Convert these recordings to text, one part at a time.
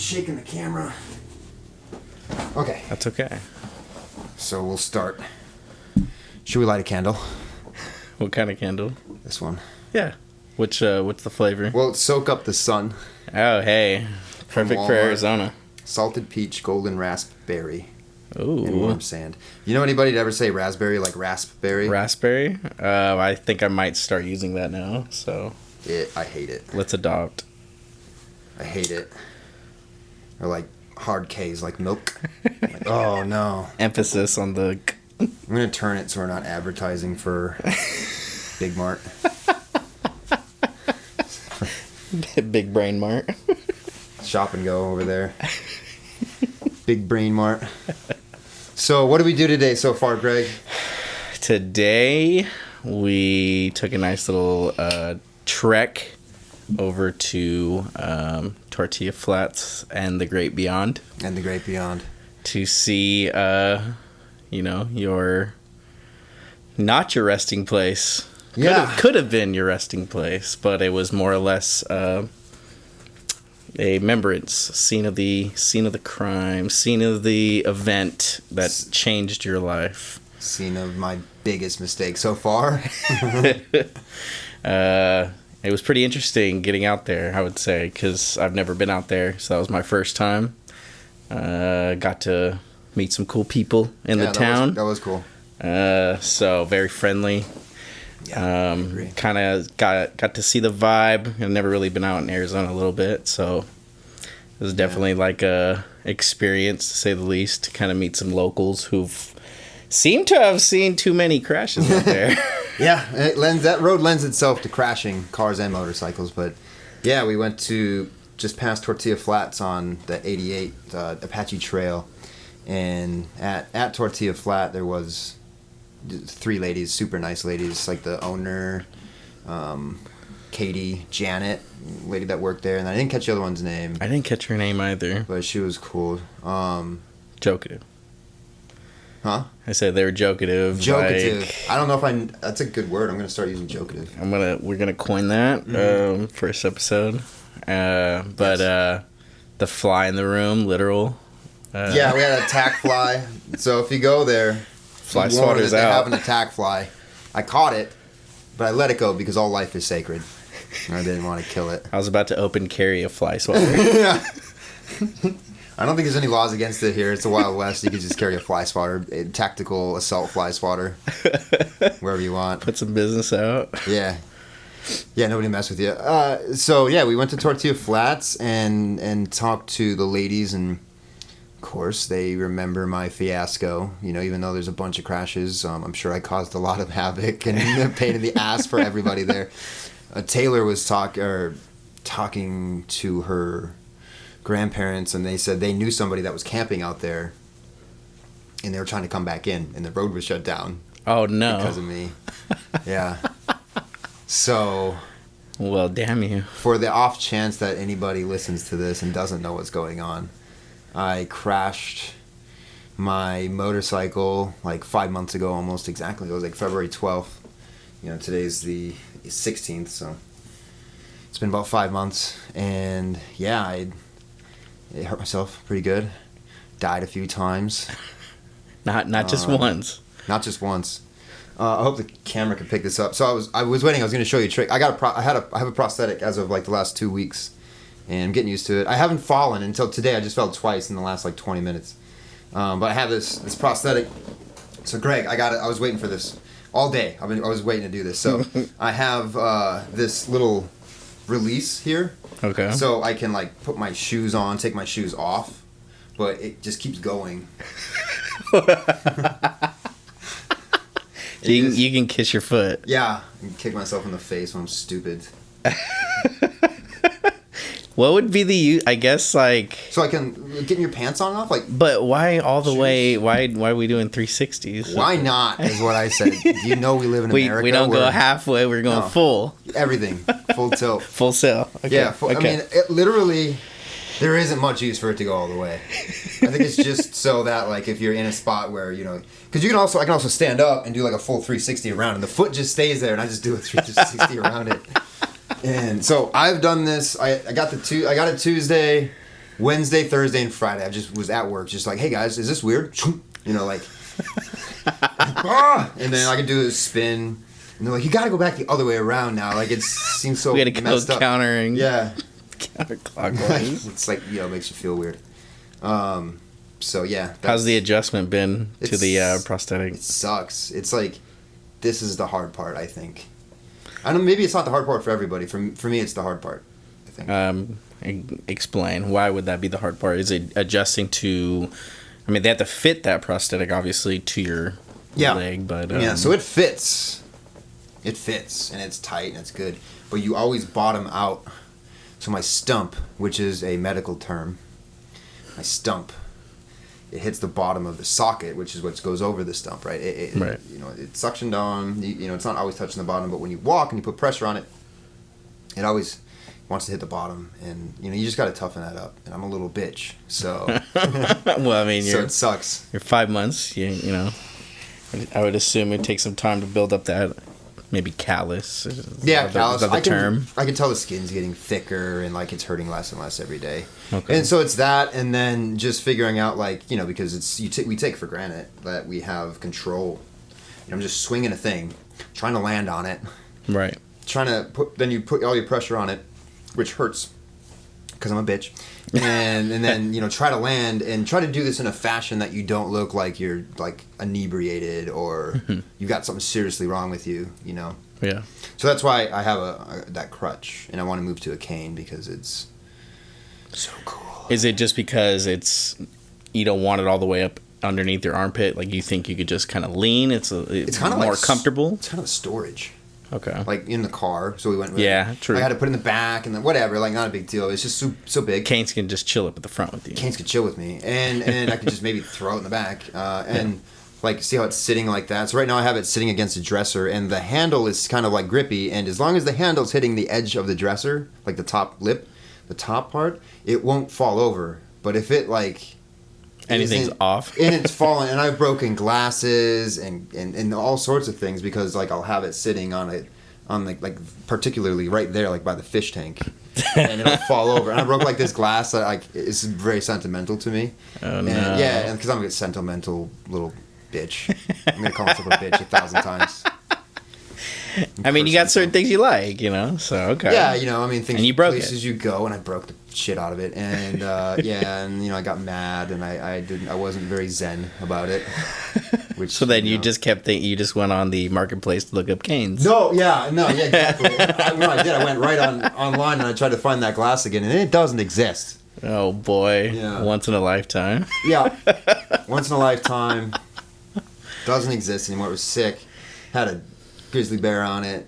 shaking the camera. Okay. That's okay. So we'll start. Should we light a candle? What kind of candle? This one. Yeah. What's the flavor? Well, soak up the sun. Oh, hey. Perfect for Arizona. Salted peach, golden raspberry. Ooh. And warm sand. You know anybody to ever say raspberry like raspberry? Raspberry? I think I might start using that now, so. I hate it. Let's adopt. I hate it. Or like hard K's, like milk. Like, oh, no. Emphasis on the... I'm going to turn it so we're not advertising for Big Mart. Big Brain Mart. Shop and go over there. Big Brain Mart. So what did we do today so far, Greg? Today, we took a nice little trek over to Tortilla Flats and the Great Beyond. And the Great Beyond. To see, your resting place. Could have been your resting place, but it was more or less a remembrance, scene of the crime, scene of the event that changed your life. Scene of my biggest mistake so far. It was pretty interesting getting out there, I would say, because I've never been out there, so that was my first time. Got to meet some cool people in the town. That was cool. So very friendly. Yeah, kind of got to see the vibe. I've never really been out in Arizona a little bit, so it was definitely like a experience, to say the least, to kind of meet some locals who've seemed to have seen too many crashes out there. Yeah, that road lends itself to crashing cars and motorcycles, but yeah, we went to just past Tortilla Flats on the 88 Apache Trail, and at Tortilla Flat there was 3 ladies, super nice ladies, like the owner, Katie, Janet, lady that worked there, and I didn't catch the other one's name. I didn't catch her name either. But she was cool. Jokative. Huh? I said they were jokative. Jokative. Like, I don't know if that's a good word. I'm gonna start using jokative. We're gonna coin that first episode. The fly in the room, literal. Yeah, we had an attack fly. So if you go there, fly swatter's out. They have an attack fly. I caught it, but I let it go because all life is sacred. I didn't want to kill it. I was about to open carry a fly swatter. Yeah. I don't think there's any laws against it here. It's the Wild West. You can just carry a fly swatter, a tactical assault fly swatter, wherever you want. Put some business out. Yeah. Yeah, nobody mess with you. So, yeah, we went to Tortilla Flats and talked to the ladies, and, of course, they remember my fiasco. You know, even though there's a bunch of crashes, I'm sure I caused a lot of havoc and a pain in the ass for everybody there. Taylor was talking to her grandparents, and they said they knew somebody that was camping out there, and they were trying to come back in, and the road was shut down. Oh, no. Because of me. Yeah. So, well, damn you. For the off chance that anybody listens to this and doesn't know what's going on, I crashed my motorcycle like 5 months ago, almost exactly. It was like February 12th. You know, today's the 16th, so it's been about 5 months. And yeah, I hurt myself pretty good. Died a few times. Not just once. Not just once. I hope the camera can pick this up. So I was waiting. I was going to show you a trick. I have a prosthetic as of like the last 2 weeks, and I'm getting used to it. I haven't fallen until today. I just fell twice in the last like 20 minutes. But I have this prosthetic. So Greg, I got it. I was waiting for this all day. I was waiting to do this. So I have this little release here. Okay. So I can like put my shoes on, take my shoes off, but it just keeps going. You can kiss your foot. Yeah, and kick myself in the face when I'm stupid. What would be the, I guess, like... So I can get your pants on and off? Like, but why all the way? Why are we doing 360s? Why not, is what I said. Do you know we live in America? We don't go halfway, we're going full. Everything. Full tilt. Full sail. Okay. Yeah, okay. I mean, it literally... There isn't much use for it to go all the way. I think it's just so that, like, if you're in a spot where, you know... Because I can also stand up and do, like, a full 360 around, and the foot just stays there, and I just do a 360 around it. And so I've done this. I got it Tuesday. Wednesday, Thursday, and Friday, I just was at work, just like, hey guys, is this weird? You know, like, and then I could do a spin, and they're like, you got to go back the other way around now. Like, it seems so we had to go messed up. countering. Yeah. Counterclockwise. It's like, makes you feel weird. So yeah. How's the adjustment been to the prosthetic? It sucks. It's like, this is the hard part, I think. I don't know, maybe it's not the hard part for everybody. For me, it's the hard part, I think. Explain. Why would that be the hard part? Is it adjusting to... I mean, they have to fit that prosthetic, obviously, to your leg, but... yeah, so it fits. It fits, and it's tight, and it's good. But you always bottom out. So my stump, which is a medical term, my stump, it hits the bottom of the socket, which is what goes over the stump, right? Right. It's suctioned on. It's not always touching the bottom, but when you walk and you put pressure on it, it always wants to hit the bottom, and you just got to toughen that up. And I'm a little bitch, so. Well, I mean, so it sucks. You're 5 months. You I would assume it takes some time to build up that. Maybe callus. Callus. Is that the term? I can tell the skin's getting thicker and like it's hurting less and less every day. Okay. And so it's that, and then just figuring out because we take for granted that we have control. I'm just swinging a thing, trying to land on it. Right. Trying to then you put all your pressure on it, which hurts because I'm a bitch. And then try to land and try to do this in a fashion that you don't look like you're like inebriated or you've got something seriously wrong with you. Yeah. So that's why I have that crutch, and I want to move to a cane because it's so cool. Is it just because you don't want it all the way up underneath your armpit? Like you think you could just kind of lean? It's kind of more comfortable. It's kind of storage. Okay. Like in the car, so we went with true. I had to put it in the back and then whatever, like not a big deal. It's just so big. Canes can just chill up at the front with you. Canes could chill with me, and I could just maybe throw it in the back, and like see how it's sitting like that. So right now I have it sitting against a dresser, and the handle is kind of like grippy, and as long as the handle's hitting the edge of the dresser, like the top lip, the top part, it won't fall over. But if it like anything's off and it's falling, and I've broken glasses and all sorts of things because like I'll have it sitting on like particularly right there like by the fish tank and it'll fall over, and I broke like this glass that like it's very sentimental to me. Oh no. And because I'm a sentimental little bitch, I'm gonna call myself a bitch 1,000 times. I mean, you got certain things you like, so okay. Yeah, I mean, things. And you broke places it. You go, and I broke the shit out of it, and and I got mad, and I wasn't very zen about it. Which so then you just kept thinking, you just went on the marketplace to look up canes. No, exactly. I did. I went right online and I tried to find that glass again, and it doesn't exist. Oh boy! Yeah. Once in a lifetime. Yeah, once in a lifetime. Doesn't exist anymore. It was sick. Had a grizzly bear on it.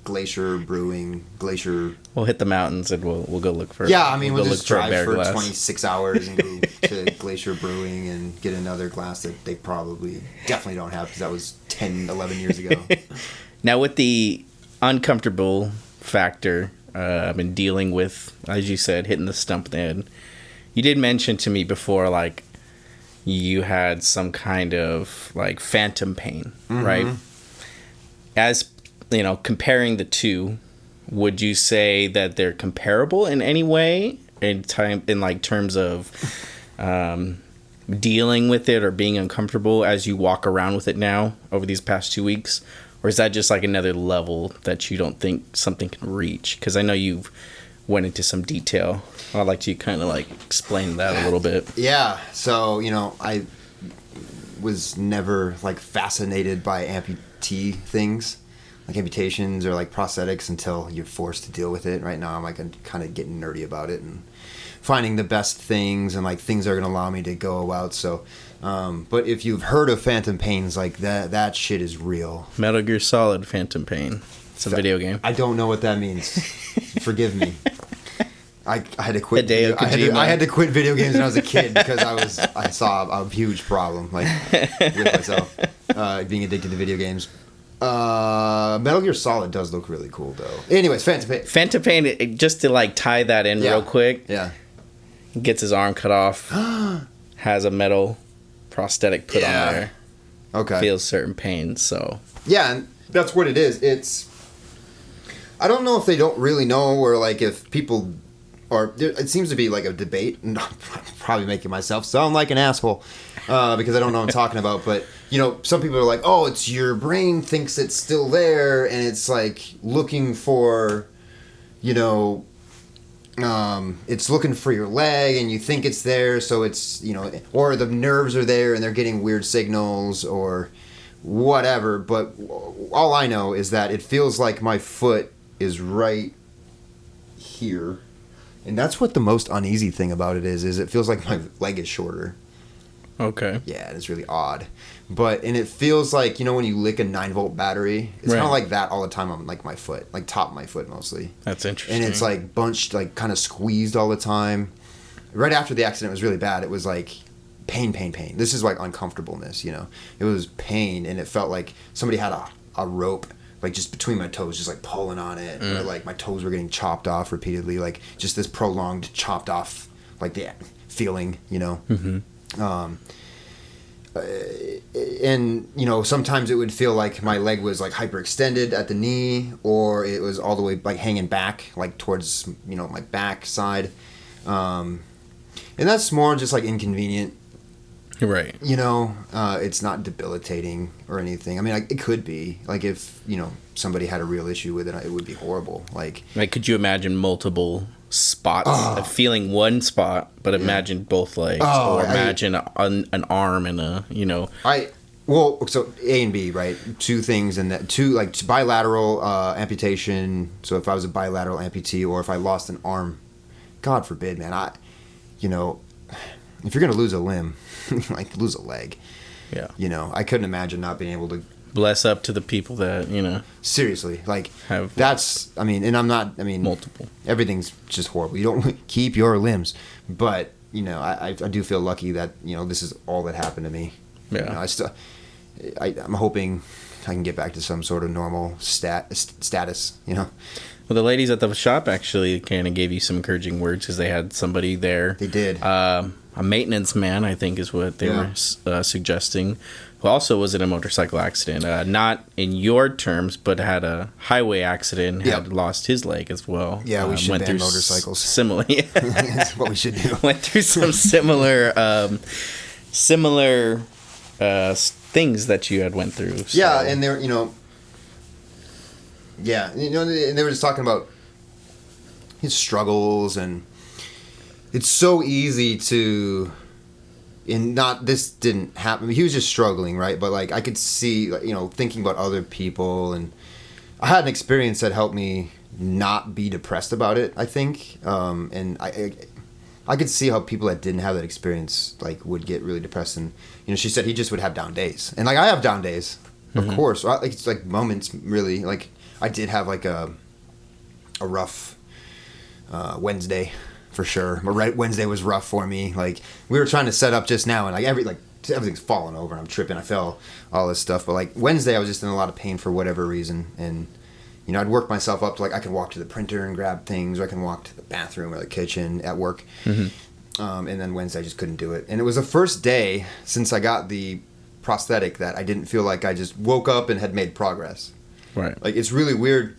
Glacier Brewing. We'll hit the mountains and we'll go look for. Yeah, I mean, we'll go just drive for glass. 26 hours and go to Glacier Brewing and get another glass that they definitely don't have because that was 10, 11 years ago. Now with the uncomfortable factor, I've been dealing with, as you said, hitting the stump in the head. You did mention to me before, like, you had some kind of like phantom pain, right? As comparing the two, would you say that they're comparable in any way in terms of dealing with it or being uncomfortable as you walk around with it now over these past 2 weeks? Or is that just like another level that you don't think something can reach? Because I know you've went into some detail. I'd like to kind of like explain that a little bit. Yeah. So, I was never like fascinated by amputee things, like amputations or like prosthetics, until you're forced to deal with it. Right now I'm like kind of getting nerdy about it and finding the best things and like things that are going to allow me to go out. So, but if you've heard of phantom pains, like that shit is real. Metal Gear Solid Phantom Pain. It's a video game. I don't know what that means. Forgive me. I had to quit. I had to quit video games when I was a kid because I saw a huge problem like with myself being addicted to video games. Metal Gear Solid does look really cool though. Anyways, Phantom Pain. Phantom Pain, just to like tie that in real quick. Yeah. Gets his arm cut off. Has a metal prosthetic put on there. Okay. Feels certain pains. So. Yeah, and that's what it is. I don't know if they don't really know, or like if people it seems to be like a debate, and I'm probably making myself sound like an asshole because I don't know what I'm talking about. But some people are like, "Oh, it's your brain thinks it's still there, and it's like looking for, it's looking for your leg, and you think it's there, so it's or the nerves are there, and they're getting weird signals or whatever." But all I know is that it feels like my foot is right here. And that's what the most uneasy thing about it is it feels like my leg is shorter. Okay. Yeah, it's really odd. And it feels like, when you lick a 9-volt battery, it's kind of like that all the time on like my foot, like top of my foot mostly. That's interesting. And it's like bunched, like kind of squeezed all the time. Right after the accident, it was really bad. It was like pain. This is like uncomfortableness, It was pain, and it felt like somebody had a rope like just between my toes, just like pulling on it, or like my toes were getting chopped off repeatedly, like just this prolonged chopped off, like the feeling, Mm-hmm. And sometimes it would feel like my leg was like hyperextended at the knee, or it was all the way like hanging back, like towards my back side, and that's more just like inconvenient. Right. It's not debilitating or anything. I mean, it could be. Like, if, somebody had a real issue with it, it would be horrible. Like, could you imagine multiple spots? Feeling one spot, but imagine both legs. Or imagine an arm and so A and B, right? Two things, and that two, like, bilateral amputation. So if I was a bilateral amputee, or if I lost an arm, God forbid, man, if you're going to lose a limb, like lose a leg. Yeah. I couldn't imagine not being able to. Bless up to the people that, Seriously, like, have and I'm not, multiple. Everything's just horrible. You don't keep your limbs. But, I do feel lucky that, this is all that happened to me. Yeah. I'm hoping I can get back to some sort of normal status, Well, the ladies at the shop actually kind of gave you some encouraging words because they had somebody there. They did. A maintenance man, I think, is what they were suggesting, who also was in a motorcycle accident. Not in your terms, but had a highway accident, had lost his leg as well. Yeah, we should ban motorcycles. Similar. That's what we should do. Went through some similar things that you had went through. So. Yeah, and they're, and they were just talking about his struggles, and it's so easy to, this didn't happen. He was just struggling, right? But like I could see, thinking about other people, and I had an experience that helped me not be depressed about it, I think. And I could see how people that didn't have that experience like would get really depressed, and she said he just would have down days, and like I have down days, of course. It's like moments, really. Like I did have like a rough Wednesday. For sure. Wednesday was rough for me. Like, we were trying to set up just now, and like everything's falling over, and I'm tripping. I fell, all this stuff. But like Wednesday, I was just in a lot of pain for whatever reason, and I'd work myself up to like I can walk to the printer and grab things, or I can walk to the bathroom or the kitchen at work. And then Wednesday, I just couldn't do it. And it was the first day since I got the prosthetic that I didn't feel like I just woke up and had made progress. Right. Like, it's really weird.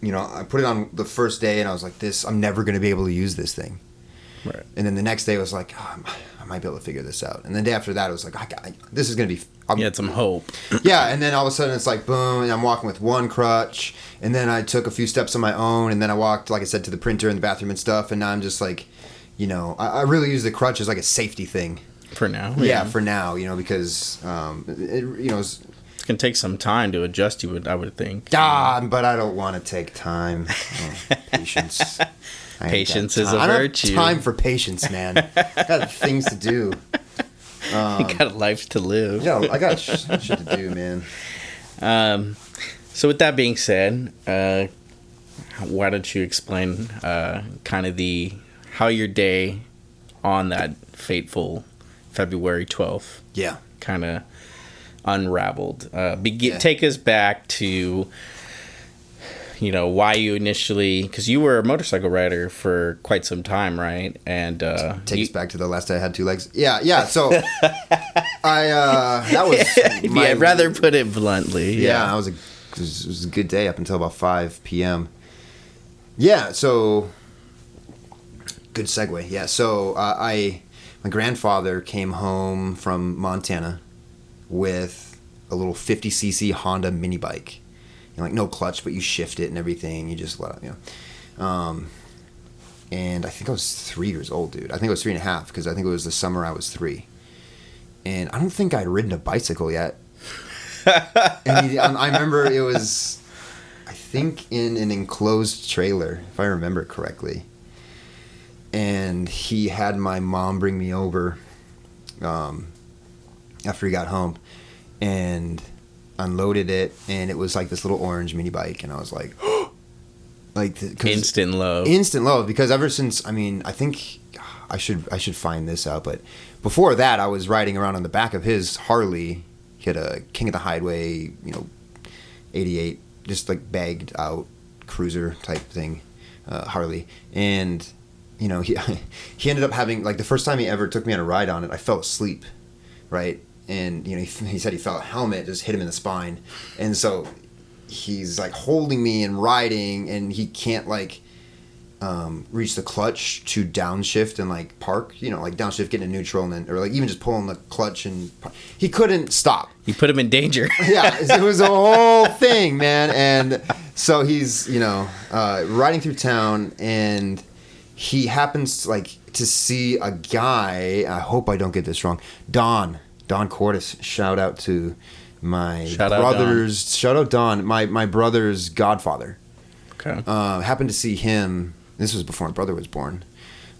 I put it on the first day, and I was like, I'm never going to be able to use this thing. Right. And then the next day, I was like, I might be able to figure this out. And the day after that, I was like, this is going to be... You had some hope. Yeah, and then all of a sudden, it's like, boom, and I'm walking with one crutch, and then I took a few steps on my own, and then I walked, like I said, to the printer and the bathroom and stuff, and now I'm just like, I really use the crutch as like a safety thing. For now? Yeah, for now, because, it's going to take some time to adjust, I would think. But I don't want to take time. Patience. Patience is a virtue. I don't have time for patience, man. I got things to do. You got a life to live. Yeah, I got shit to do, man. So with that being said, why don't you explain kind of how your day on that fateful February 12th kind of unraveled. Take us back to why you initially, because you were a motorcycle rider for quite some time, right? And take us back to the last day I had 2 legs. Yeah. So that was I'd rather put it bluntly. Yeah, it was a good day up until about 5 p.m. Yeah, so good segue. Yeah. So my grandfather came home from Montana with a little 50cc Honda mini bike. Like no clutch, but you shift it and everything. You just let it, and I think I was 3 years old, dude. I think I was 3.5 because I think it was the summer I was 3. And I don't think I'd ridden a bicycle yet. And I remember it was, I think, in an enclosed trailer, if I remember correctly. And he had my mom bring me over after he got home and unloaded it. And it was like this little orange mini bike. And I was like, like instant love. Instant love, because ever since, I mean, I think I should find this out, but before that, I was riding around on the back of his Harley. He had a King of the Highway, 88, just like bagged out cruiser type thing, Harley. And, he ended up having, like, the first time he ever took me on a ride on it, I fell asleep, right? And, he said he felt a helmet, just hit him in the spine. And so he's like holding me and riding, and he can't like reach the clutch to downshift and like park, like downshift, get into neutral, and then, or like even just pulling the clutch, and he couldn't stop. You put him in danger. Yeah, it was a whole thing, man. And so he's riding through town, and he happens to see a guy. I hope I don't get this wrong. Don Cordes. Shout out to my brother's. Shout out Don, my brother's godfather. Okay. Happened to see him. This was before my brother was born.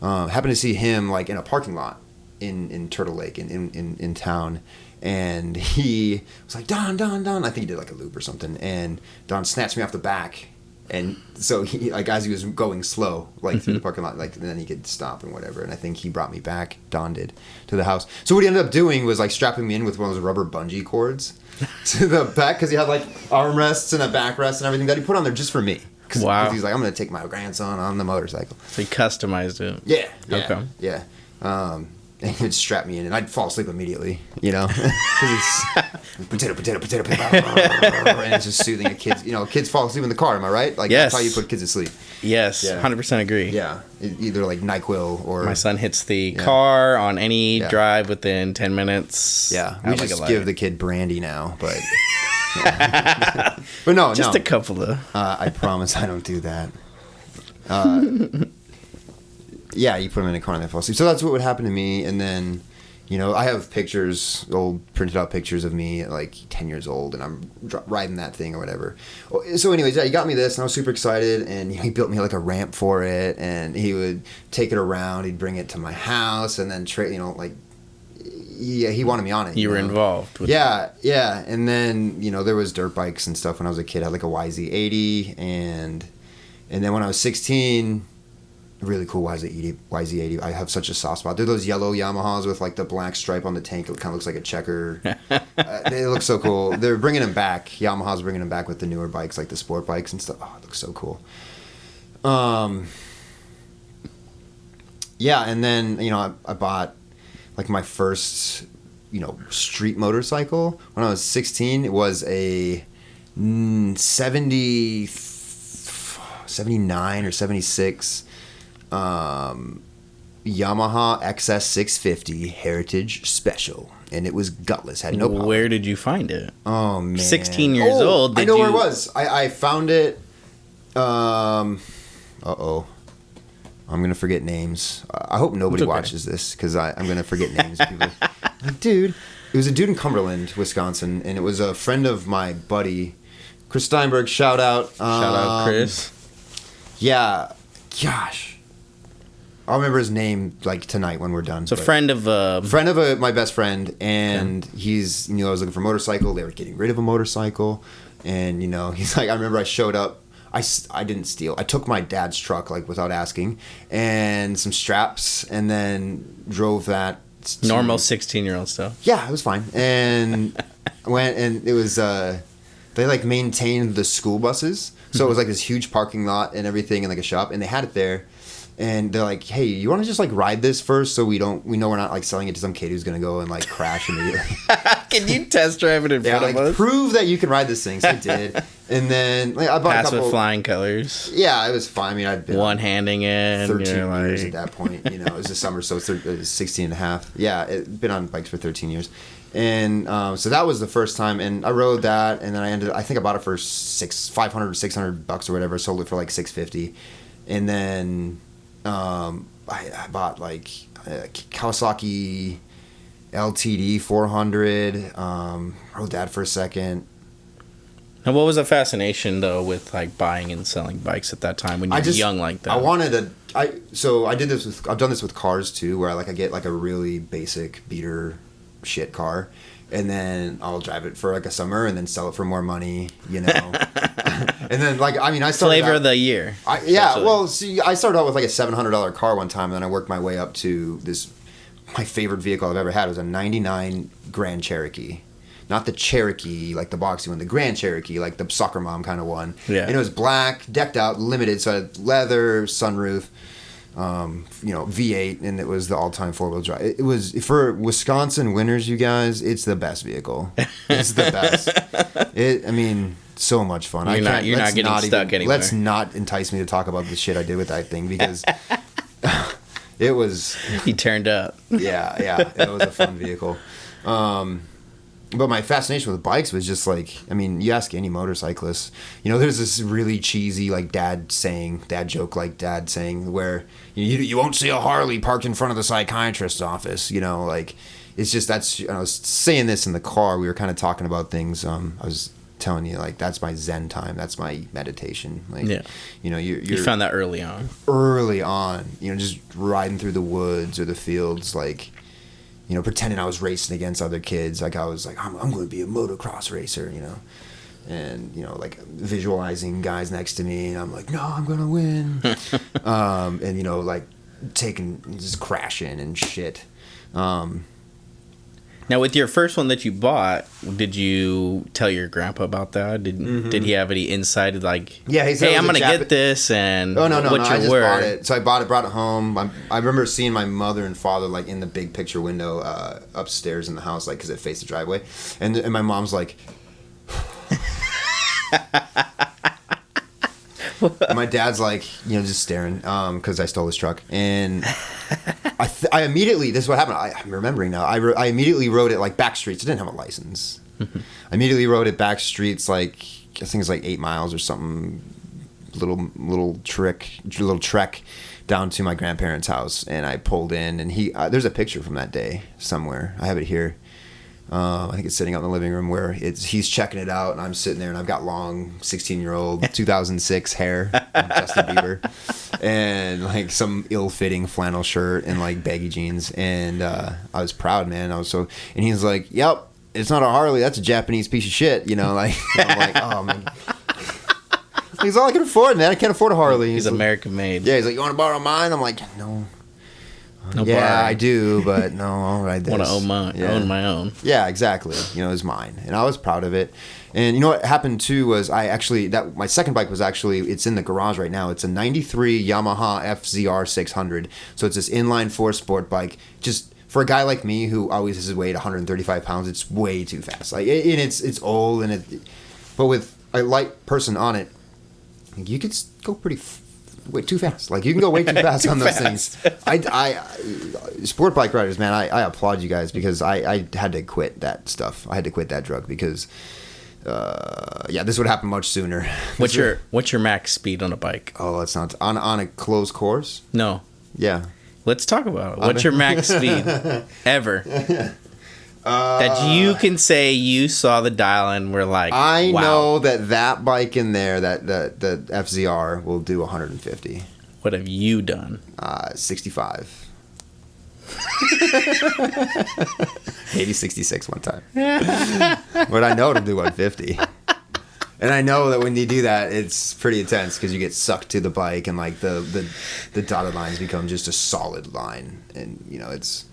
Happened to see him like in a parking lot in Turtle Lake in town, and he was like, Don. I think he did like a loop or something, and Don snatched me off the back, and so he, like, as he was going slow like through the parking lot, like, and then he could stop and whatever, and I think he brought me back. Don did, to the house. So what he ended up doing was like strapping me in with one of those rubber bungee cords to the back, because he had like armrests and a backrest and everything that he put on there just for me. Wow. Because he's like, I'm going to take my grandson on the motorcycle. So he customized it. Yeah. Okay. Yeah. And he'd strap me in, and I'd fall asleep immediately, because it's potato, and it's just soothing a kid's, kids fall asleep in the car, am I right? Like, yes. That's how you put kids to sleep. Yes, yeah. 100% agree. Yeah. Either like NyQuil or... My son hits the car on any drive within 10 minutes. Yeah. We just give the kid brandy now, but... But no, just a couple of. I promise I don't do that. Yeah, you put them in a car and they fall asleep. So that's what would happen to me. And then, I have pictures, old printed out pictures of me at like 10 years old, and I'm riding that thing or whatever. So anyways, he got me this, and I was super excited, and he built me like a ramp for it, and he would take it around, he'd bring it to my house, and then he wanted me on it. You were involved with Yeah. And then, there was dirt bikes and stuff when I was a kid. I had like a YZ80, and then when I was 16, really cool YZ80. I have such a soft spot. They're those yellow Yamahas with like the black stripe on the tank. It kind of looks like a checker. They look so cool. They're bringing them back. Yamaha's bringing them back with the newer bikes, like the sport bikes and stuff. Oh, it looks so cool. Yeah, and then, I bought like my first, street motorcycle when I was 16. It was a 79 or 76 Yamaha XS650 Heritage Special, and it was gutless. Had no power. Where did you find it? Oh man, 16 years old. I know where it was. I found it. I'm gonna forget names. I hope nobody watches this, because I'm gonna forget names of people. Like, dude, it was a dude in Cumberland, Wisconsin, and it was a friend of my buddy, Chris Steinberg. Shout out, Chris. Yeah, gosh, I'll remember his name like tonight when we're done. It's a friend of my best friend, and he's I was looking for a motorcycle. They were getting rid of a motorcycle, and he's like, I remember I showed up. I didn't steal. I took my dad's truck like without asking, and some straps, and then drove that. Normal 16-year-old stuff. Yeah, it was fine, and went, and it was they like maintained the school buses, so it was like this huge parking lot and everything, and like a shop, and they had it there. And they're like, hey, you want to just like ride this first, so we know we're not like selling it to some kid who's gonna go and like crash immediately. Can you test drive it in front of us? Prove that you can ride this thing. So I did. And then I bought Pass a couple. with flying colors. Yeah, it was fine. I mean, I'd been One-handing it. 13 years at that point. You know, it was the summer, so it was 16 and a half. Yeah, I'd been on bikes for 13 years. And so that was the first time, and I rode that, and then I think I bought it for $500 or $600 or whatever. Sold it for like $650, and then I bought like a Kawasaki LTD 400. Rode that for a second. Now, what was the fascination though with like buying and selling bikes at that time when you were young like that? I wanted to. I've done this with cars too, where I get like a really basic beater shit car, and then I'll drive it for like a summer and then sell it for more money, you know. And then I started flavor of the year. Well, see, I started out with like a $700 car one time, and then I worked my way up to this. My favorite vehicle I've ever had was a '99 Grand Cherokee. Not the Cherokee, like the boxy one, the Grand Cherokee, like the soccer mom kind of one. Yeah. And it was black, decked out, limited, so it had leather, sunroof, V8, and it was the all-time four-wheel drive. It was, for Wisconsin winters, you guys, it's the best vehicle. It's the best. So much fun. You're not getting stuck anywhere. Let's not entice me to talk about the shit I did with that thing, because it was... He turned up. Yeah, it was a fun vehicle. But my fascination with bikes was just like, you ask any motorcyclist, there's this really cheesy like dad joke where you won't see a Harley parked in front of the psychiatrist's office, it's just, I was saying this in the car, we were kind of talking about things, I was telling you, like, that's my Zen time, that's my meditation, like, yeah. You found that early on, just riding through the woods or the fields, like, pretending I was racing against other kids. Like, I was like, I'm going to be a motocross racer, and, like visualizing guys next to me, and I'm like, no, I'm going to win. And, like just crashing and shit. Now, with your first one that you bought, did you tell your grandpa about that? Did he have any insight? Like, yeah, he said, hey, I'm going to get this, and no, what's I your just word? bought it. So I brought it home. I remember seeing my mother and father, like, in the big picture window upstairs in the house, like, because it faced the driveway. And my mom's like... My dad's like, just staring, because I stole his truck, and I immediately, this is what happened. I'm remembering now. I immediately rode it like back streets. I didn't have a license. I immediately rode it back streets, like, I think it's like 8 miles or something. Little trek down to my grandparents' house, and I pulled in, and there's a picture from that day somewhere. I have it here. I think it's sitting out in the living room where he's checking it out, and I'm sitting there, and I've got long 16-year-old 2006 hair, Justin Bieber, and like some ill-fitting flannel shirt and like baggy jeans, and I was proud, man. And he's like, "Yep, it's not a Harley, that's a Japanese piece of shit," like. I'm like, oh man. He's all I can afford, man. I can't afford a Harley. He's American made. Yeah, he's like, "You want to borrow mine?" I'm like, "No." No yeah, borrowing. I do, but no, I'll ride this. I want to own my own. Yeah, exactly. It was mine, and I was proud of it. And what happened too was my second bike was it's in the garage right now. It's a '93 Yamaha FZR 600. So it's this inline four sport bike. Just for a guy like me who always has weighed 135 pounds, it's way too fast. Like, and it's old, but with a light person on it, you could go way too fast. Like, you can go way too fast on those things. Sport bike riders, man, I applaud you guys, because I had to quit that stuff. I had to quit that drug because this would happen much sooner. What's your max speed on a bike? Oh, it's not on a closed course. No. Yeah. Let's talk about it. What's your max speed ever? That you can say you saw the dial and were like, I wow. know that bike in there, that the FZR will do 150. What have you done? 65. Maybe 66 one time. But I know it'll do 150. And I know that when you do that, it's pretty intense, because you get sucked to the bike, and like the dotted lines become just a solid line, and it's...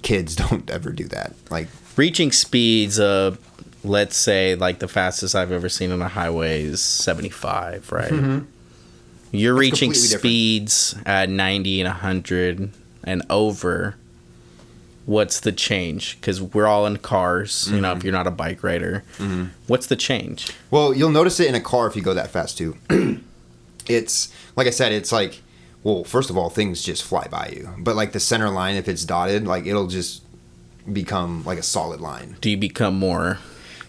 Kids don't ever do that. Like, reaching speeds of, let's say, like the fastest I've ever seen on a highway is 75, right? Mm-hmm. You're That's reaching speeds at 90 and 100 and over what's the change? Because we're all in cars, you know, if you're not a bike rider. What's the change? Well, you'll notice it in a car if you go that fast too. It's like I said, it's like, well, first of all, things just fly by you. But like the center line, if it's dotted, like it'll just become like a solid line. Do you become more?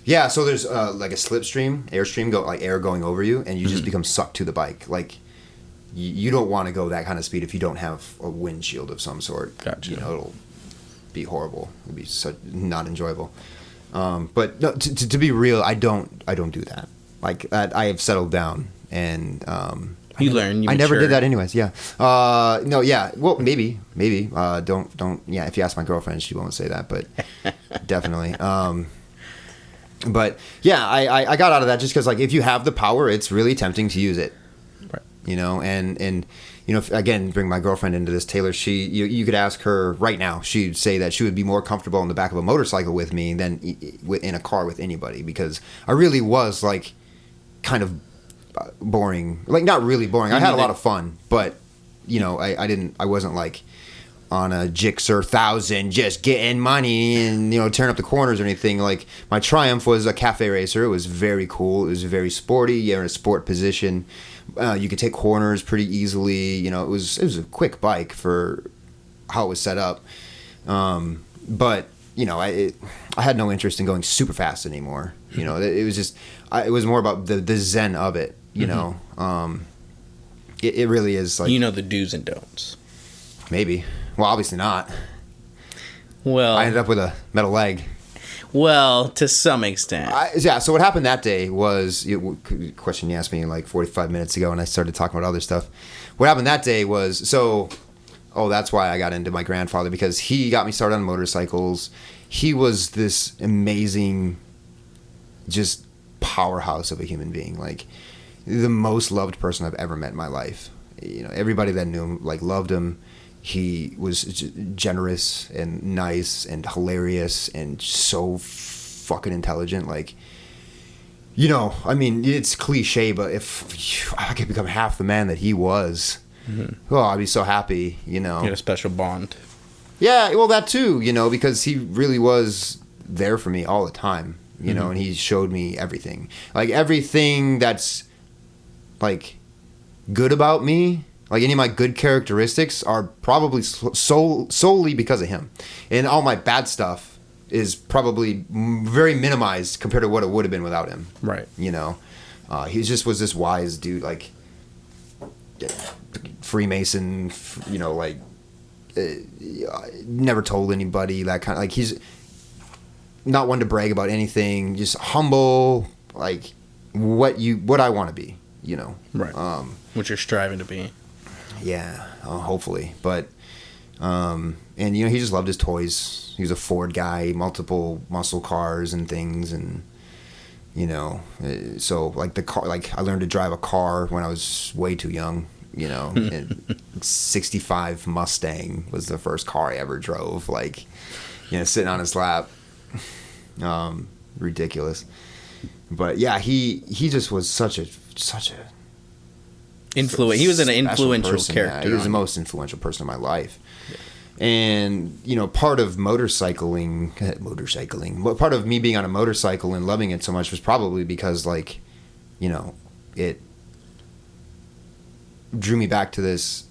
Yeah, so there's like a slipstream, airstream, like air going over you, and you just become sucked to the bike. Like you don't want to go that kind of speed if you don't have a windshield of some sort. Gotcha. You know, it'll be horrible. It'll be not enjoyable. But no, to be real, I don't do that. Like I have settled down, and you learn. I never did that anyways. Yeah. No. Yeah. Well, maybe. Don't. Yeah. If you ask my girlfriend, she won't say that, but definitely. But yeah, I got out of that just because like if you have the power, it's really tempting to use it. Right. You know, and you know, again, bring my girlfriend into this. Taylor, you could ask her right now. She'd say that she would be more comfortable in the back of a motorcycle with me than in a car with anybody, because I really was like kind of boring. Like not really boring. I had a lot of fun, but you know, I wasn't like on a Gixxer 1000 just getting money and, you know, tearing up the corners or anything. Like my Triumph was a cafe racer. It was very cool. It was very sporty. You're in a sport position. You could take corners pretty easily. You know, it was a quick bike for how it was set up. But you know, I had no interest in going super fast anymore. You know, it was just it was more about the zen of it. You know, it really is like, you know, the do's and don'ts. Maybe. Well, obviously not. Well, I ended up with a metal leg. Well, to some extent. Yeah, so what happened that day was, question you asked me like 45 minutes ago, and I started talking about other stuff. What happened that day was, that's why I got into my grandfather, because he got me started on motorcycles. He was this amazing, just powerhouse of a human being. Like, the most loved person I've ever met in my life. You know, everybody that knew him, like, loved him. He was generous and nice and hilarious and so fucking intelligent. Like, you know, I mean, it's cliche, but if I could become half the man that he was, oh, I'd be so happy, you know. You had a special bond. Yeah, well, that too, you know, because he really was there for me all the time, you know, and he showed me everything. Like, everything that's, like, good about me. Like, any of my good characteristics are probably solely because of him. And all my bad stuff is probably very minimized compared to what it would have been without him. Right. You know? He just was this wise dude, like, Freemason, you know, like, never told anybody, that kind of, like, he's not one to brag about anything, just humble, like, what I want to be, you know? Right. What you're striving to be. Yeah, hopefully. But, and, you know, he just loved his toys. He was a Ford guy, multiple muscle cars and things. And, you know, so, like, the car, like, I learned to drive a car when I was way too young, you know. And 65 Mustang was the first car I ever drove. Like, you know, sitting on his lap. Ridiculous. But, yeah, he just was such a he was an influential character. Yeah, he was the most influential person in my life. Yeah. And, you know, part of part of me being on a motorcycle and loving it so much was probably because, like, you know, it drew me back to this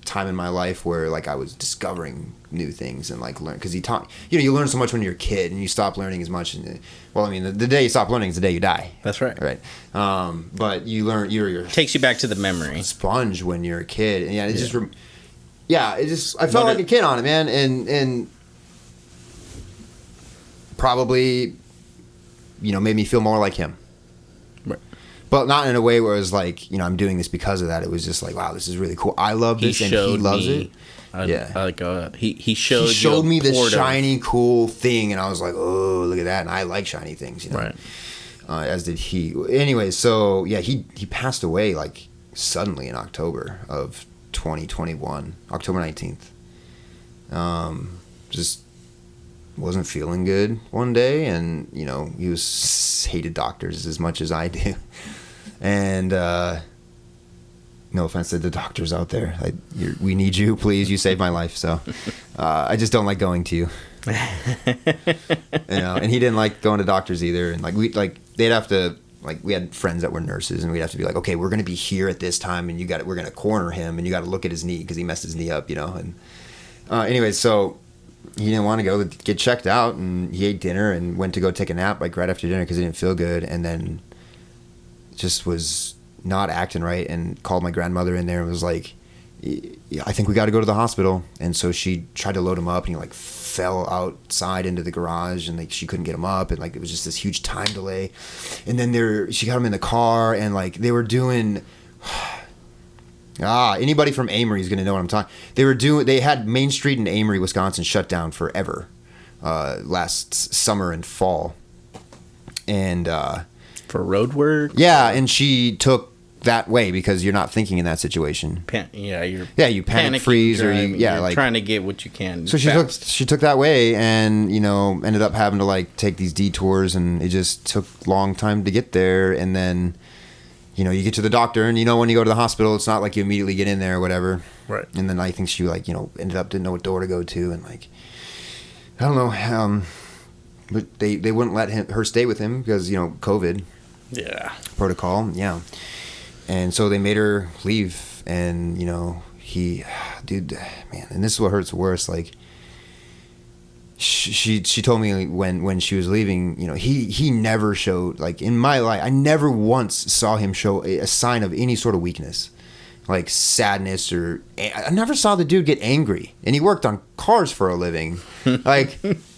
time in my life where, like, I was discovering new things and, like, learn, because he taught, you know, you learn so much when you're a kid and you stop learning as much. And, well, I mean, the day you stop learning is the day you die. That's right. Right. But you learn, you're takes you back to the memory sponge when you're a kid. And yeah, I felt like a kid on it, man. And probably, you know, made me feel more like him. Right. But not in a way where it was like, you know, I'm doing this because of that. It was just like, wow, this is really cool. I love this, and he loves it. He showed me this shiny, cool thing, and I was like, oh, look at that. And I like shiny things, you know. Right. As did he. Anyway, so yeah, he passed away like suddenly in October of 2021, October 19th. Just wasn't feeling good one day, and, you know, he hated doctors as much as I do. And no offense to the doctors out there. We need you, please. You saved my life. So I just don't like going to you. And he didn't like going to doctors either. And they'd have to, we had friends that were nurses, and we'd have to be like, okay, we're going to be here at this time, and we're going to corner him, and you got to look at his knee because he messed his knee up, And anyways, so he didn't want to go get checked out, and he ate dinner and went to go take a nap right after dinner because he didn't feel good, and then just was not acting right, and called my grandmother in there and was like, I think we got to go to the hospital. And so she tried to load him up, and he fell outside into the garage, and she couldn't get him up, and it was just this huge time delay. And then she got him in the car, and they were doing anybody from Amory is going to know what I'm talking. They had Main Street in Amory, Wisconsin shut down forever last summer and fall. And for road work? Yeah, and she took that way because you're not thinking in that situation. You panic freeze, or you're trying to get what you can. So she took that way, and ended up having to take these detours, and it just took a long time to get there. And then you get to the doctor, and when you go to the hospital, it's not like you immediately get in there or whatever. Right. And then I think she ended up didn't know what door to go to, and I don't know. But they wouldn't let her stay with him because COVID. Yeah. Protocol. Yeah. And so they made her leave, and dude, man, and this is what hurts worse. She told me when she was leaving, he never showed, in my life, I never once saw him show a sign of any sort of weakness, sadness, or I never saw the dude get angry. And he worked on cars for a living.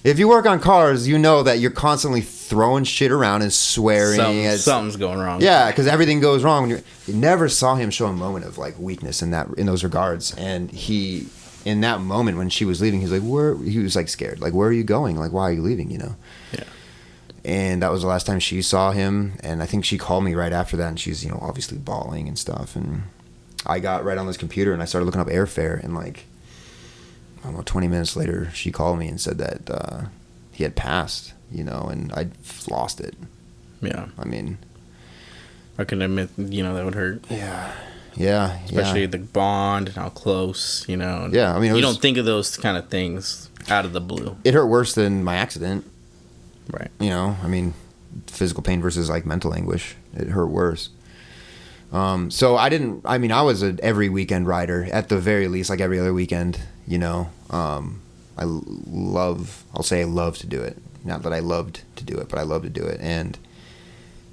If you work on cars, you know that you're constantly throwing shit around and swearing. Something's going wrong. Yeah, because everything goes wrong. You never saw him show a moment of weakness in those regards. And he, in that moment when she was leaving, he was scared. Where are you going? Why are you leaving? Yeah. And that was the last time she saw him. And I think she called me right after that, and she's obviously bawling and stuff. And I got right on this computer, and I started looking up airfare, and I don't know, 20 minutes later, she called me and said that he had passed, and I'd lost it. Yeah. I mean, I can admit, that would hurt. Yeah. Yeah. Especially the bond and how close, And yeah. I mean, you don't think of those kind of things out of the blue. It hurt worse than my accident. Right. I mean, physical pain versus mental anguish. It hurt worse. So I was an every weekend rider at the very least, every other weekend, I love to do it. Not that I loved to do it, but I love to do it. And,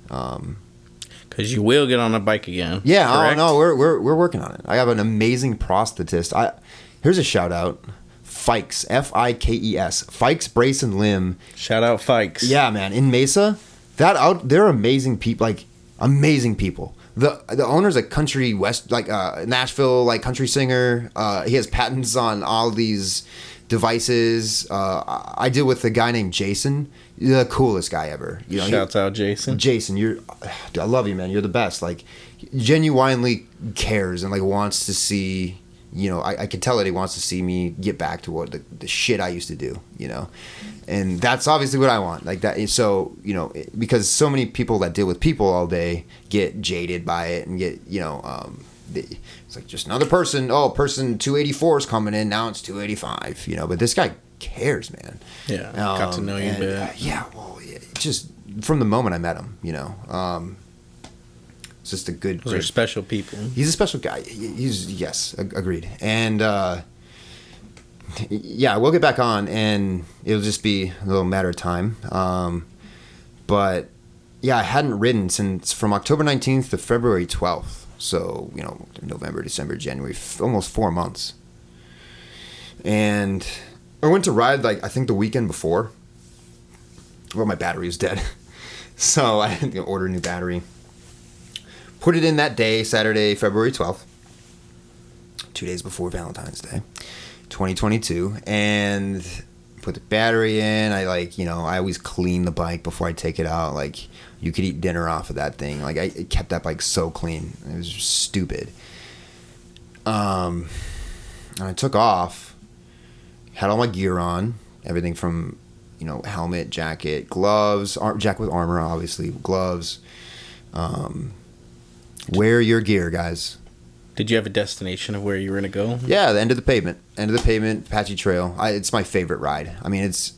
cause you will get on a bike again. Yeah. Correct? Oh no, we're working on it. I have an amazing prosthetist. Here's a shout out. Fikes, Fikes, Fikes Brace and Limb. Shout out Fikes. Yeah, man. In Mesa, they're amazing people. Amazing people. The owner's a country west, Nashville, country singer. He has patents on all these devices. I deal with a guy named Jason, the coolest guy ever. Shouts out Jason. Jason, I love you, man. You're the best. Genuinely cares and wants to see. I can tell that he wants to see me get back to what the shit I used to do. And that's obviously what I want. So, because so many people that deal with people all day get jaded by it and get, it's just another person. Oh, person 284 is coming in. Now it's 285, but this guy cares, man. Yeah. Got to know you a bit. Just from the moment I met him, it's just a good. Those are special people. He's a special guy. Yes, agreed. And, yeah, we'll get back on, and it'll just be a little matter of time. But yeah, I hadn't ridden since from October 19th to February 12th. So, November, December, January, almost 4 months. And I went to ride, I think the weekend before. Well, my battery was dead. So I had to order a new battery. Put it in that day, Saturday, February 12th. 2 days before Valentine's Day. 2022, and put the battery in. I always clean the bike before I take it out. You could eat dinner off of that thing. I kept that bike so clean. It was just stupid. And I took off, had all my gear on, everything from, helmet, jacket, gloves, jacket with armor, obviously, gloves. Wear your gear, guys. Did you have a destination of where you were going to go? Yeah, the end of the pavement. End of the pavement, Apache Trail. It's my favorite ride. I mean, it's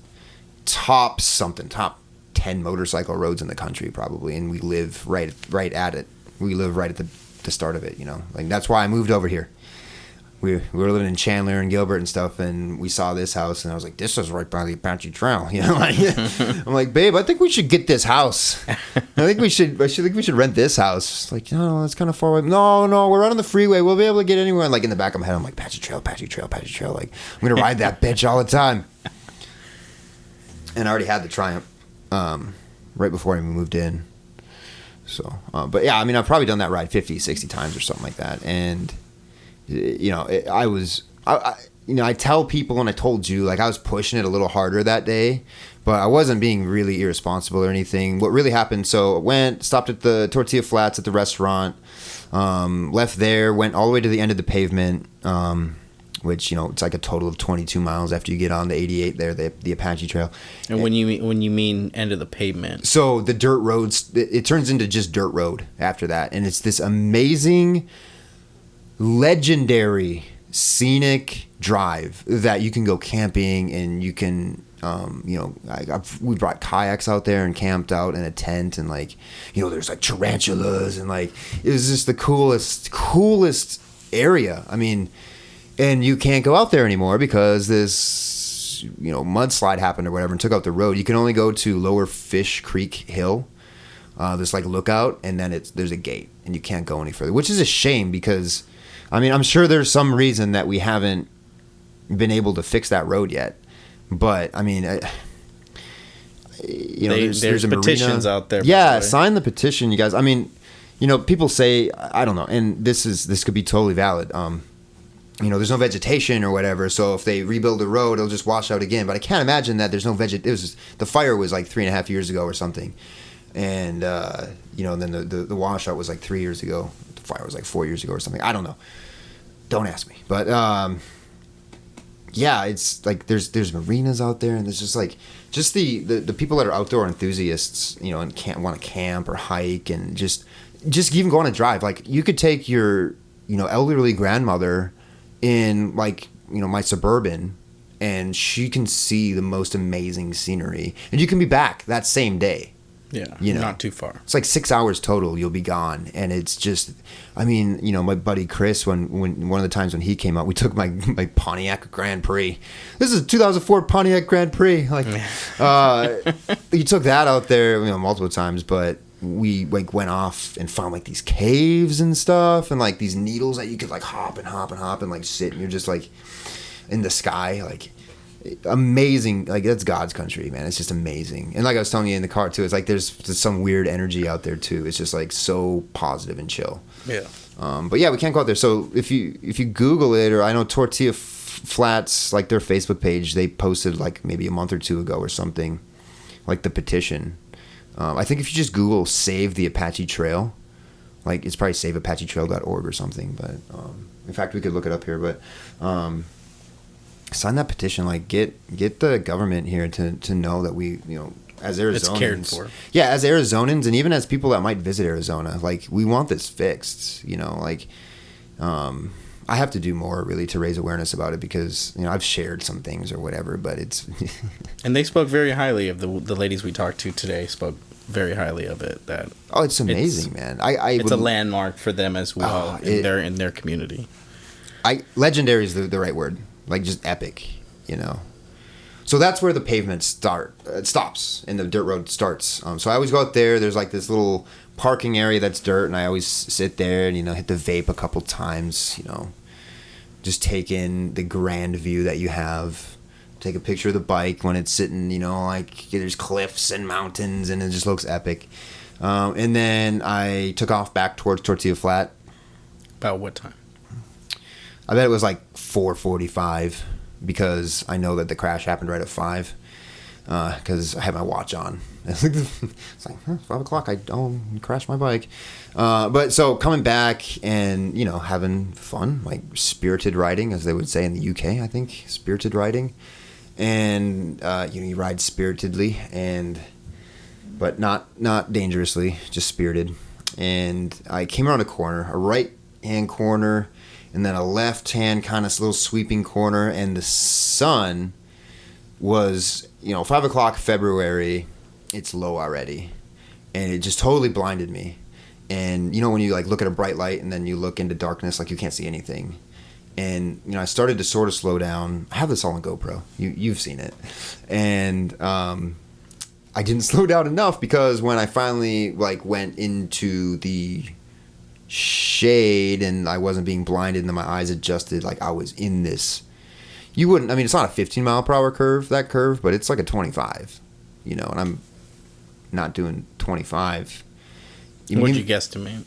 top 10 motorcycle roads in the country probably, and we live right at it. We live right at the start of it, you know. Like, that's why I moved over here. We were living in Chandler and Gilbert and stuff, and we saw this house, and I was like, this is right by the Apache Trail, you know. Like, I'm like, babe, I think we should get this house. I think we should rent this house. Like, no, it's kind of far away. No, we're right on the freeway. We'll be able to get anywhere. And like in the back of my head, I'm like, Apache Trail. Like, I'm gonna ride that bitch all the time. And I already had the Triumph right before I moved in. So, but yeah, I mean, I've probably done that ride 50, 60 times or something like that, and. You know, I tell people, and I told you, like, I was pushing it a little harder that day, but I wasn't being really irresponsible or anything. What really happened, so stopped at the Tortilla Flats at the restaurant, left there, went all the way to the end of the pavement, which, you know, it's like a total of 22 miles after you get on the 88 there, the Apache Trail. And when you mean end of the pavement? So the dirt roads, it turns into just dirt road after that, and it's this amazing... legendary scenic drive that you can go camping, and you can you know, we brought kayaks out there and camped out in a tent, and like, you know, there's like tarantulas, and like, it was just the coolest area. I mean, and you can't go out there anymore because this, you know, mudslide happened or whatever and took out the road. You can only go to Lower Fish Creek Hill, this like lookout, and then there's a gate and you can't go any further, which is a shame because I mean, I'm sure there's some reason that we haven't been able to fix that road yet. But, I mean, you know, there's a petitions marina out there. Yeah, sign the petition, you guys. I mean, you know, people say, I don't know, and this could be totally valid. You know, there's no vegetation or whatever, so if they rebuild the road, it'll just wash out again. But I can't imagine that there's no vegetation. The fire was like 3.5 years ago or something. And, you know, then the washout was like 3 years ago. Fire was like 4 years ago or something. I don't know. Don't ask me. But yeah, it's like there's marinas out there, and there's just like the people that are outdoor enthusiasts, you know, and can't want to camp or hike and just even go on a drive. Like, you could take your, you know, elderly grandmother in, like, you know, my Suburban, and she can see the most amazing scenery, and you can be back that same day. Yeah, you know, not too far. It's like 6 hours total. You'll be gone, and it's just, I mean, you know, my buddy Chris, when one of the times when he came out, we took my Pontiac Grand Prix. This is a 2004 Pontiac Grand Prix. Like, you took that out there, you know, multiple times, but we like went off and found like these caves and stuff, and like these needles that you could like hop and like sit, and you're just like in the sky, like. Amazing. Like, that's God's country, man. It's just amazing. And like I was telling you in the car too, it's like there's some weird energy out there too. It's just like so positive and chill. Yeah. But yeah, we can't go out there. So if you Google it, or I know Tortilla Flats, like their Facebook page, they posted like maybe a month or two ago or something, like the petition. I think if you just Google "Save the Apache Trail," like it's probably saveapachetrail.org or something. But in fact, we could look it up here. But sign that petition. Like, get the government here to know that we, you know, as Arizonans, it's cared for. Yeah, as Arizonans, and even as people that might visit Arizona, like, we want this fixed. You know, like, I have to do more really to raise awareness about it, because, you know, I've shared some things or whatever, but it's. And they spoke very highly of the ladies we talked to today. Spoke very highly of it. That it's amazing, man. It's a landmark for them as well in their community. Legendary is the right word. Like, just epic, you know. So that's where the pavement stops, and the dirt road starts. So I always go out there. There's like this little parking area that's dirt, and I always sit there and, you know, hit the vape a couple times, you know, just take in the grand view that you have. Take a picture of the bike when it's sitting, you know, like there's cliffs and mountains, and it just looks epic. And then I took off back towards Tortilla Flat. About what time? I bet it was like 4:45, because I know that the crash happened right at 5, because I had my watch on. It's like 5 o'clock. I crashed my bike. But so coming back and, you know, having fun, like spirited riding, as they would say in the UK, I think, spirited riding. And, you know, you ride spiritedly, but not dangerously, just spirited. And I came around a corner, a right right-hand corner, and then a left-hand kind of little sweeping corner, and the sun was, 5 o'clock February, it's low already, and it just totally blinded me. And when you like look at a bright light and then you look into darkness, like you can't see anything. And I started to sort of slow down. I have this all on GoPro. You've seen it. And I didn't slow down enough, because when I finally like went into the shade and I wasn't being blinded and then my eyes adjusted, like I was in this. It's not a 15 mile per hour curve, but it's like a 25, and I'm not doing 25. What'd you guesstimate?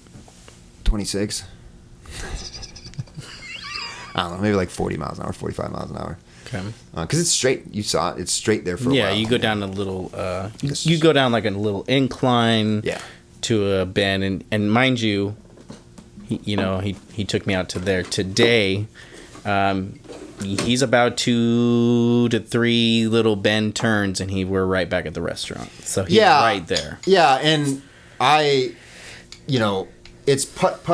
26. I don't know, maybe like 40 miles an hour, 45 miles an hour. Okay. Because it's straight. You saw it. It's straight there for a while. Yeah, you go down a little. You go down like a little incline. Yeah. To a bend, and mind you, he took me out to there today. He's about 2 to 3 little bend turns, and we're right back at the restaurant. So he's right there. Yeah, and it's putt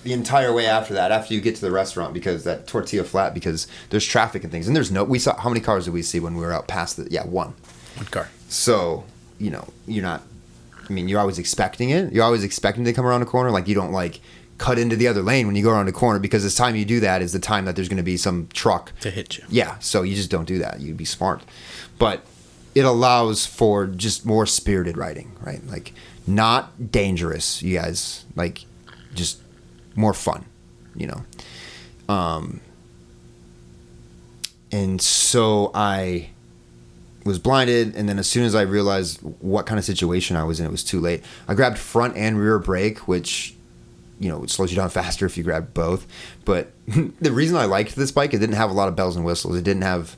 the entire way after that, after you get to the restaurant, because that tortilla flat, because there's traffic and things. And we saw, how many cars did we see when we were out past one car. So, you're not, you're always expecting it. You're always expecting to come around a corner. Like, you don't like cut into the other lane when you go around a corner, because the time you do that is the time that there's going to be some truck to hit you. Yeah. So you just don't do that. You'd be smart. But it allows for just more spirited riding, right? Like, not dangerous, you guys. Like, just more fun, And so I was blinded, and then as soon as I realized what kind of situation I was in, it was too late. I grabbed front and rear brake, which, it slows you down faster if you grab both. But the reason I liked this bike, it didn't have a lot of bells and whistles. It didn't have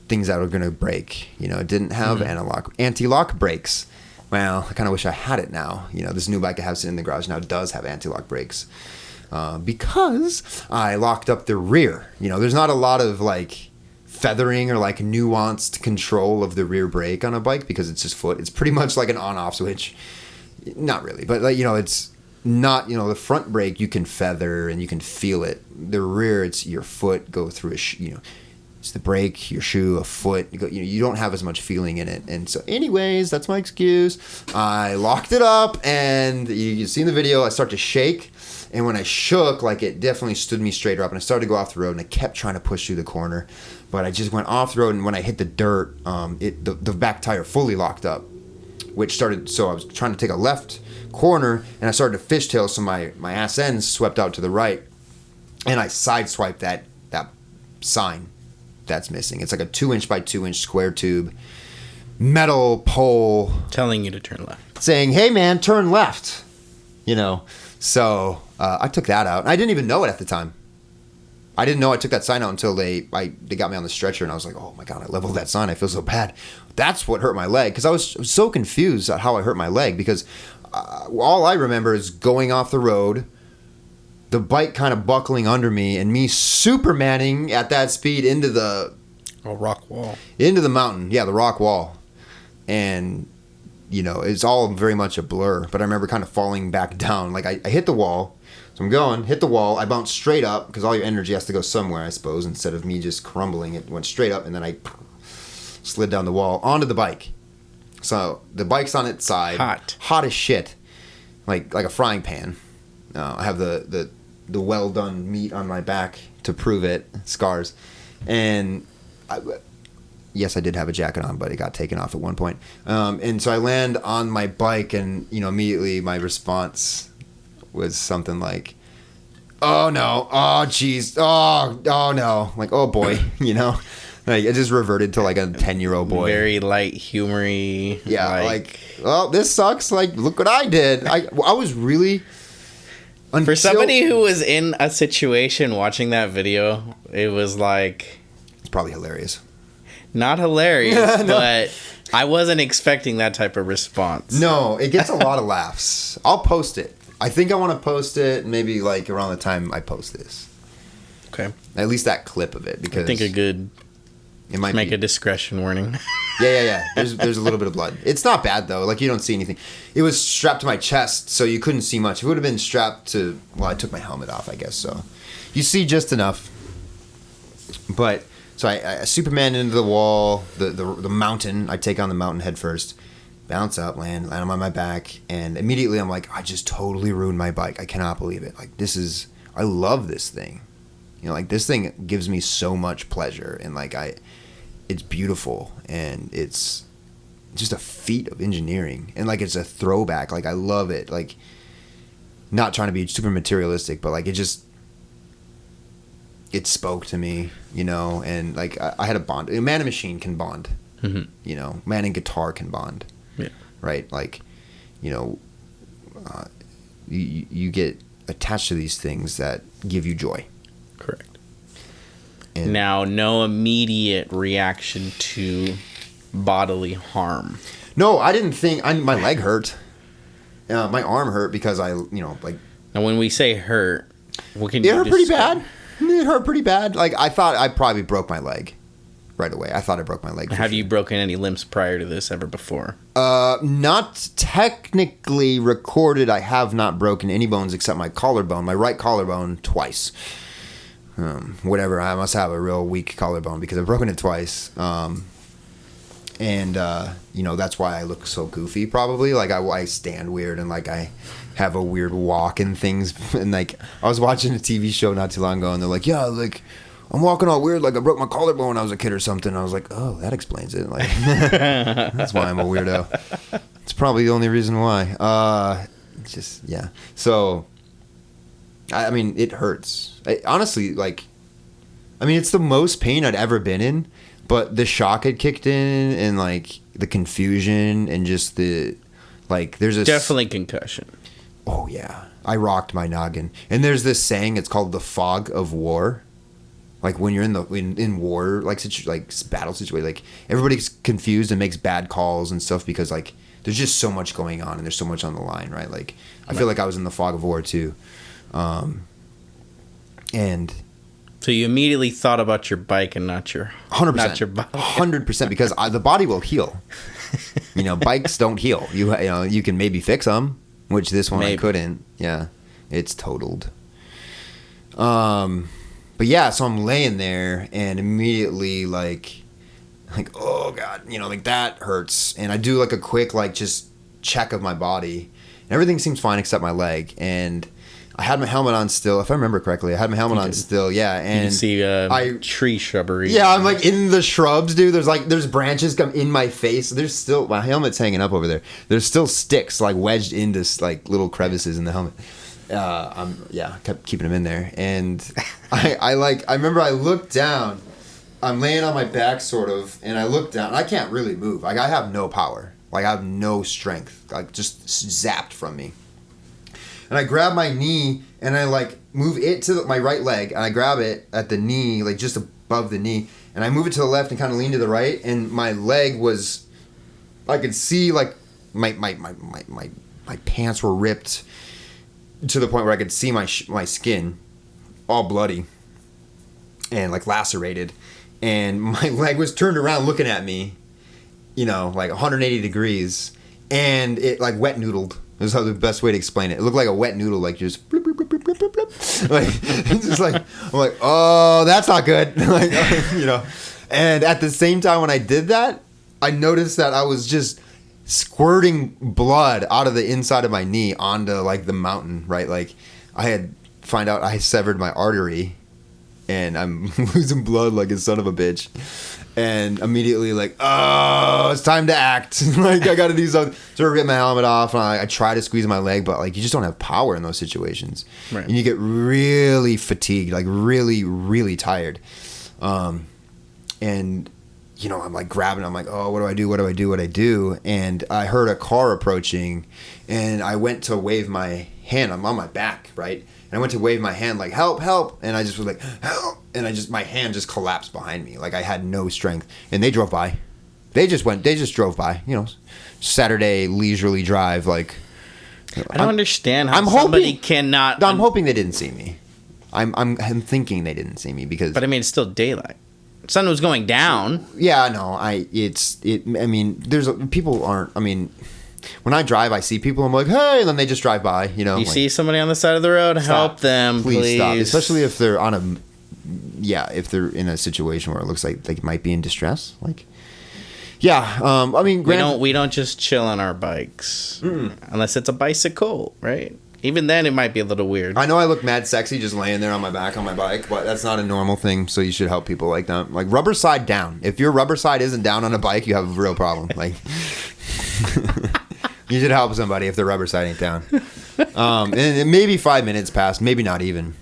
things that were going to break. It didn't have anti-lock brakes. Well, I kind of wish I had it now. This new bike I have sitting in the garage now does have anti-lock brakes, because I locked up the rear. There's not a lot of like feathering or like nuanced control of the rear brake on a bike, because it's just foot. It's pretty much like an on-off switch. Not really, but like, it's not, the front brake you can feather and you can feel it. The rear, it's your foot go through it's the brake, your shoe, a foot. You don't have as much feeling in it. And so anyways, that's my excuse. I locked it up, and you see in the video, I start to shake. And when I shook, like, it definitely stood me straighter up, and I started to go off the road, and I kept trying to push through the corner. But I just went off the road, and when I hit the dirt, the back tire fully locked up, so I was trying to take a left corner, and I started to fishtail, so my ass end swept out to the right, and I sideswiped that sign that's missing. It's like a 2-inch by 2-inch square tube metal pole telling you to turn left, saying, "Hey man, turn left." So I took that out. I didn't even know it at the time. I didn't know I took that sign out until they got me on the stretcher, and I was like, "Oh my god, I leveled that sign. I feel so bad." That's what hurt my leg, because I was so confused at how I hurt my leg, because all I remember is going off the road, the bike kind of buckling under me, and me supermaning at that speed into the rock wall, into the mountain. Yeah, the rock wall. And it's all very much a blur, but I remember kind of falling back down. Like, I hit the wall, so I'm hit the wall, I bounced straight up, because all your energy has to go somewhere, I suppose. Instead of me just crumbling, it went straight up, and then I slid down the wall onto the bike. So the bike's on its side, hot as shit, like a frying pan. I have the well done meat on my back to prove it, scars, and yes, I did have a jacket on, but it got taken off at one point. And so I land on my bike, and immediately my response was something like, "Oh no, oh jeez, oh no," like, "Oh boy," Like, it just reverted to like a 10-year-old boy. Very light, humory. Yeah, like, "Oh, this sucks. Like, look what I did." I was really... For somebody who was in a situation watching that video, it was like... It's probably hilarious. Not hilarious, no. But I wasn't expecting that type of response. No, it gets a lot of laughs. I'll post it. I think I want to post it maybe like around the time I post this. Okay. At least that clip of it, because... I think a good It might make be a discretion warning. yeah. There's a little bit of blood. It's not bad though. Like you don't see anything. It was strapped to my chest, so you couldn't see much. If it would have been strapped to, well, I took my helmet off, I guess. So you see just enough. But so I Superman into the wall, the mountain. I take on the mountain head first, bounce up, land on my back, and immediately I'm like, I just totally ruined my bike. I cannot believe it. Like I love this thing. You know, like this thing gives me so much pleasure, and like it's beautiful, and it's just a feat of engineering, and like it's a throwback. Like I love it. Like not trying to be super materialistic, but like it spoke to me, you know, and like I had a bond. Man and machine can bond, you know. Man and guitar can bond, Yeah. right? Like, you know, you get attached to these things that give you joy. Correct. And Now, no immediate reaction to bodily harm. no, I didn't think my leg hurt. My arm hurt because like Now, when we say hurt, what can it you hurt pretty describe? bad. It hurt pretty bad. Like I thought I probably broke my leg right away. I thought I broke my leg. Have you broken any limbs prior to this ever before? Not technically recorded. I have not broken any bones except my collarbone, my right collarbone, twice. Whatever. I must have a real weak collarbone because I've broken it twice. And you know, that's why I look so goofy. Probably like I stand weird and like I have a weird walk and things. And like I was watching a TV show not too long ago, and they're like, yeah, like I'm walking all weird, like I broke my collarbone when I was a kid or something. I was like, oh, that explains it. Like that's why I'm a weirdo. It's probably the only reason why. Just yeah. So I mean, it hurts. Honestly, like, I mean, it's the most pain I'd ever been in, but the shock had kicked in, and like the confusion, and just the like. There's a Definitely concussion. Oh yeah, I rocked my noggin. And there's this saying. It's called the fog of war. Like when you're in war, like battle situation, like everybody's confused and makes bad calls and stuff because like there's just so much going on and there's so much on the line, right? Like I feel like I was in the fog of war too. And So you immediately thought about your bike and not your 100%, not your body. 100%, because the body will heal. You know, bikes don't heal. You know, you can maybe fix them, which this one I couldn't. Yeah, it's totaled. But yeah, so I'm laying there and immediately like oh god, you know, like that hurts, and I do like a quick like just check of my body, and everything seems fine except my leg, and I had my helmet on still, if I remember correctly. I had my helmet on still, yeah. And you can see tree shrubbery. Yeah, I'm like in the shrubs, dude. There's branches come in my face. There's still my helmet's hanging up over there. There's still sticks like wedged into like little crevices in the helmet. Kept keeping them in there, and I remember I looked down. I'm laying on my back sort of, and I look down. I can't really move. Like I have no power. Like I have no strength. Like just zapped from me. And I grab my knee and I like move it to my right leg, and I grab it at the knee, like just above the knee, and I move it to the left and kind of lean to the right, and my leg was, I could see like my pants were ripped to the point where I could see my skin all bloody and like lacerated, and my leg was turned around looking at me, you know, like 180 degrees, and it like wet noodled. This is the best way to explain it. It looked like a wet noodle, like just bloop, bloop, bloop, bloop, bloop, bloop. Like it's just like I'm like, oh, that's not good. Like, you know. And at the same time when I did that, I noticed that I was just squirting blood out of the inside of my knee onto like the mountain, right? Like I severed my artery, and I'm losing blood like a son of a bitch. And immediately like, oh, it's time to act. Like I got to do something. So I rip my helmet off, and I try to squeeze my leg, but like you just don't have power in those situations. Right. And you get really fatigued, like really, really tired. And you know, I'm like grabbing, I'm like, oh, what do I do? And I heard a car approaching, and I went to wave my hand. I'm on my back, right? And I went to wave my hand like, help, help. And I just was like, help. And my hand just collapsed behind me. Like I had no strength. And they drove by. They just drove by, you know, Saturday leisurely drive. Like, I don't understand how somebody cannot. I'm hoping they didn't see me. I'm thinking they didn't see me because. But I mean, it's still daylight. sun was going down. Yeah, no, I mean, people aren't. I mean, when I drive, I see people. I'm like, hey, and then they just drive by. You know, You see somebody on the side of the road, help them, please. Stop. Especially if they're if they're in a situation where it looks like they might be in distress. Like, yeah, I mean, we don't just chill on our bikes unless it's a bicycle, right? Even then, it might be a little weird. I know I look mad sexy just laying there on my back on my bike, but that's not a normal thing. So you should help people like that. Like rubber side down. If your rubber side isn't down on a bike, you have a real problem. Like you should help somebody if their rubber side ain't down. And maybe 5 minutes passed, maybe not even.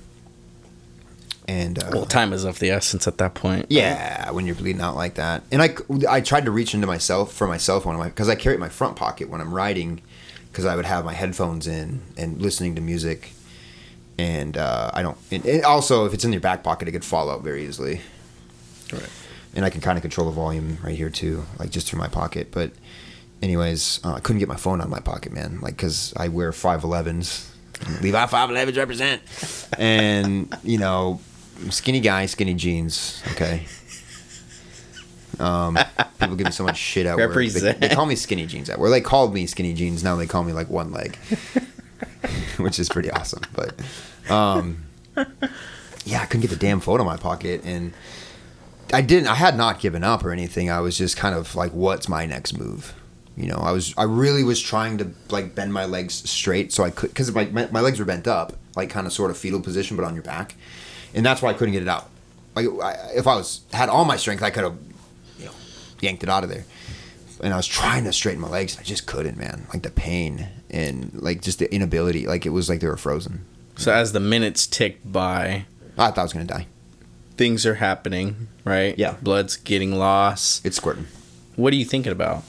And time is of the essence at that point. Yeah, when you're bleeding out like that. And I tried to reach into my cell phone because I carry it in my front pocket when I'm riding, because I would have my headphones in and listening to music. And I don't. And also, if it's in your back pocket, it could fall out very easily. Right. And I can kind of control the volume right here too, like just through my pocket. But anyways, I couldn't get my phone out of my pocket, man. Like, because I wear 511s. Levi 511s represent. And you know. Skinny guy, skinny jeans. Okay. People give me so much shit at work. They call me skinny jeans at work. They called me skinny jeans. Now they call me like one leg, which is pretty awesome. But yeah, I couldn't get the damn phone in my pocket, and I had not given up or anything. I was just kind of like, what's my next move? You know, I really was trying to like bend my legs straight so I could, because my legs were bent up, like kind of sort of fetal position, but on your back. And that's why I couldn't get it out. Like, if I had all my strength, I could have, yanked it out of there. And I was trying to straighten my legs, and I just couldn't, man. Like the pain and like just the inability. Like it was like they were frozen. So as the minutes ticked by, I thought I was gonna die. Things are happening, right? Yeah. Blood's getting lost. It's squirting. What are you thinking about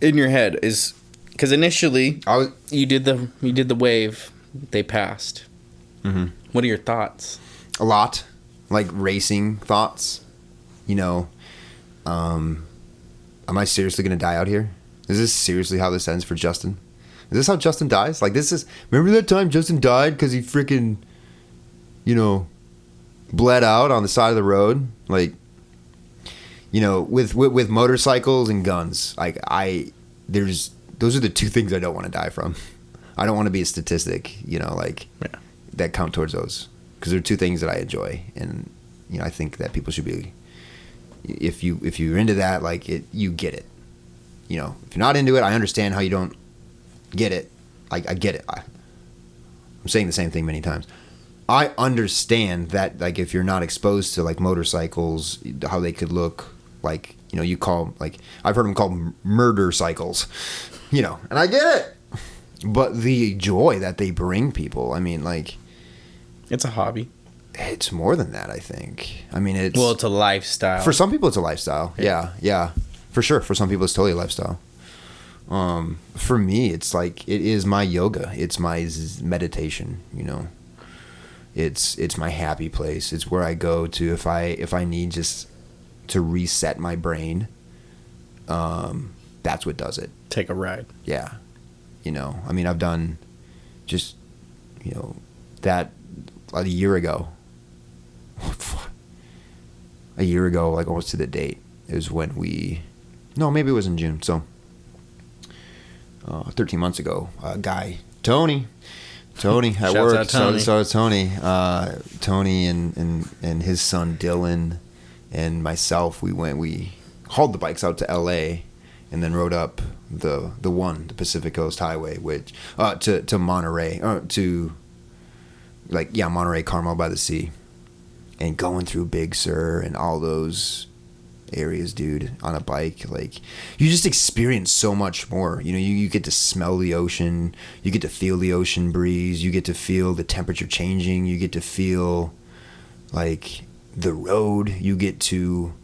in your head? Is because initially you did the wave, they passed. Mm-hmm. What are your thoughts? A lot, like racing thoughts. Am I seriously gonna die out here? Is this seriously how this ends for Justin? Is this how Justin dies? Like remember that time Justin died because he freaking, bled out on the side of the road? Like, with motorcycles and guns, like those are the two things I don't want to die from. I don't want to be a statistic, that count towards those, because they're two things that I enjoy, and I think that people should be. If you're into that, like you get it. If you're not into it, I understand how you don't get it. I get it. I'm saying the same thing many times. I understand that, like, if you're not exposed to like motorcycles, how they could look like, you call, like, I've heard them called murder cycles, and I get it. But the joy that they bring people, I mean, like, it's a hobby. It's more than that, I think. I mean, it's a lifestyle. For some people, it's a lifestyle. Yeah, for sure. For some people, it's totally a lifestyle. For me, it's like, it is my yoga. It's my meditation. It's my happy place. It's where I go to if I need just to reset my brain. That's what does it. Take a ride. Yeah. I mean, I've done just, that a year ago, like almost to the date, is when maybe it was in June. So 13 months ago, a guy, Tony at work. Out Tony. So Tony and his son Dylan and myself, we hauled the bikes out to LA and then rode up the Pacific Coast Highway, which to Monterey, Monterey, Carmel by the Sea, and going through Big Sur and all those areas, dude, on a bike. Like, you just experience so much more. You get to smell the ocean, you get to feel the ocean breeze, you get to feel the temperature changing, you get to feel like the road, you get to,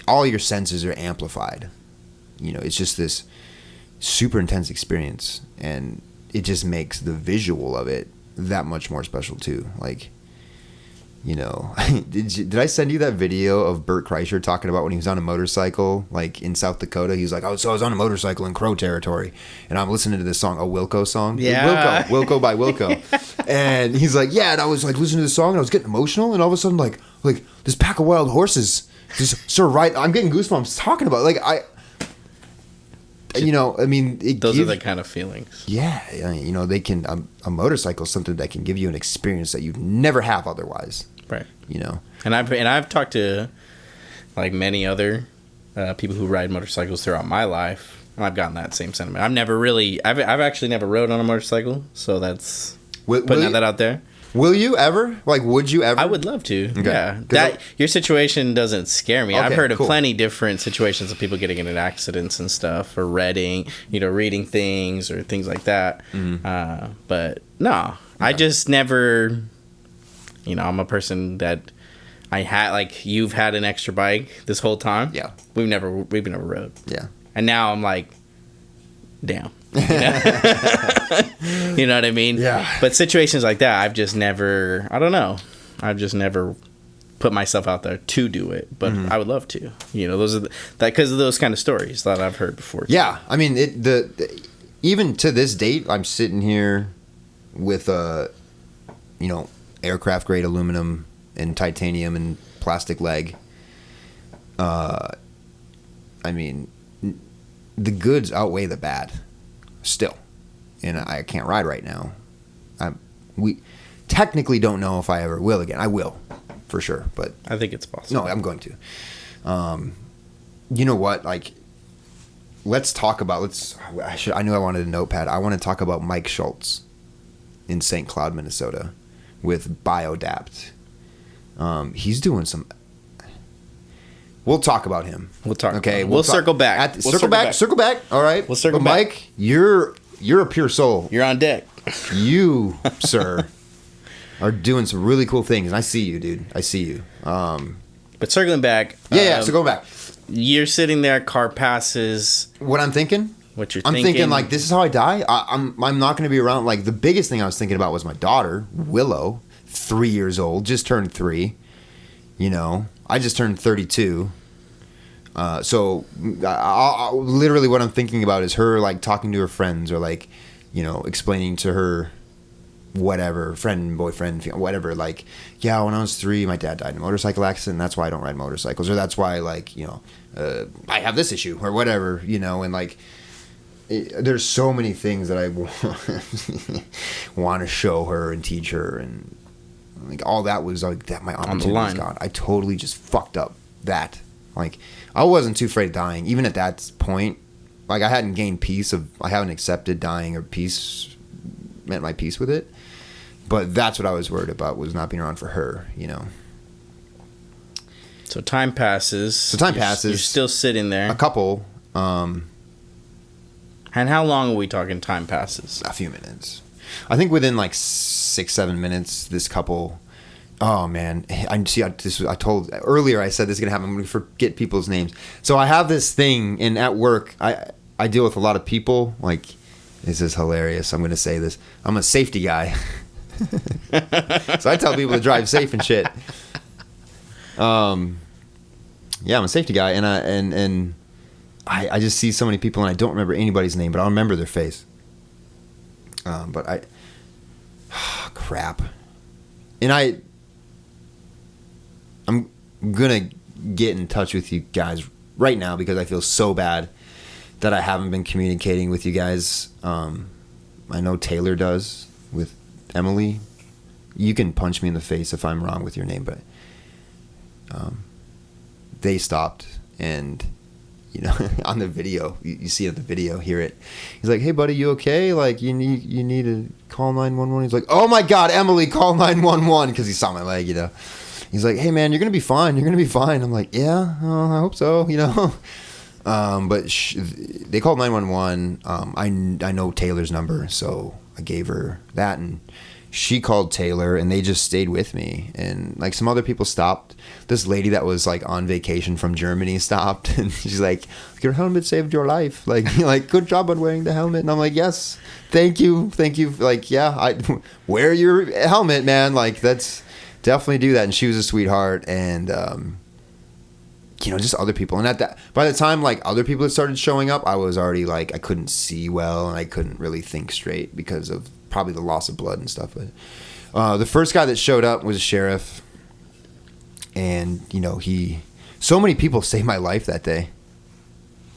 all your senses are amplified. It's just this super intense experience, and it just makes the visual of it that much more special too. Like, you know, did I send you that video of Bert Kreischer talking about when he was on a motorcycle, like in South Dakota? He was like, so I was on a motorcycle in Crow territory, and I'm listening to this song, a Wilco song. Yeah. Wilco by Wilco. And he's like, yeah, and I was like listening to the song, and I was getting emotional, and all of a sudden, like this pack of wild horses just sort of I'm getting goosebumps talking about it. You know, I mean, those are the kind of feelings. Yeah, you know, they can. A motorcycle is something that can give you an experience that you'd never have otherwise. Right. You know, and I've talked to like many other people who ride motorcycles throughout my life, and I've gotten that same sentiment. I've actually never rode on a motorcycle, so that's putting that out there. Will you ever? Like, would you ever? I would love to. Okay. Yeah. Your situation doesn't scare me. Okay, I've heard of cool. plenty different situations of people getting into accidents and stuff, or reading things or things like that. Mm-hmm. But no, I just never. You know, I'm a person that I had like you've had an extra bike this whole time. Yeah, we've never rode. Yeah, and now I'm like, damn. You know what I mean? Yeah. But situations like that, I've just never. I don't know. I've just never put myself out there to do it, but I would love to. You know, those are because of those kind of stories that I've heard before. Yeah, I mean, even to this date, I'm sitting here with aircraft grade aluminum and titanium and plastic leg. I mean, the goods outweigh the bad still, and I can't ride right now. We technically don't know if I ever will again. I will for sure, but I think it's possible. no, I'm going to. You know what? Like, let's talk about. I knew I wanted a notepad. I want to talk about Mike Schultz in St. Cloud, Minnesota, with Biodapt. He's doing some. We'll talk about him. We'll talk. Okay, we'll circle back. Circle back. All right. We'll circle back. Mike, you're a pure soul. You're on deck. You, sir, are doing some really cool things. And I see you, dude. I see you. But circling back. So going back. You're sitting there. Car passes. What I'm thinking. What you're I'm thinking. thinking like, this is how I die. I'm not going to be around. Like, the biggest thing I was thinking about was my daughter, Willow, 3 years old, just turned 3. You know, I just turned 32. So literally what I'm thinking about is her, like, talking to her friends, or, like, you know, explaining to her whatever, friend, boyfriend, whatever, like, yeah, when I was 3, my dad died in a motorcycle accident, and that's why I don't ride motorcycles, or that's why, like, you know, I have this issue, or whatever, you know, and, like, there's so many things that I want to show her and teach her, and, like, all that was, like, that my opportunity was gone. I totally just fucked up that. Like, I wasn't too afraid of dying, even at that point. Like, I hadn't gained I haven't accepted dying, or met my peace with it. But that's what I was worried about, was not being around for her, you know. So time passes. You're still sitting there. A couple. And how long are we talking time passes? A few minutes. I think within like 6-7 minutes, this couple. Oh man, I told earlier. I said this is gonna happen. I'm gonna forget people's names. So I have this thing, and at work, I deal with a lot of people. Like, this is hilarious. I'm gonna say this. I'm a safety guy, so I tell people to drive safe and shit. Yeah, I'm a safety guy, and I just see so many people, and I don't remember anybody's name, but I'll remember their face. But crap, and I'm gonna get in touch with you guys right now, because I feel so bad that I haven't been communicating with you guys. I know Taylor does with Emily. You can punch me in the face if I'm wrong with your name, but they stopped, and you know, on the video, you see it in the video, hear it. He's like, "Hey, buddy, you okay? Like, you need to call 911." He's like, "Oh my God, Emily, call 911," because he saw my leg, you know. He's like, "Hey, man, you're gonna be fine. You're gonna be fine." I'm like, "Yeah, I hope so," you know. But they called 911. I know Taylor's number, so I gave her that, and she called Taylor, and they just stayed with me. And like, some other people stopped. This lady that was like on vacation from Germany stopped, and she's like, "Your helmet saved your life. Like, good job on wearing the helmet." And I'm like, "Yes, thank you." Like, yeah, I wear your helmet, man. Like, definitely do that. And she was a sweetheart, and just other people. And by the time like other people had started showing up, I was already like I couldn't see well, and I couldn't really think straight because of probably the loss of blood and stuff. But the first guy that showed up was a sheriff, and so many people saved my life that day.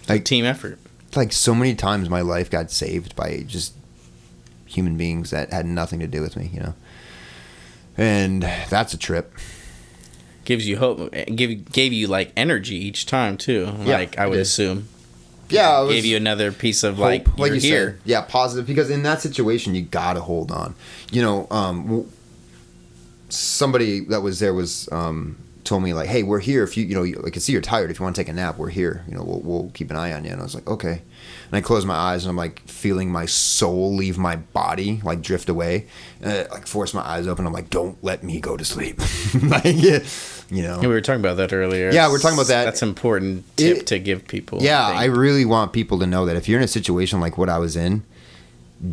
Like team effort. Like so many times my life got saved by just human beings that had nothing to do with me, and that's a trip. Gives you hope. Gave you like energy each time too. Like I would assume. Yeah, gave you another piece of hope, like you're here. Said. Yeah, positive, because in that situation you gotta hold on. Somebody that was there was told me like, hey, we're here if I can see you're tired. If you want to take a nap, we're here. We'll keep an eye on you. And I was like, okay. And I closed my eyes and I'm like feeling my soul leave my body, like drift away. And I like force my eyes open. I'm like, don't let me go to sleep. Yeah, we were talking about that earlier. Yeah, we're talking about that. That's an important tip to give people. Yeah, I really want people to know that if you're in a situation like what I was in,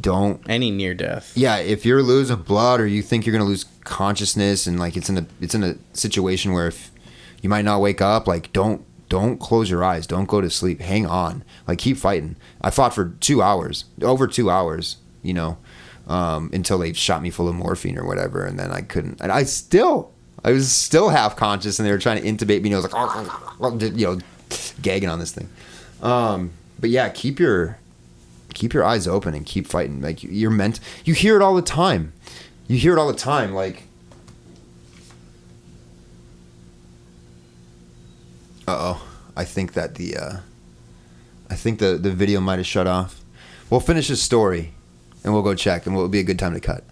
don't any near death. Yeah, if you're losing blood or you think you're gonna lose consciousness and like it's in a situation where if you might not wake up, like don't close your eyes, don't go to sleep, hang on, like keep fighting. I fought for over 2 hours, until they shot me full of morphine or whatever, and then I couldn't, and I was still half conscious, and they were trying to intubate me, and I was like, gagging on this thing. But yeah, keep your eyes open and keep fighting. Like you hear it all the time. Like, I think that the video might have shut off. We'll finish his story, and we'll go check, and it'll be a good time to cut.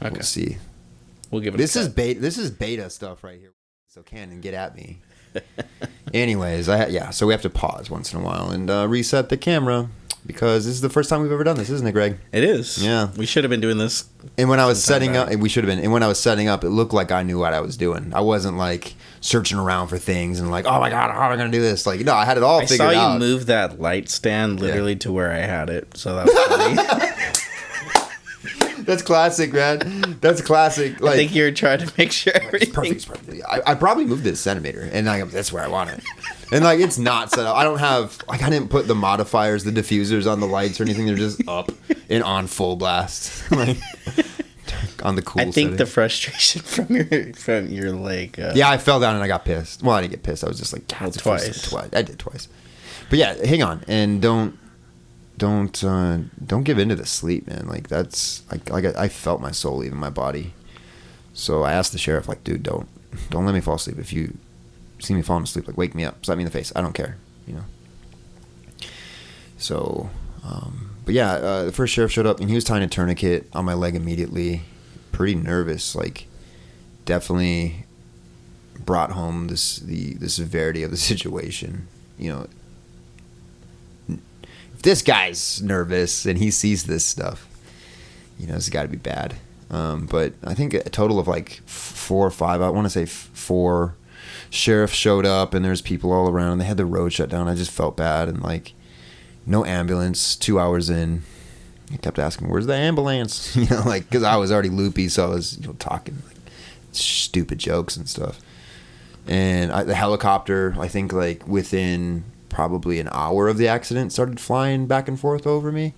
Okay. We'll see. We'll give it. This is beta stuff right here. So Cannon, get at me. Anyways, so we have to pause once in a while and reset the camera. Because this is the first time we've ever done this, isn't it, Greg? It is. Yeah. We should have been doing this. And when I was setting up, we should have been. And when I was setting up, it looked like I knew what I was doing. I wasn't like searching around for things and like, oh my God, how am I going to do this? Like, no, I had it all figured out. I saw you move that light stand literally to where I had it. So that was funny. That's classic, man. That's classic. Like, I think you were trying to make sure everything. It's perfect. I probably moved it a centimeter, and that's where I want it. And like, it's not set up. I don't have I didn't put the modifiers, the diffusers on the lights or anything. They're just up and on full blast, like on the cool. I think the frustration from your leg. Yeah, I fell down and I got pissed. Well, I didn't get pissed. I was just like, twice. I did twice. But yeah, hang on and don't give in to the sleep, man. Like that's I felt my soul leaving my body. So I asked the sheriff, like, dude, don't let me fall asleep. If you see me falling asleep, like, wake me up, slap me in the face. I don't care, So, but yeah, the first sheriff showed up and he was tying a tourniquet on my leg immediately. Pretty nervous, like, definitely brought home the severity of the situation. This guy's nervous and he sees this stuff, it's got to be bad. But I think a total of like 4 or 5, I want to say 4 sheriffs showed up and there's people all around and they had the road shut down. I just felt bad and like no ambulance. 2 hours in, I kept asking, where's the ambulance? Like, cause I was already loopy. So I was, talking like stupid jokes and stuff. And the helicopter, I think like within probably an hour of the accident started flying back and forth over me,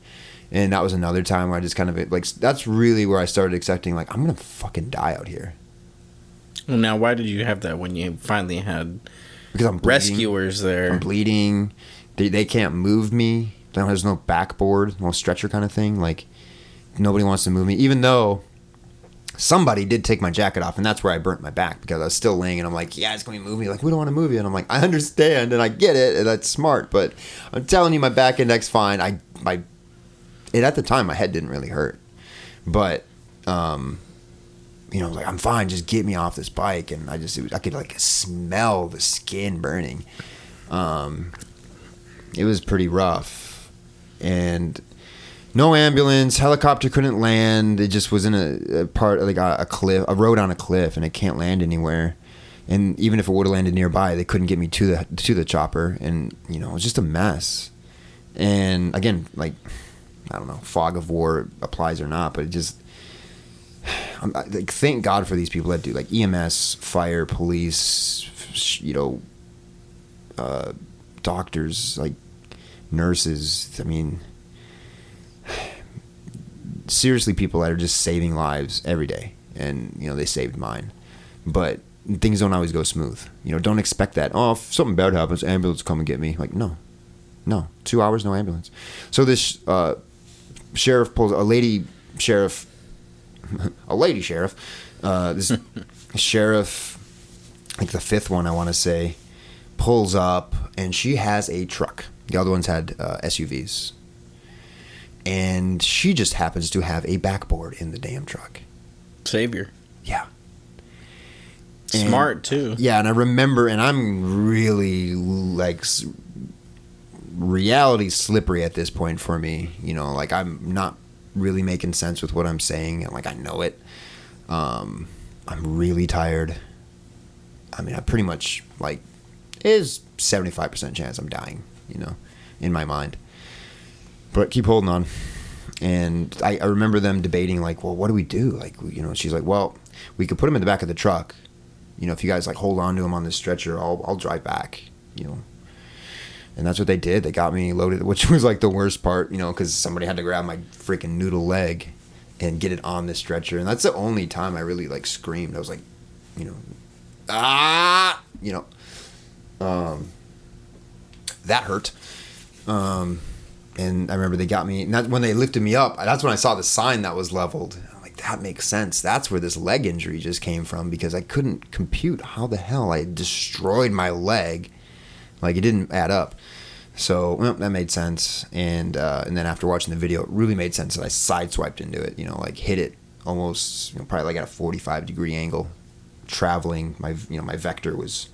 and that was another time where I just kind of like, that's really where I started accepting like I'm gonna fucking die out here. Well, now why did you have that when you finally had because I'm bleeding. Rescuers there? I'm bleeding. They can't move me. There's no backboard, no stretcher kind of thing. Like nobody wants to move me, even though somebody did take my jacket off, and that's where I burnt my back because I was still laying, and I'm like, yeah, it's going to move me. Like, we don't want to move you. And I'm like, I understand, and I get it, and that's smart, but I'm telling you, my back index fine. At the time, my head didn't really hurt. But, like, I'm fine. Just get me off this bike. And I could, like, smell the skin burning. It was pretty rough. And no ambulance, helicopter couldn't land. It just was in a part like a cliff, a road on a cliff, and it can't land anywhere. And even if it would have landed nearby, they couldn't get me to the chopper, and it was just a mess. And again, like, I don't know, fog of war applies or not, but it just like, thank God for these people that do, like, EMS, fire, police, doctors, like, nurses. I mean, seriously, people that are just saving lives every day, and they saved mine. But things don't always go smooth. Don't expect that. Oh, if something bad happens, ambulance come and get me. Like, no, 2 hours, no ambulance. So this sheriff pulls a lady sheriff. This sheriff, like the fifth one, I want to say, pulls up, and she has a truck. The other ones had SUVs. And she just happens to have a backboard in the damn truck. Savior. Yeah. Smart, too. Yeah, and I remember, and I'm really, like, reality slippery at this point for me. Like, I'm not really making sense with what I'm saying, and, like, I know it. I'm really tired. I mean, I pretty much, like, is 75% chance I'm dying, in my mind. But keep holding on. And I remember them debating, like, well, what do we do? Like, she's like, well, we could put him in the back of the truck. If you guys, like, hold on to him on this stretcher, I'll drive back, And that's what they did. They got me loaded, which was, like, the worst part, because somebody had to grab my freaking noodle leg and get it on this stretcher. And that's the only time I really, like, screamed. I was like, that hurt. And I remember they got me, and when they lifted me up, that's when I saw the sign that was leveled. I'm like, that makes sense. That's where this leg injury just came from, because I couldn't compute how the hell I destroyed my leg. Like, it didn't add up. So, well, that made sense. And then after watching the video, it really made sense that I sideswiped into it, like hit it almost, probably like at a 45-degree angle, traveling. My vector was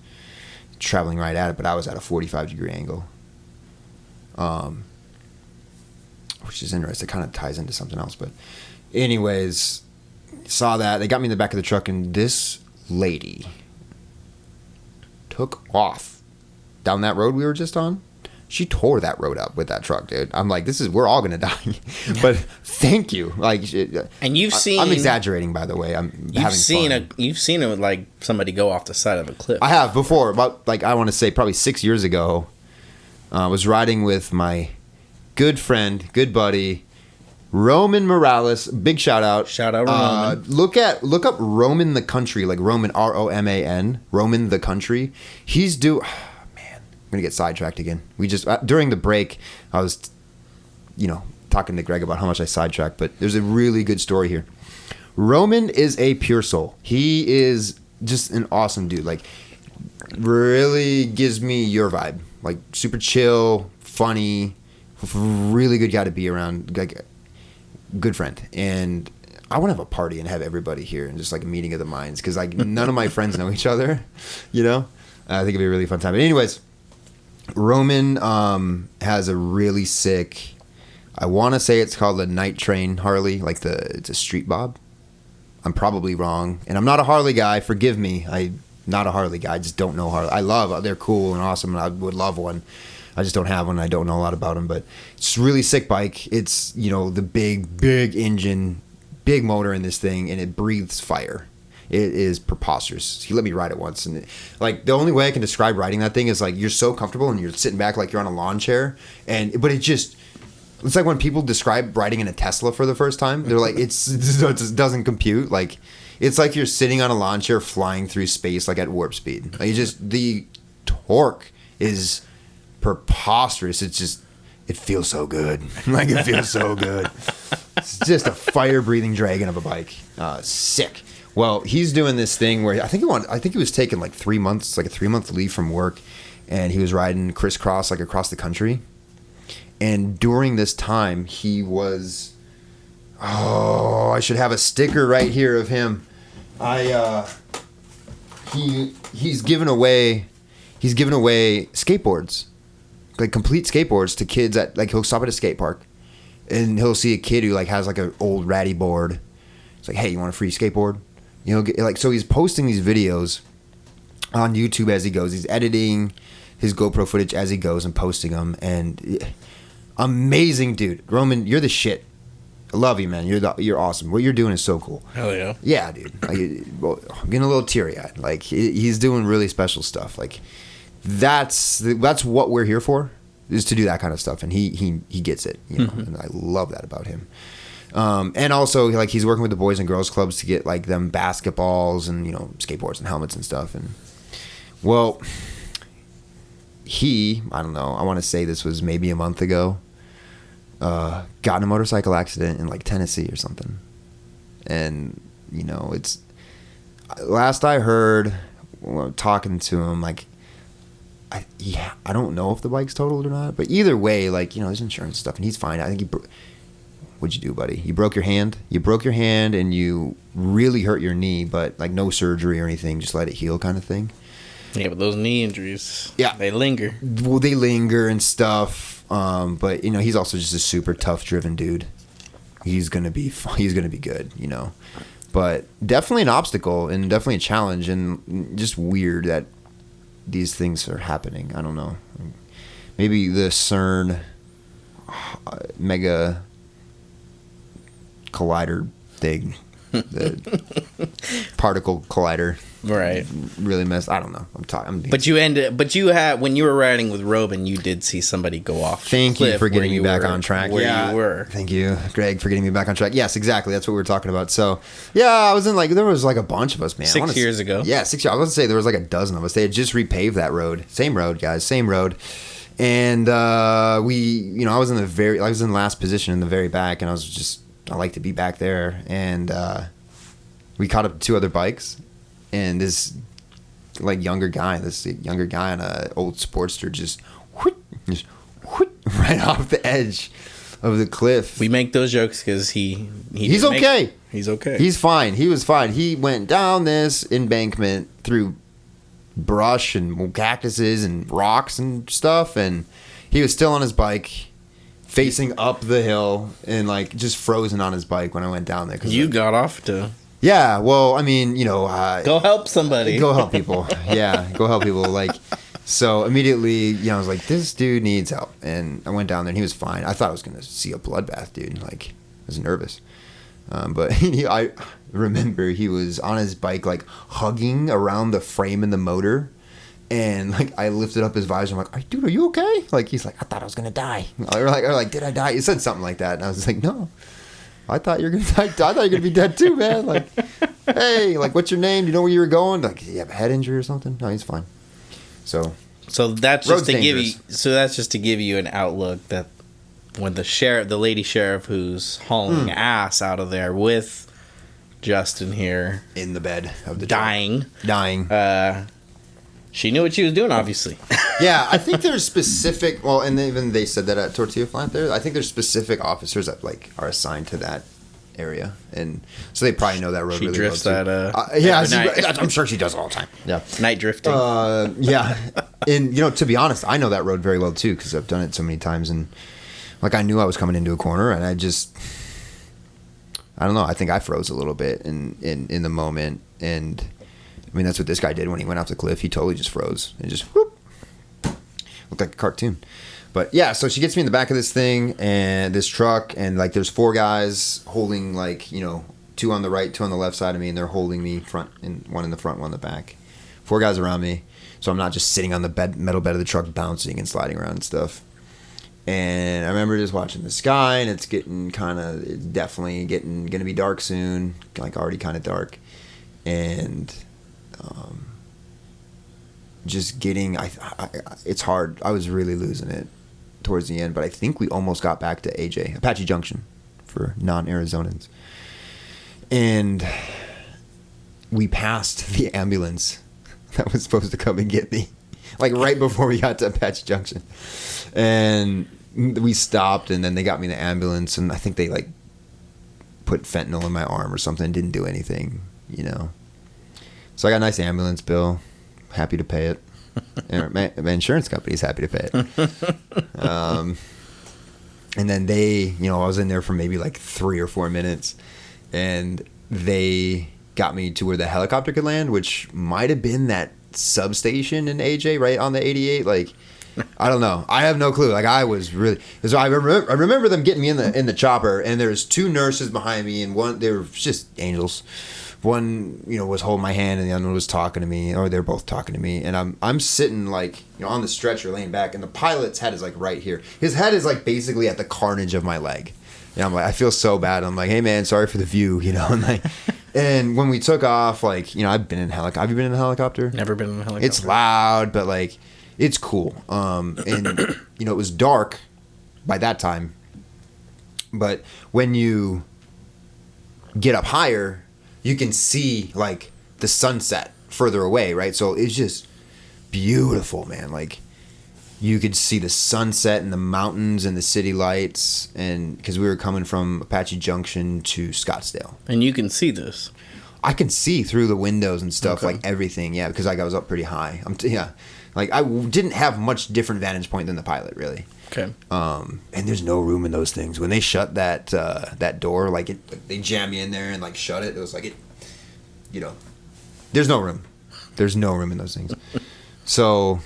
traveling right at it, but I was at a 45-degree angle. Which is interesting. It kind of ties into something else. But anyways, saw that. They got me in the back of the truck, and this lady took off down that road we were just on. She tore that road up with that truck, dude. I'm like, we're all going to die. But thank you. Like, and you've seen... I'm exaggerating, by the way. You've seen it with, like, somebody go off the side of a cliff. I have before. About, like, I want to say probably 6 years ago. I was riding with my good friend, good buddy, Roman Morales. Big shout out. Shout out Roman. Look up Roman the Country, like Roman, Roman, Roman the Country. He's I'm gonna get sidetracked again. We just during the break, I was, talking to Greg about how much I sidetracked, but there's a really good story here. Roman is a pure soul. He is just an awesome dude. Like, really gives me your vibe. Like, super chill, funny, really good guy to be around, like, good friend. And I want to have a party and have everybody here and just, like, a meeting of the minds, because, like, none of my friends know each other, I think it'd be a really fun time. But anyways, Roman has a really sick, I want to say it's called a Night Train Harley, like it's a street bob. I'm probably wrong, and I'm not a Harley guy. Forgive me. I'm not a Harley guy. I just don't know Harley. They're cool and awesome, and I would love one. I just don't have one. I don't know a lot about them, but it's a really sick bike. It's, the big engine, big motor in this thing, and it breathes fire. It is preposterous. He let me ride it once, and like, the only way I can describe riding that thing is, like, you're so comfortable and you're sitting back like you're on a lawn chair, but it's like when people describe riding in a Tesla for the first time. They're like, it just doesn't compute. Like, it's like you're sitting on a lawn chair flying through space, like, at warp speed. Like, the torque is preposterous. It feels so good. Like, it feels so good. It's just a fire-breathing dragon of a bike. Sick. Well, he's doing this thing where I think he was taking like 3 months, like a 3-month leave from work, and he was riding crisscross, like, across the country. And during this time, he was, I should have a sticker right here of him. He's given away skateboards, like, complete skateboards to kids at, like, he'll stop at a skate park, and he'll see a kid who, like, has, like, an old ratty board. It's like, hey, you want a free skateboard? So he's posting these videos on YouTube as he goes. He's editing his GoPro footage as he goes and posting them. And amazing dude. Roman, you're the shit. I love you, man. You're awesome. What you're doing is so cool. Hell yeah. Yeah, dude. Like, well, I'm getting a little teary-eyed. Like, he's doing really special stuff. Like, that's what we're here for, is to do that kind of stuff. And he gets it, you know. And I love that about him. And also, like, he's working with the Boys and Girls Clubs to get, like, them basketballs and, you know, skateboards and helmets and stuff. And, well, I don't know, I want to say this was maybe a month ago, got in a motorcycle accident in like Tennessee or something. And, you know, it's, last I heard, talking to him, like, I don't know if the bike's totaled or not, but either way, like, you know, there's insurance stuff and he's fine. I think what'd you do, buddy? You broke your hand? You broke your hand and you really hurt your knee, but like no surgery or anything, just let it heal kind of thing. Yeah, but those knee injuries, yeah, they linger. Well, they linger and stuff. But you know, he's also just a super tough, driven dude. He's gonna be good, you know. But definitely an obstacle and definitely a challenge, and just weird that these things are happening. I don't know. Maybe the CERN mega collider thing, the particle collider. Right. Really messed. I don't know. But you had, when you were riding with Robin, you did see somebody go off. Thank you for getting me back on track. Where you were. Thank you, Greg, for getting me back on track. Yes, exactly. That's what we were talking about. So, yeah, I was in, like, there was like a bunch of us, man. 6 years ago. Yeah, 6 years. I was going to say there was like a dozen of us. They had just repaved that road. Same road, guys. Same road. And I was in the last position in the very back, and I like to be back there. And we caught up to 2 other bikes. And this younger guy on a old Sportster just right off the edge of the cliff. We make those jokes because he's okay. He's okay. He's fine. He was fine. He went down this embankment through brush and cactuses and rocks and stuff, and he was still on his bike, facing up the hill, and like just frozen on his bike when I went down there. You got off to. Yeah, well, I mean, you know... go help somebody. Go help people. Yeah, go help people. Like, so immediately, you know, I was like, this dude needs help. And I went down there, and he was fine. I thought I was going to see a bloodbath, dude. Like, I was nervous. But I remember he was on his bike, like, hugging around the frame and the motor. And, like, I lifted up his visor. I'm like, dude, are you okay? Like, he's like, I thought I was going to die. Or like, did I die? He said something like that. And I was like, no. I thought you were gonna be dead too, man. Like, hey, like, what's your name? Do you know where you were going? Like, do you have a head injury or something? No, he's fine. So that's just to give you. So that's just to give you an outlook that when the lady sheriff who's hauling ass out of there with Justin here in the bed of the dying, she knew what she was doing, obviously. Yeah, I think there's specific. Well, and even they said that at Tortilla Plant there. I think there's specific officers that like are assigned to that area, and so they probably know that road. She really drifts well that. Yeah, I'm sure she does all the time. Yeah, night drifting. Yeah, and you know, to be honest, I know that road very well too because I've done it so many times, and like I knew I was coming into a corner, and I don't know. I think I froze a little bit in the moment, and I mean that's what this guy did when he went off the cliff. He totally just froze and just whoop. Looked like a cartoon. But yeah, so she gets me in the back of this thing and this truck, and like there's 4 guys holding, like, you know, 2 on the right, 2 on the left side of me, and they're holding me front, and 1 in the front, 1 in the back. 4 guys around me, so I'm not just sitting on the metal bed of the truck bouncing and sliding around and stuff. And I remember just watching the sky, and it's getting definitely gonna be dark soon, like already kind of dark, and just getting, it's hard. I was really losing it towards the end, but I think we almost got back to Apache Junction for non-Arizonans. And we passed the ambulance that was supposed to come and get me, like right before we got to Apache Junction. And we stopped, and then they got me in the ambulance, and I think they like put fentanyl in my arm or something. Didn't do anything, you know. So I got a nice ambulance bill. Happy to pay it. And my insurance company's happy to pay it. And then they, you know, I was in there for maybe like 3 or 4 minutes, and they got me to where the helicopter could land, which might have been that substation in AJ, right on the 88. Like, I don't know. I have no clue. Like I was really. So I remember them getting me in the chopper, and there's two nurses behind me, and one they were just angels. One was holding my hand, and the other one was talking to me, or they're both talking to me, and I'm sitting like on the stretcher, laying back, and the pilot's head is like right here. His head is like basically at the carnage of my leg. And I'm like, I feel so bad. I'm like, hey man, sorry for the view, and like. And when we took off, like, I've been in helicopter. Have you been in a helicopter? Never been in a helicopter. It's loud, but like, it's cool. And it was dark by that time. But when you get up higher, you can see like the sunset further away, right? So it's just beautiful, man. Like, you could see the sunset and the mountains and the city lights, and because we were coming from Apache Junction to Scottsdale. And you can see this. I can see through the windows and stuff, Okay. like everything. Yeah, because like I was up pretty high. Like I didn't have much different vantage point than the pilot, really. Okay. And there's no room in those things. When they shut that door, like they jam you in there and like shut it. It was like there's no room. There's no room in those things. So.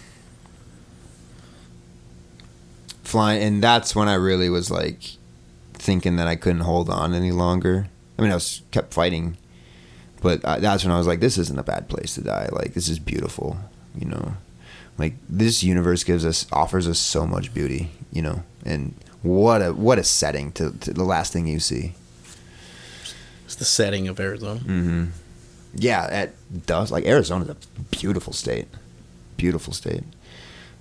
Flying, and that's when I really was like thinking that I couldn't hold on any longer. I mean, kept fighting, but that's when I was like, this isn't a bad place to die. Like, this is beautiful, like this universe offers us so much beauty, and what a setting to the last thing you see. It's the setting of Arizona. Mm-hmm. Yeah, at dusk, like Arizona's a beautiful state.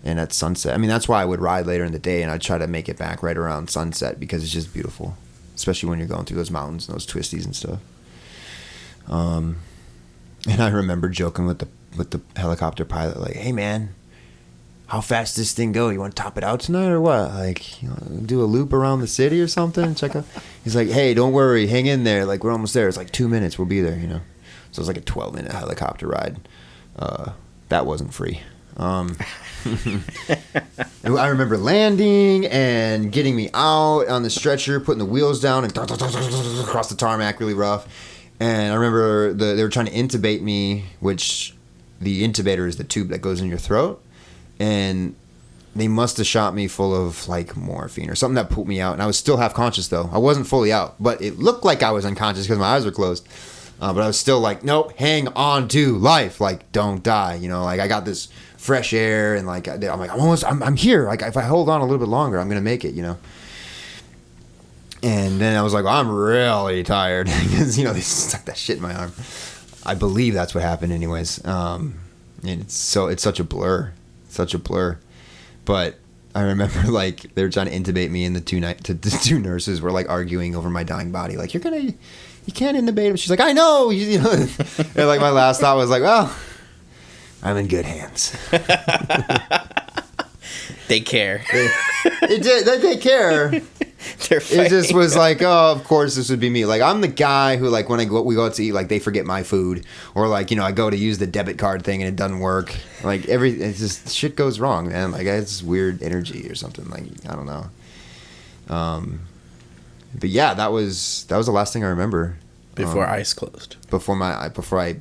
And at sunset, I mean, that's why I would ride later in the day, and I'd try to make it back right around sunset because it's just beautiful, especially when you're going through those mountains and those twisties and stuff. And I remember joking with the helicopter pilot, like, "Hey man, how fast does this thing go? You want to top it out tonight or what? Like, do a loop around the city or something? Check out." He's like, "Hey, don't worry, hang in there. Like, we're almost there. It's like 2 minutes. We'll be there." So it's like a 12-minute helicopter ride. That wasn't free. I remember landing and getting me out on the stretcher, putting the wheels down and across the tarmac, really rough. And I remember they were trying to intubate me, which the intubator is the tube that goes in your throat. And they must have shot me full of like morphine or something that put me out. And I was still half conscious though. I wasn't fully out, but it looked like I was unconscious because my eyes were closed. But I was still like, nope, hang on to life. Like, don't die. Like I got this fresh air and like, I'm like, I'm here. Like if I hold on a little bit longer, I'm going to make it, And then I was like, well, I'm really tired because, they stuck that shit in my arm. I believe that's what happened anyways. And it's such a blur. But I remember like they were trying to intubate me and the two nurses were like arguing over my dying body. Like, you can't intubate him. She's like, I know. And like my last thought was like, well, I'm in good hands. They care. They care. They're It just was like, oh, of course this would be me. Like I'm the guy who like when we go out to eat, like they forget my food, or like I go to use the debit card thing and it doesn't work. Like it's just shit goes wrong, man. Like I have this weird energy or something. Like I don't know. But yeah, that was the last thing I remember. Before eyes closed. Before I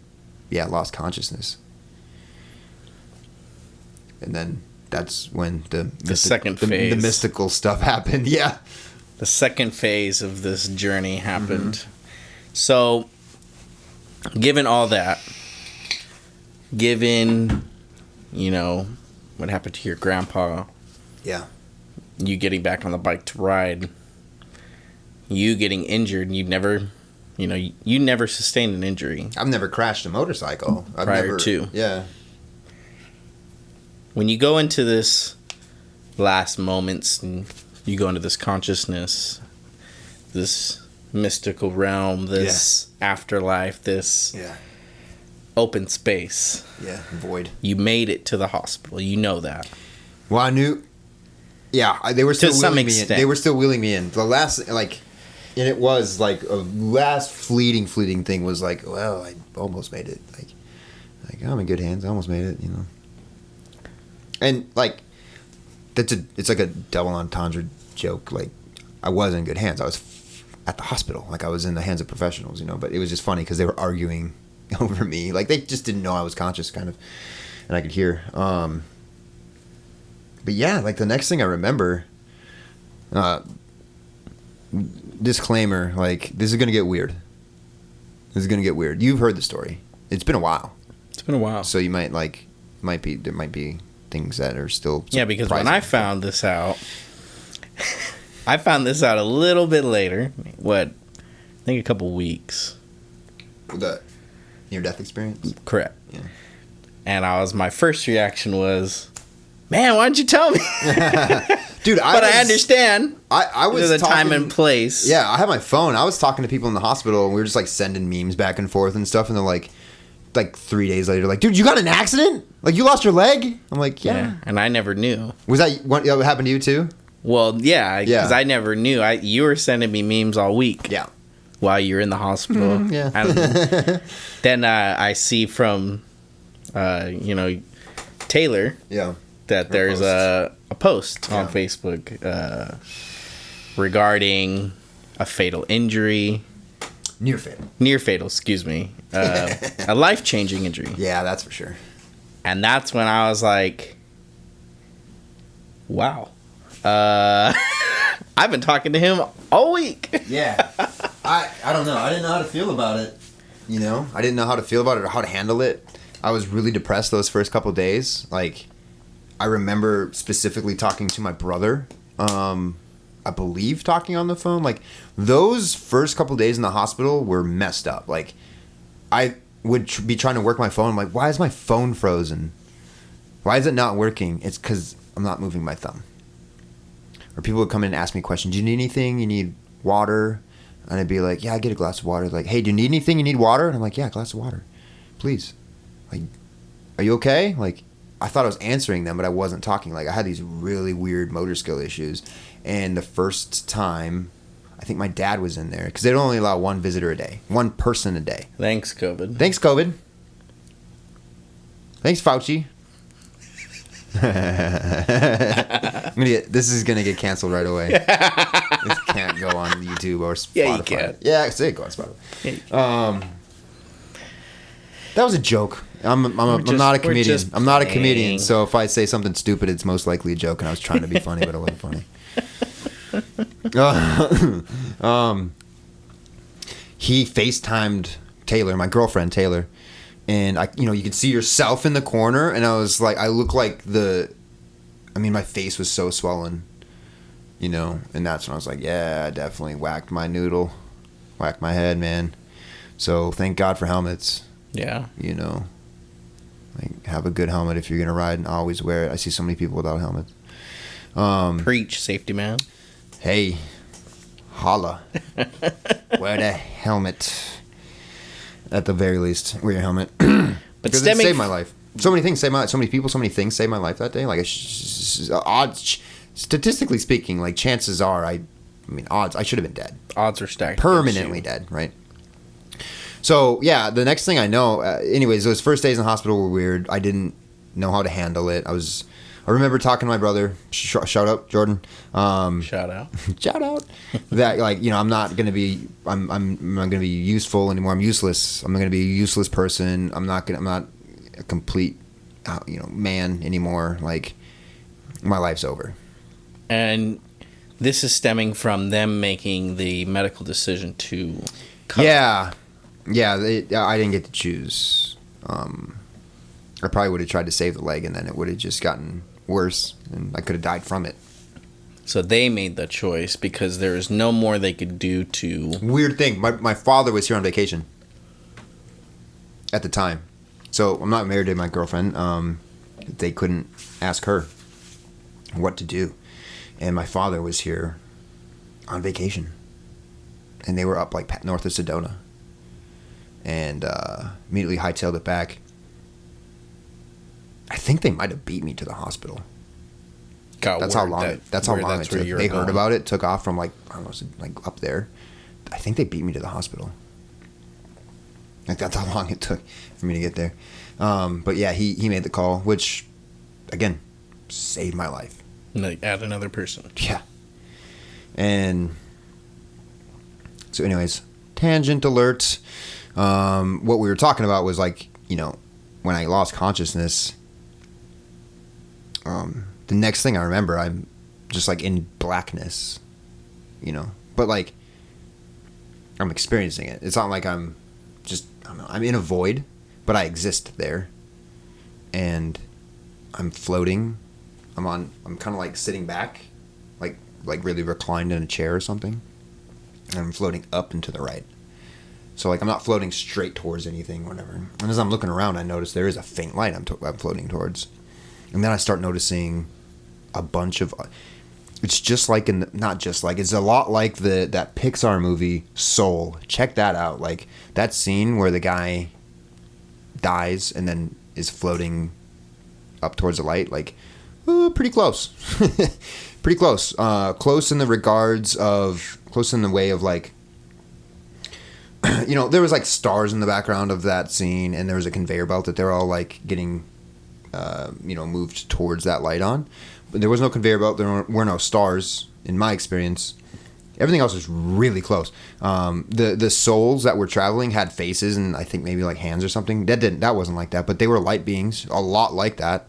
lost consciousness. And then that's when the second phase. The mystical stuff happened. Yeah. The second phase of this journey happened. Mm-hmm. So, given all that, given, what happened to your grandpa. Yeah. You getting back on the bike to ride. You getting injured. You never sustained an injury. I've never crashed a motorcycle. Prior to. Yeah. When you go into this last moments and you go into this consciousness, this mystical realm, this afterlife, this open space. Yeah, void. You made it to the hospital. You know that. Well, I knew. Yeah, they were still wheeling me in. They were still wheeling me in. The last, and it was like a last fleeting thing was like, well, I almost made it. Like I'm in good hands. I almost made it. And like, it's like a double entendre joke. Like, I was in good hands. I was at the hospital. Like I was in the hands of professionals. But it was just funny because they were arguing over me. Like they just didn't know I was conscious, kind of, and I could hear. But yeah, like the next thing I remember, disclaimer, like this is gonna get weird. This is gonna get weird. You've heard the story. It's been a while. It's been a while. So you might there might be things that are still yeah, because when I found this out, I found this out a little bit later. What? I think a couple weeks. The near-death experience? Correct. Yeah. And my first reaction was, man, why didn't you tell me? Dude, I understand. I was There's a time and place. Yeah, I had my phone. I was talking to people in the hospital, and we were just like sending memes back and forth and stuff, and they're like 3 days later, like, dude, you got in an accident? Like, you lost your leg? I'm like, yeah. And I never knew. Was that what happened to you too? Well, yeah, because I never knew. You were sending me memes all week. Yeah. While you're in the hospital. Yeah. And then I see from, Taylor. Yeah. That there's a post on Facebook regarding a fatal injury. Near fatal. Near fatal, excuse me. A life-changing injury. Yeah, that's for sure. And that's when I was like, wow. I've been talking to him all week. Yeah. I don't know. I didn't know how to feel about it. You know? I didn't know how to feel about it or how to handle it. I was really depressed those first couple days. Like, I remember specifically talking to my brother. I believe talking on the phone. Like, those first couple days in the hospital were messed up. Like, I would be trying to work my phone. I'm like, why is my phone frozen? Why is it not working? It's because I'm not moving my thumb. Or people would come in and ask me questions. Do you need anything? You need water? And I'd be like, yeah, I get a glass of water. Like, hey, do you need anything? You need water? And I'm like, yeah, a glass of water. Please. Like, are you okay? Like, I thought I was answering them, but I wasn't talking. Like, I had these really weird motor skill issues. And the first time, I think my dad was in there. Because they'd only allow one visitor a day. One person a day. Thanks, COVID. Thanks, COVID. Thanks, Fauci. This is gonna get canceled right away. This can't go on YouTube or Spotify. Yeah, you can. Yeah, say go on Spotify. Yeah, that was a joke. I'm not a comedian. I'm not a comedian. So if I say something stupid, it's most likely a joke. And I was trying to be funny, but it wasn't funny. He FaceTimed Taylor, my girlfriend Taylor. And you could see yourself in the corner, and I was like, I look like my face was so swollen, and that's when I was like, yeah, I definitely whacked my noodle, whacked my head, man. So thank God for helmets. Yeah. Like, have a good helmet if you're gonna ride, and always wear it. I see so many people without helmets. Preach, safety man. Hey, holla. Wear the helmet. At the very least, wear your helmet. But because it saved my life. So many things saved my life. So many people, so many things saved my life that day. Like, statistically speaking, like, chances are, odds, I should have been dead. Odds are stacked. Permanently dead, right? So, yeah, the next thing I know, anyways, those first days in the hospital were weird. I didn't know how to handle it. I remember talking to my brother. Shout out, Jordan. Shout out. Shout out. That, like, I'm not gonna be. I'm not gonna be useful anymore. I'm useless. I'm not gonna be a useless person. I'm not a complete, man anymore. Like, my life's over. And this is stemming from them making the medical decision to cut. Yeah. I didn't get to choose. I probably would have tried to save the leg, and then it would have just gotten worse, and I could have died from it. So they made the choice because there was no more they could do to... Weird thing. My father was here on vacation at the time. So I'm not married to my girlfriend. They couldn't ask her what to do. And my father was here on vacation. And they were up like north of Sedona. And immediately hightailed it back. I think they might have beat me to the hospital. That's how long it took. They heard about it, took off from like up there. I think they beat me to the hospital. Like, that's how long it took for me to get there. But yeah, he made the call, which again saved my life. Like, add another person. Yeah. And so, anyways, tangent alert. What we were talking about was, like, when I lost consciousness. the next thing I remember, I'm just like in blackness, but like I'm experiencing it. It's not like I'm just, I don't know, I'm in a void, but I exist there, and I'm floating. I'm kind of like sitting back, like really reclined in a chair or something, and I'm floating up and to the right. So like I'm not floating straight towards anything, whatever. And as I'm looking around, I notice there is a faint light I'm floating towards, and then I start noticing a bunch of. It's just like it's a lot like that Pixar movie Soul. Check that out. Like that scene where the guy dies and then is floating up towards the light. Like, pretty close. Pretty close. Close in the way of like, there was like stars in the background of that scene, and there was a conveyor belt that they're all like getting, moved towards that light on. But there was no conveyor belt. There were no stars in my experience. Everything else was really close. The souls that were traveling had faces and I think maybe like hands or something. That wasn't like that, but they were light beings, a lot like that.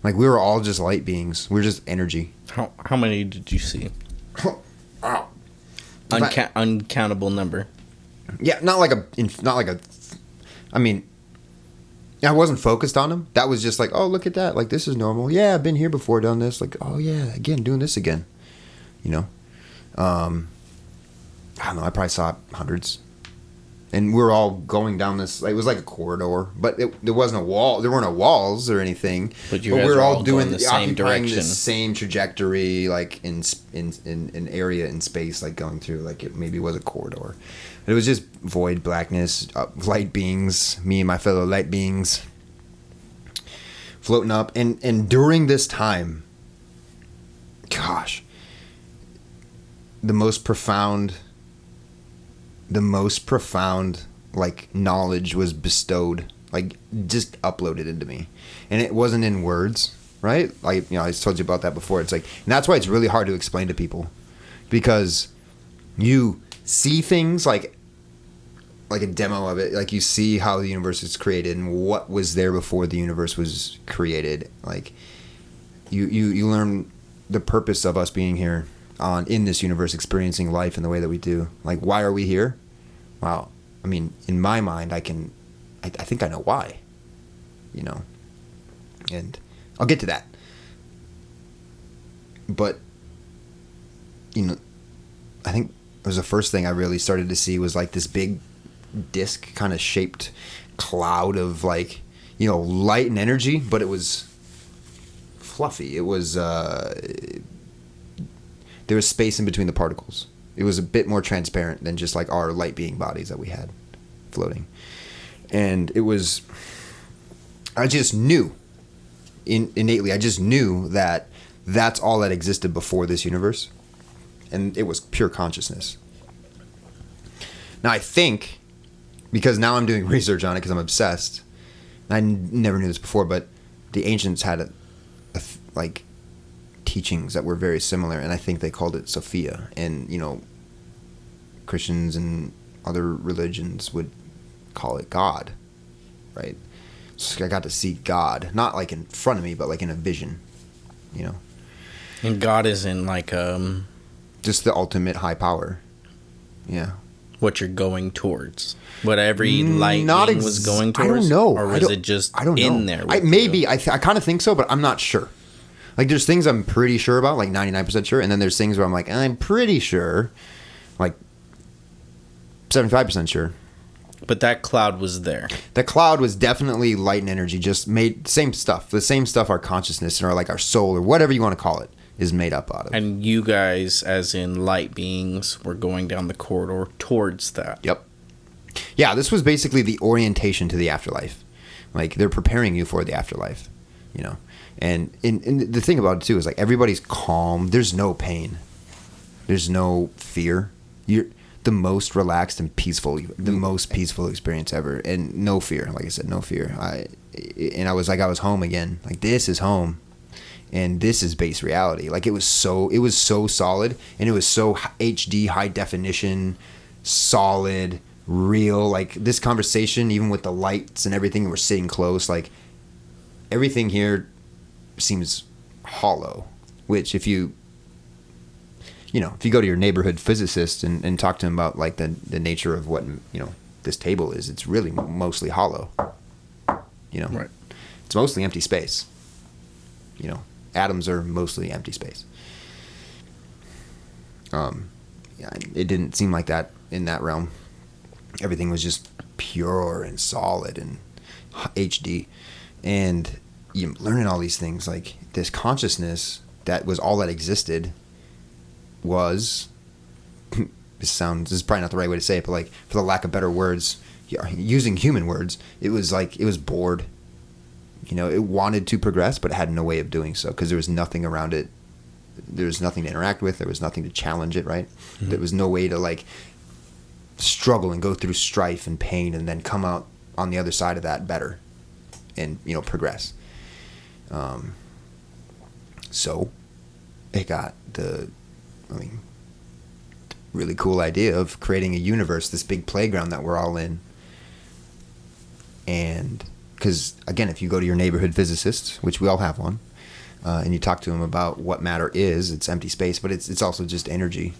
Like we were all just light beings. We were just energy. How many did you see? Wow. Uncountable number. Yeah, I mean, I wasn't focused on them. That was just like, oh, look at that. Like, this is normal. Yeah, I've been here before, done this. Like, oh, yeah, again, doing this again. I don't know. I probably saw hundreds. And we were all going down this. Like, it was like a corridor, but there wasn't a wall. There weren't no walls or anything. But we were all doing the same direction, the same trajectory, like in area in space, like going through. Like it maybe was a corridor. It was just void, blackness, light beings, me and my fellow light beings floating up. And during this time, gosh, the most profound like knowledge was bestowed, like just uploaded into me. And it wasn't in words, right? Like, I told you about that before. It's like, and that's why it's really hard to explain to people, because you see things like a demo of it, like you see how the universe is created and what was there before the universe was created. Like you learn the purpose of us being here in this universe, experiencing life in the way that we do. Like, why are we here? Wow. I mean, in my mind, I think I know why, and I'll get to that. But, I think it was the first thing I really started to see was like this big disc kind of shaped cloud of like, light and energy, but it was fluffy. It was, there was space in between the particles. It was a bit more transparent than just like our light being bodies that we had floating. And it was, I just knew innately, I just knew that that's all that existed before this universe. And it was pure consciousness. Now I think, because now I'm doing research on it because I'm obsessed, I never knew this before, but the ancients had like teachings that were very similar, and I think they called it Sophia. And Christians and other religions would call it God, right? So I got to see God, not like in front of me, but like in a vision, And God is in like just the ultimate high power. Yeah. What you're going towards. What every light being was going towards? I don't know. Or was it just in there? Maybe. I kind of think so, but I'm not sure. Like, there's things I'm pretty sure about, like 99% sure, and then there's things where I'm like, I'm pretty sure, like 75% sure. But that cloud was there. The cloud was definitely light and energy, just made the same stuff our consciousness or like our soul or whatever you want to call it is made up out of. And you guys, as in light beings, were going down the corridor towards that. Yep. Yeah, this was basically the orientation to the afterlife. Like, they're preparing you for the afterlife, And the thing about it, too, is like everybody's calm. There's no pain. There's no fear. You're the most relaxed and peaceful, the most peaceful experience ever. And no fear. Like I said, no fear. I was like, I was home again. Like, this is home. And this is base reality. Like, it was so solid, and it was so HD, high definition, solid, real. Like, this conversation, even with the lights and everything, we're sitting close. Like, everything here seems hollow, which if you go to your neighborhood physicist and talk to him about like the nature of what, this table is, it's really mostly hollow. Right. It's mostly empty space. Atoms are mostly empty space. It didn't seem like that in that realm. Everything was just pure and solid and HD. And you learning all these things, like this consciousness that was all that existed was, this is probably not the right way to say it, but like, for the lack of better words, using human words, it was like, it was bored. It wanted to progress, but it had no way of doing so because there was nothing around it. There was nothing to interact with. There was nothing to challenge it, right? Mm-hmm. There was no way to like struggle and go through strife and pain and then come out on the other side of that better and, progress. So it got really cool idea of creating a universe, this big playground that we're all in. And because, again, if you go to your neighborhood physicist, which we all have one, and you talk to him about what matter is, it's empty space, but it's also just energy.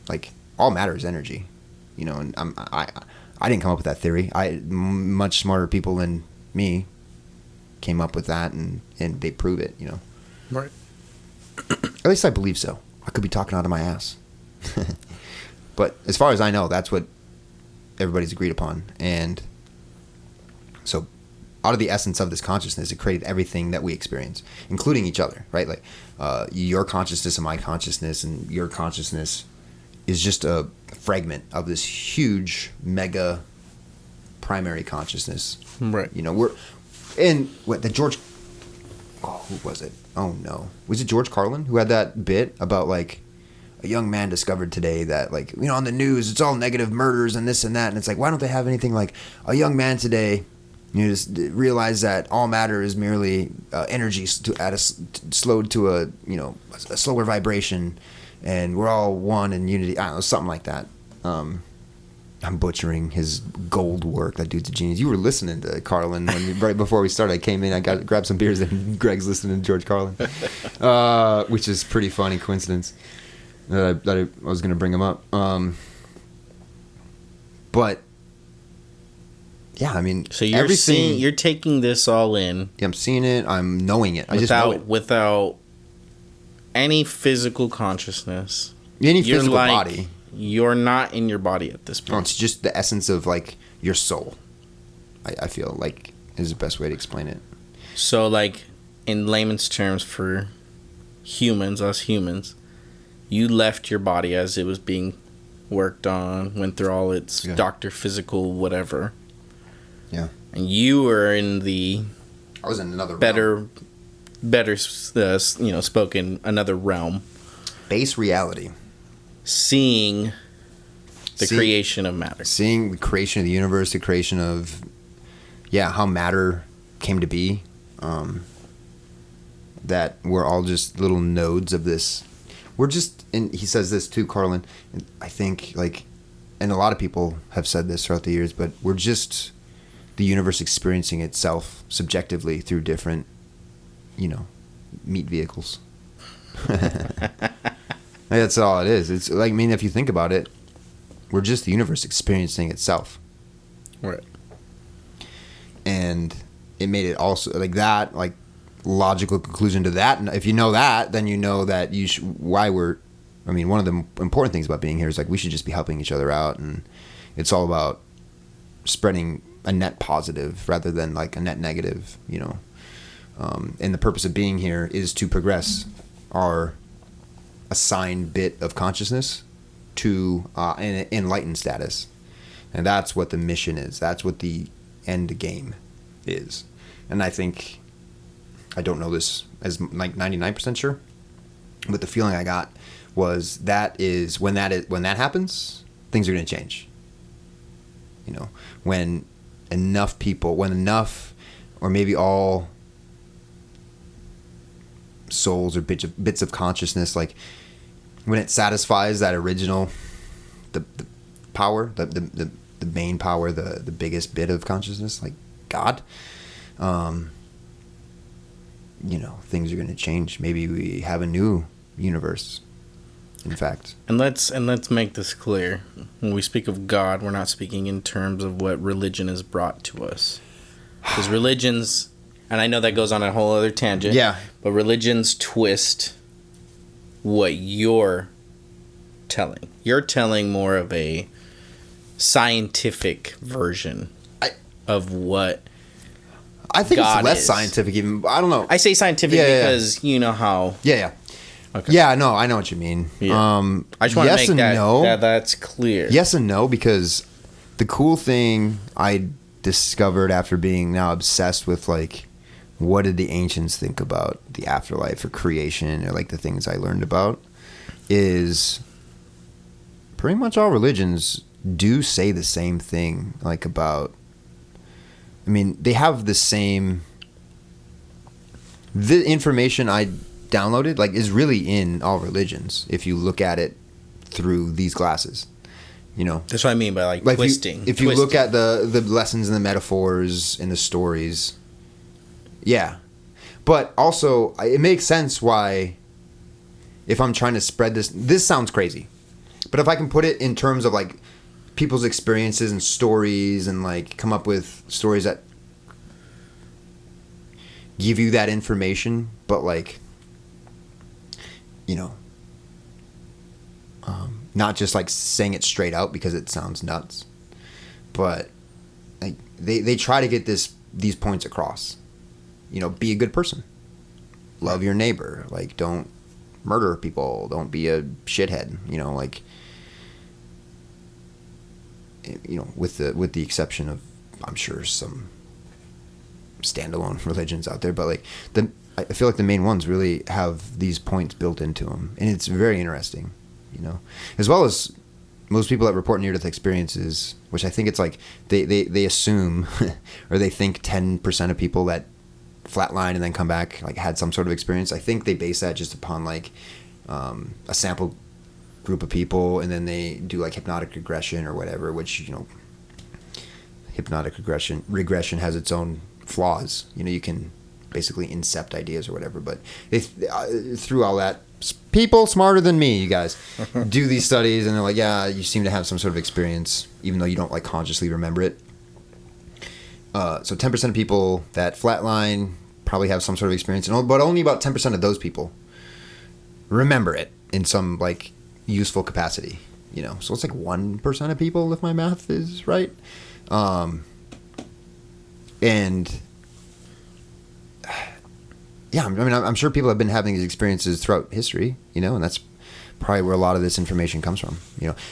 Like, all matter is energy. And I didn't come up with that theory. Much smarter people than me came up with that, and they prove it, Right. At least I believe so. I could be talking out of my ass. But as far as I know, that's what everybody's agreed upon. And so out of the essence of this consciousness, it created everything that we experience, including each other, right? Like your consciousness and my consciousness and your consciousness is just a fragment of this huge, mega primary consciousness. Right. We're in who was it? Oh no. Was it George Carlin who had that bit about like a young man discovered today that like, on the news, it's all negative murders and this and that. And it's like, why don't they have anything like a young man today, just realize that all matter is merely energy slowed to a slower vibration, and we're all one in unity. I don't know, something like that. I'm butchering his gold work. That dude's a genius. You were listening to Carlin right before we started. I came in, grabbed some beers, and Greg's listening to George Carlin, which is pretty funny coincidence that I was going to bring him up. But yeah, so you're taking this all in. Yeah, I'm seeing it. I'm knowing it. I just know it without any physical consciousness. Any physical body. You're not in your body at this point. No, it's just the essence of like your soul. I feel like is the best way to explain it. So like in layman's terms for us humans, you left your body as it was being worked on, went through all its doctor physical whatever. Yeah. And you were in the I was in another better spoken another realm. Base reality. Seeing the creation of matter. Seeing the creation of the universe, the creation of, how matter came to be. That we're all just little nodes of this. We're just, and he says this too, Carlin, I think, like, and a lot of people have said this throughout the years, but we're just the universe experiencing itself subjectively through different, meat vehicles. That's all it is. It's like, if you think about it, we're just the universe experiencing itself. Right. And it made it also like that, like logical conclusion to that. And if you know that, then you know that one of the important things about being here is like we should just be helping each other out. And it's all about spreading a net positive rather than like a net negative, and the purpose of being here is to progress our assigned bit of consciousness to an enlightened status, and that's what the mission is. That's what the end game is. And I think, I don't know this as like 99% sure, but the feeling I got was that is when that happens, things are going to change. When enough people, or maybe all souls or bits of consciousness, like when it satisfies that original, the power, the main power, the biggest bit of consciousness, like God, things are going to change. Maybe we have a new universe, in fact. And let's make this clear. When we speak of God, we're not speaking in terms of what religion has brought to us. Because religions, and I know that goes on a whole other tangent. Yeah. But religions twist what you're telling. You're telling more of a scientific version of what I think God it's less is. Scientific even. I don't know. I say scientific because you know how. Yeah. Okay. Yeah, no, I know what you mean. Yeah. I just want to make that's clear. Yes and no, because the cool thing I discovered after being now obsessed with, like, what did the ancients think about the afterlife or creation, or like the things I learned about, is pretty much all religions do say the same thing, like about, I mean, they have the same, the information I downloaded, like, is really in all religions if you look at it through these glasses. That's what I mean by like twisting. If you look at the lessons and the metaphors and the stories, yeah. But also, it makes sense why, if I'm trying to spread this sounds crazy, but if I can put it in terms of like people's experiences and stories, and like come up with stories that give you that information, but like, not just like saying it straight out because it sounds nuts, but like they try to get these points across. Be a good person, love your neighbor, like don't murder people, don't be a shithead, with the exception of, I'm sure, some standalone religions out there, but like I feel like the main ones really have these points built into them, and it's very interesting, as well as most people that report near-death experiences, which I think it's like they assume or they think 10% of people that flatline and then come back like had some sort of experience. I think they base that just upon like a sample group of people, and then they do like hypnotic regression or whatever, which hypnotic regression has its own flaws. You can basically incept ideas or whatever, but they through all that, people smarter than me, you guys, do these studies, and they're like, yeah, you seem to have some sort of experience even though you don't like consciously remember it. So 10% of people that flatline probably have some sort of experience, but only about 10% of those people remember it in some like useful capacity, so it's like 1% of people, if my math is right. And yeah, I mean, I'm sure people have been having these experiences throughout history, and that's probably where a lot of this information comes from,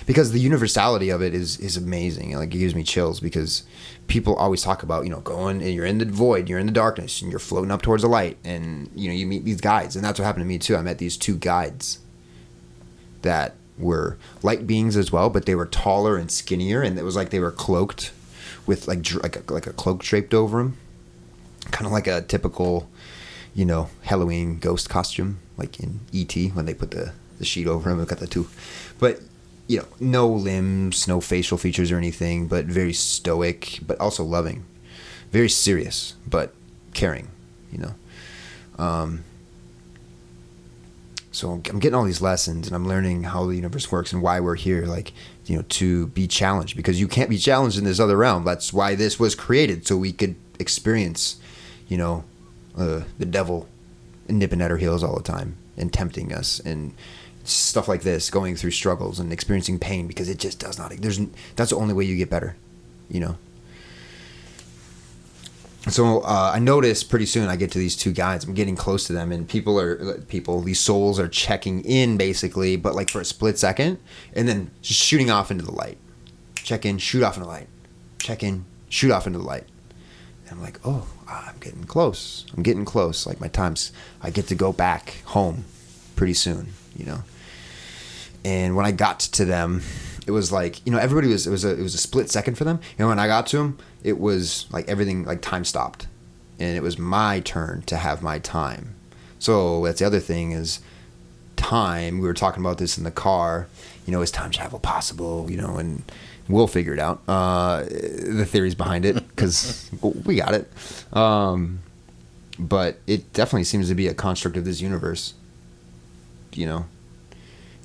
because the universality of it is amazing. Like, it gives me chills, because people always talk about, going and you're in the void, you're in the darkness, and you're floating up towards the light, and, you meet these guides. And that's what happened to me too. I met these two guides that were light beings as well, but they were taller and skinnier, and it was like they were cloaked with like a cloak draped over them, kind of like a typical, Halloween ghost costume, like in E.T. when they put the sheet over him and got the two. But, no limbs, no facial features or anything, but very stoic, but also loving. Very serious, but caring, So I'm getting all these lessons, and I'm learning how the universe works and why we're here, like, to be challenged, because you can't be challenged in this other realm. That's why this was created, so we could experience, the devil nipping at our heels all the time and tempting us and stuff like this, going through struggles and experiencing pain, because it just does not. That's the only way you get better, So I notice pretty soon I get to these two guides. I'm getting close to them, and these souls are checking in basically, but like for a split second, and then just shooting off into the light. Check in, shoot off into the light. Check in, shoot off into the light. And I'm like, oh, I'm getting close. Like, my time's, I get to go back home pretty soon, And when I got to them, it was like, everybody it was a split second for them. When I got to them, it was like everything, like time stopped, and it was my turn to have my time. So that's the other thing, is time. We were talking about this in the car, is time travel possible, and we'll figure it out. The theories behind it, because we got it. But it definitely seems to be a construct of this universe. You know,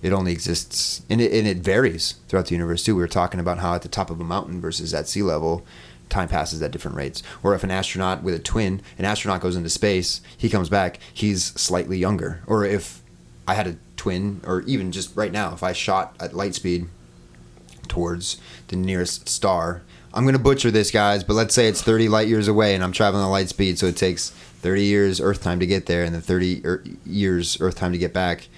it only exists, and it varies throughout the universe too. We were talking about how at the top of a mountain versus at sea level, time passes at different rates. Or if an astronaut goes into space, he comes back, he's slightly younger. Or if I had a twin, or even just right now, if I shot at light speed towards the nearest star, I'm going to butcher this, guys, but let's say it's 30 light years away and I'm traveling at light speed, so it takes 30 years Earth time to get there and then 30 years Earth time to get back.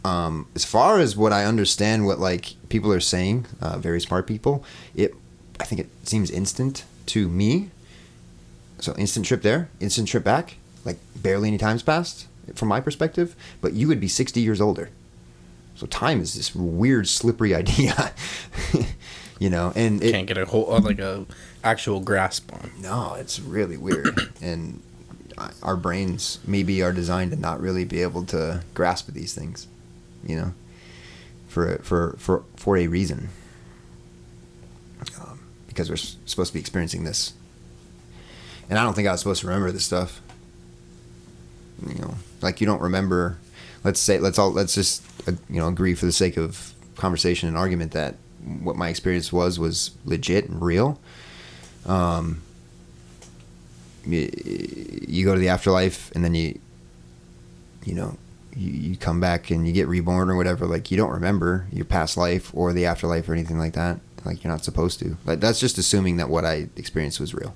As far as what I understand, what like people are saying, very smart people, I think it seems instant to me. So instant trip there, instant trip back, like barely any time's passed from my perspective, but you would be 60 years older. So time is this weird, slippery idea, you know, and it can't get a whole like a actual grasp on. No, it's really weird, and our brains maybe are designed to not really be able to grasp these things, you know, for a reason, because we're supposed to be experiencing this, and I don't think I was supposed to remember this stuff. You know, like you don't remember. Let's just agree for the sake of conversation and argument that what my experience was legit and real. You go to the afterlife and then you come back and you get reborn or whatever. Like you don't remember your past life or the afterlife or anything like that. Like you're not supposed to. Like that's just assuming that what I experienced was real,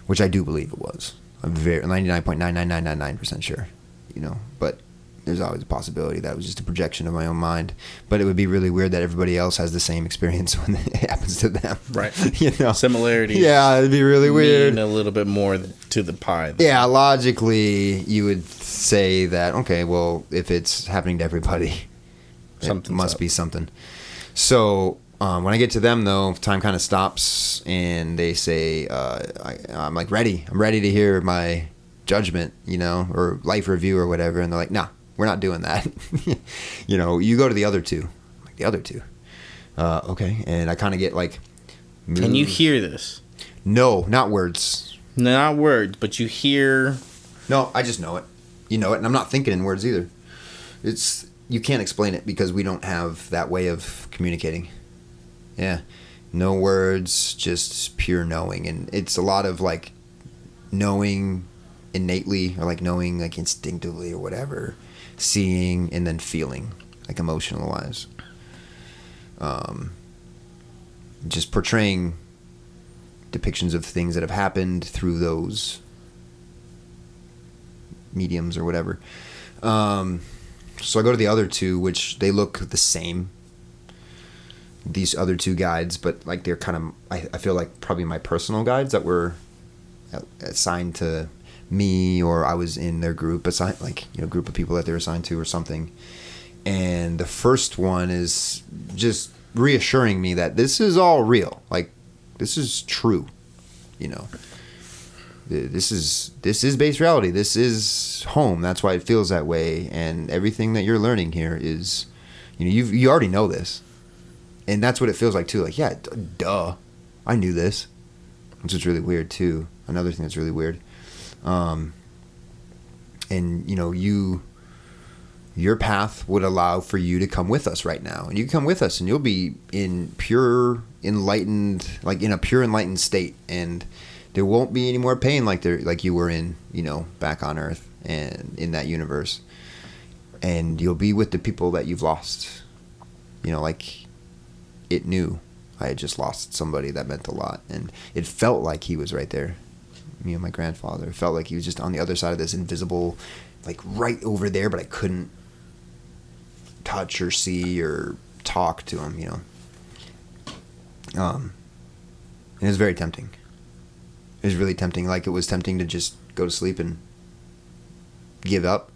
which I do believe it was. I'm very 99.99999% sure, you know, but there's always a possibility that it was just a projection of my own mind. But it would be really weird that everybody else has the same experience when it happens to them. Right. You know? Similarities. Yeah, it'd be really weird. Mean a little bit more to the pie. Yeah, logically, you would say that, okay, well, if it's happening to everybody, it must be something. So when I get to them, though, time kind of stops, and they say, I'm like, ready. I'm ready to hear my judgment, you know, or life review or whatever. And they're like, nah, we're not doing that. You know, you go to the other two. I'm like, the other two? Okay. And I kind of get like... Can you hear this? No, not words. Not words, but you hear... No, I just know it. You know it, and I'm not thinking in words either. You can't explain it because we don't have that way of communicating. Yeah. No words, just pure knowing. And it's a lot of like knowing innately or like knowing like instinctively or whatever, seeing and then feeling like emotional wise. Just portraying depictions of things that have happened through those mediums or whatever. So I go to the other two, which they look the same. These other two guides, but like they're kind of, I feel like probably my personal guides that were assigned to me, or I was in their group, assigned, like, you know, group of people that they're assigned to or something. And the first one is just reassuring me that this is all real. Like, this is true, you know. This is base reality. This is home. That's why it feels that way. And everything that you're learning here is, you know, you already know this. And that's what it feels like, too. Like, yeah, duh. I knew this. Which is really weird, too. Another thing that's really weird. And, you know, your path would allow for you to come with us right now. And you can come with us, and you'll be in pure enlightened, like in a pure enlightened state. And there won't be any more pain like you were in, you know, back on Earth and in that universe. And you'll be with the people that you've lost. You know, like... It knew I had just lost somebody that meant a lot, and it felt like he was right there. Me and my grandfather. It felt like he was just on the other side of this invisible, like right over there, but I couldn't touch or see or talk to him, you know. And it was very tempting. It was really tempting. Like, it was tempting to just go to sleep and give up.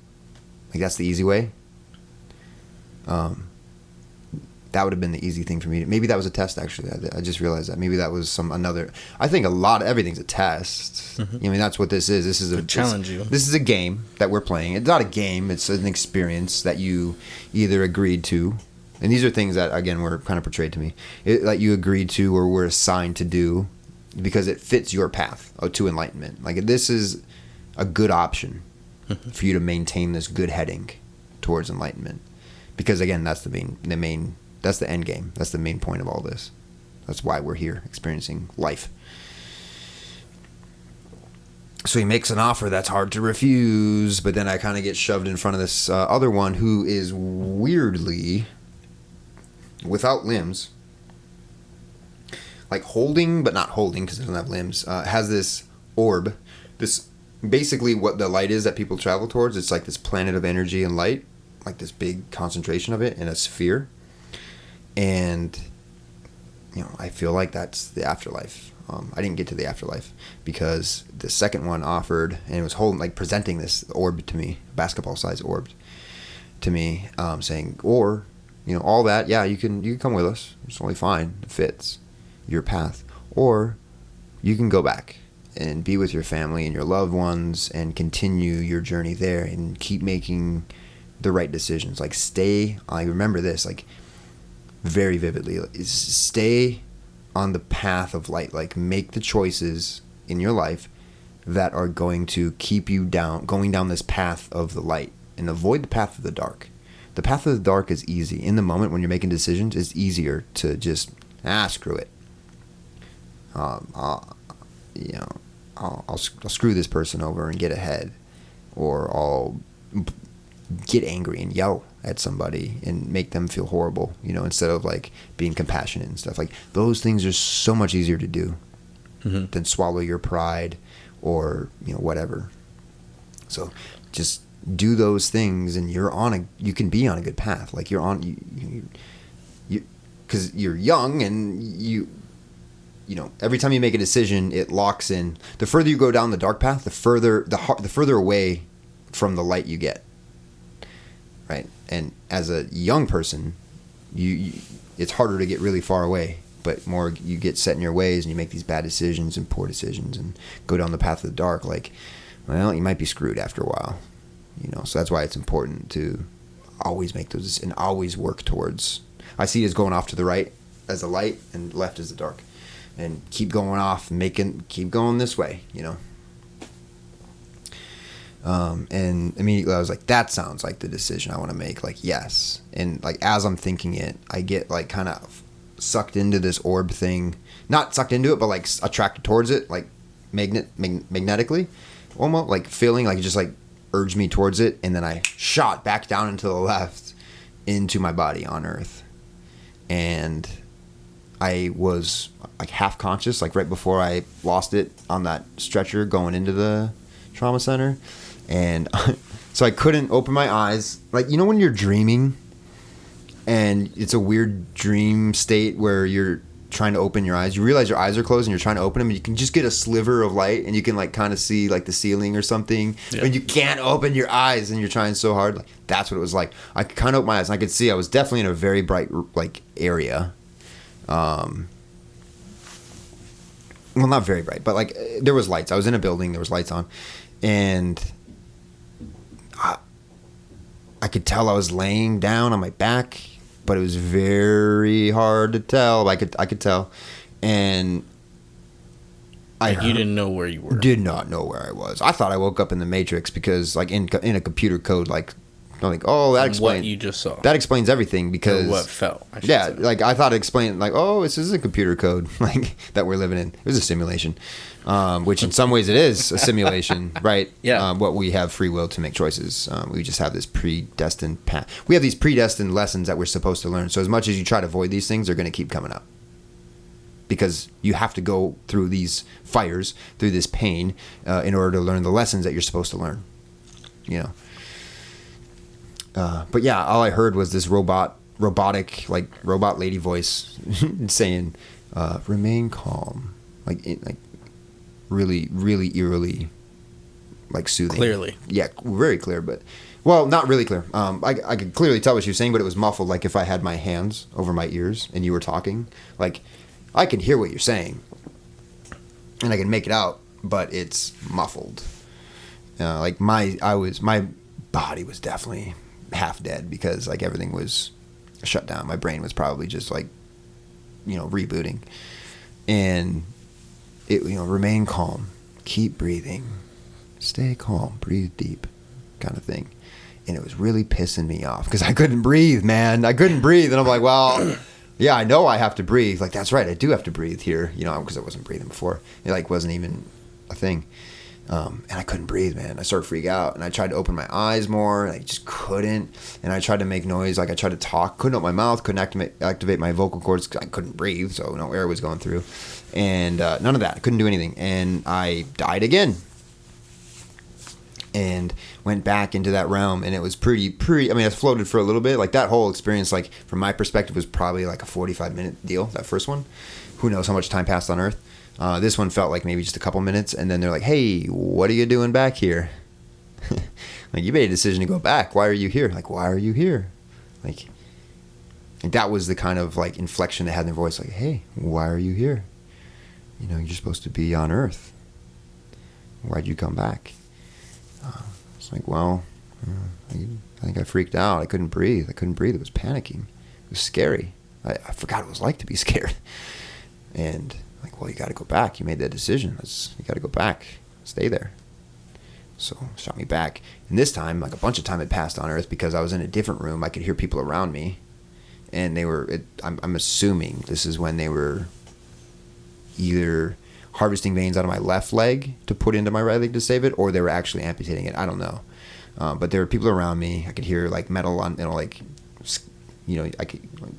Like, that's the easy way. That would have been the easy thing for me. Maybe that was a test, actually. I just realized that. Maybe that was I think everything's a test. Mm-hmm. I mean, that's what this is. This is a challenge you. This is a game that we're playing. It's not a game. It's an experience that you either agreed to. And these are things that, again, were kind of portrayed to me. That you agreed to or were assigned to do because it fits your path to enlightenment. Like, this is a good option for you to maintain this good heading towards enlightenment. Because again, that's that's the end game. That's the main point of all this. That's why we're here experiencing life. So he makes an offer that's hard to refuse, but then I kind of get shoved in front of this other one who is weirdly without limbs, like holding but not holding because it doesn't have limbs, has this orb, this basically what the light is that people travel towards. It's like this planet of energy and light, like this big concentration of it in a sphere. And I feel like that's the afterlife. I didn't get to the afterlife because the second one offered, and it was holding, like presenting this orb to me, basketball-sized orb to me, saying, or, all that, yeah, you can come with us. It's only fine. It fits your path. Or you can go back and be with your family and your loved ones and continue your journey there and keep making the right decisions. Like I remember this, like very vividly, stay on the path of light. Like make the choices in your life that are going to keep you going down this path of the light, and avoid the path of the dark. The path of the dark is easy. In the moment when you're making decisions, it's easier to just screw it. I'll screw this person over and get ahead, or I'll get angry and yell at somebody and make them feel horrible, instead of like being compassionate and stuff. Like those things are so much easier to do than swallow your pride or whatever. So just do those things and you can be on a good path. Like you're on you because you're young and every time you make a decision, it locks in. The further you go down the dark path, the further away from the light you get. Right? And as a young person, it's harder to get really far away, but more you get set in your ways and you make these bad decisions and poor decisions and go down the path of the dark. Like, well, you might be screwed after a while. So that's why it's important to always make those and always work towards. I see it as going off to the right as the light and left as the dark. And keep going off, keep going this way, and immediately I was like, that sounds like the decision I want to make. Like, yes. And like, as I'm thinking it, I get like kind of sucked into this orb thing, not sucked into it, but like attracted towards it, like magnetically, almost like feeling like it just like urged me towards it. And then I shot back down into the left into my body on Earth. And I was like half conscious, like right before I lost it on that stretcher going into the trauma center. And so I couldn't open my eyes. Like, when you're dreaming and it's a weird dream state where you're trying to open your eyes, you realize your eyes are closed and you're trying to open them, and you can just get a sliver of light and you can like kind of see like the ceiling or something. Yeah. And you can't open your eyes and you're trying so hard. Like, that's what it was like. I could kind of open my eyes and I could see I was definitely in a very bright like area. Well, not very bright, but like there was lights. I was in a building, there was lights on, and I could tell I was laying down on my back, but it was very hard to tell. I could tell, and you didn't know where you were. Did not know where I was. I thought I woke up in the Matrix because, like, in a computer code, like, I'm like, oh, that explains what you just saw. That explains everything because or what felt. Yeah, say. Like I thought it explained like, oh, this is a computer code like that we're living in. It was a simulation, which in some ways it is a simulation, right? Yeah. What we have free will to make choices. We just have this predestined path. We have these predestined lessons that we're supposed to learn. So as much as you try to avoid these things, they're going to keep coming up because you have to go through these fires, through this pain, in order to learn the lessons that you're supposed to learn. But yeah, all I heard was this robotic lady voice saying, "Remain calm," like really, really eerily, like soothing. Clearly, yeah, very clear, but well, not really clear. I could clearly tell what she was saying, but it was muffled. Like if I had my hands over my ears and you were talking, like I can hear what you're saying, and I can make it out, but it's muffled. Like my body was definitely half dead because like everything was shut down. My brain was probably just like rebooting, and it remain calm, keep breathing, stay calm, breathe deep, kind of thing. And it was really pissing me off because I couldn't breathe, man. I couldn't breathe. And I'm like, well, yeah, I know I have to breathe. Like, that's right, I do have to breathe here, you know, because I wasn't breathing before. It like wasn't even a thing. And I couldn't breathe, man. I started to freak out, and I tried to open my eyes more, and I just couldn't. And I tried to make noise, like I tried to talk, couldn't open my mouth, couldn't activate my vocal cords because I couldn't breathe, so no air was going through. And none of that. I couldn't do anything. And I died again. And went back into that realm, and it was pretty. I mean, I floated for a little bit. Like, that whole experience, like, from my perspective, was probably like a 45-minute deal, that first one. Who knows how much time passed on Earth. This one felt like maybe just a couple minutes, and then they're like, hey, what are you doing back here? Like, you made a decision to go back. Why are you here? Like, why are you here? Like, and that was the kind of, like, inflection they had in their voice. Like, hey, why are you here? You know, you're supposed to be on Earth. Why'd you come back? It's like, well, I think I freaked out. I couldn't breathe. It was panicking. It was scary. I forgot what it was like to be scared. And like, well, you got to go back. You made that decision. You got to go back. Stay there. So shot me back. And this time, like, a bunch of time had passed on Earth because I was in a different room. I could hear people around me, and they were. I'm assuming this is when they were either harvesting veins out of my left leg to put into my right leg to save it, or they were actually amputating it. I don't know. But there were people around me. I could hear, like, metal on, you know, like, you know, I could, like,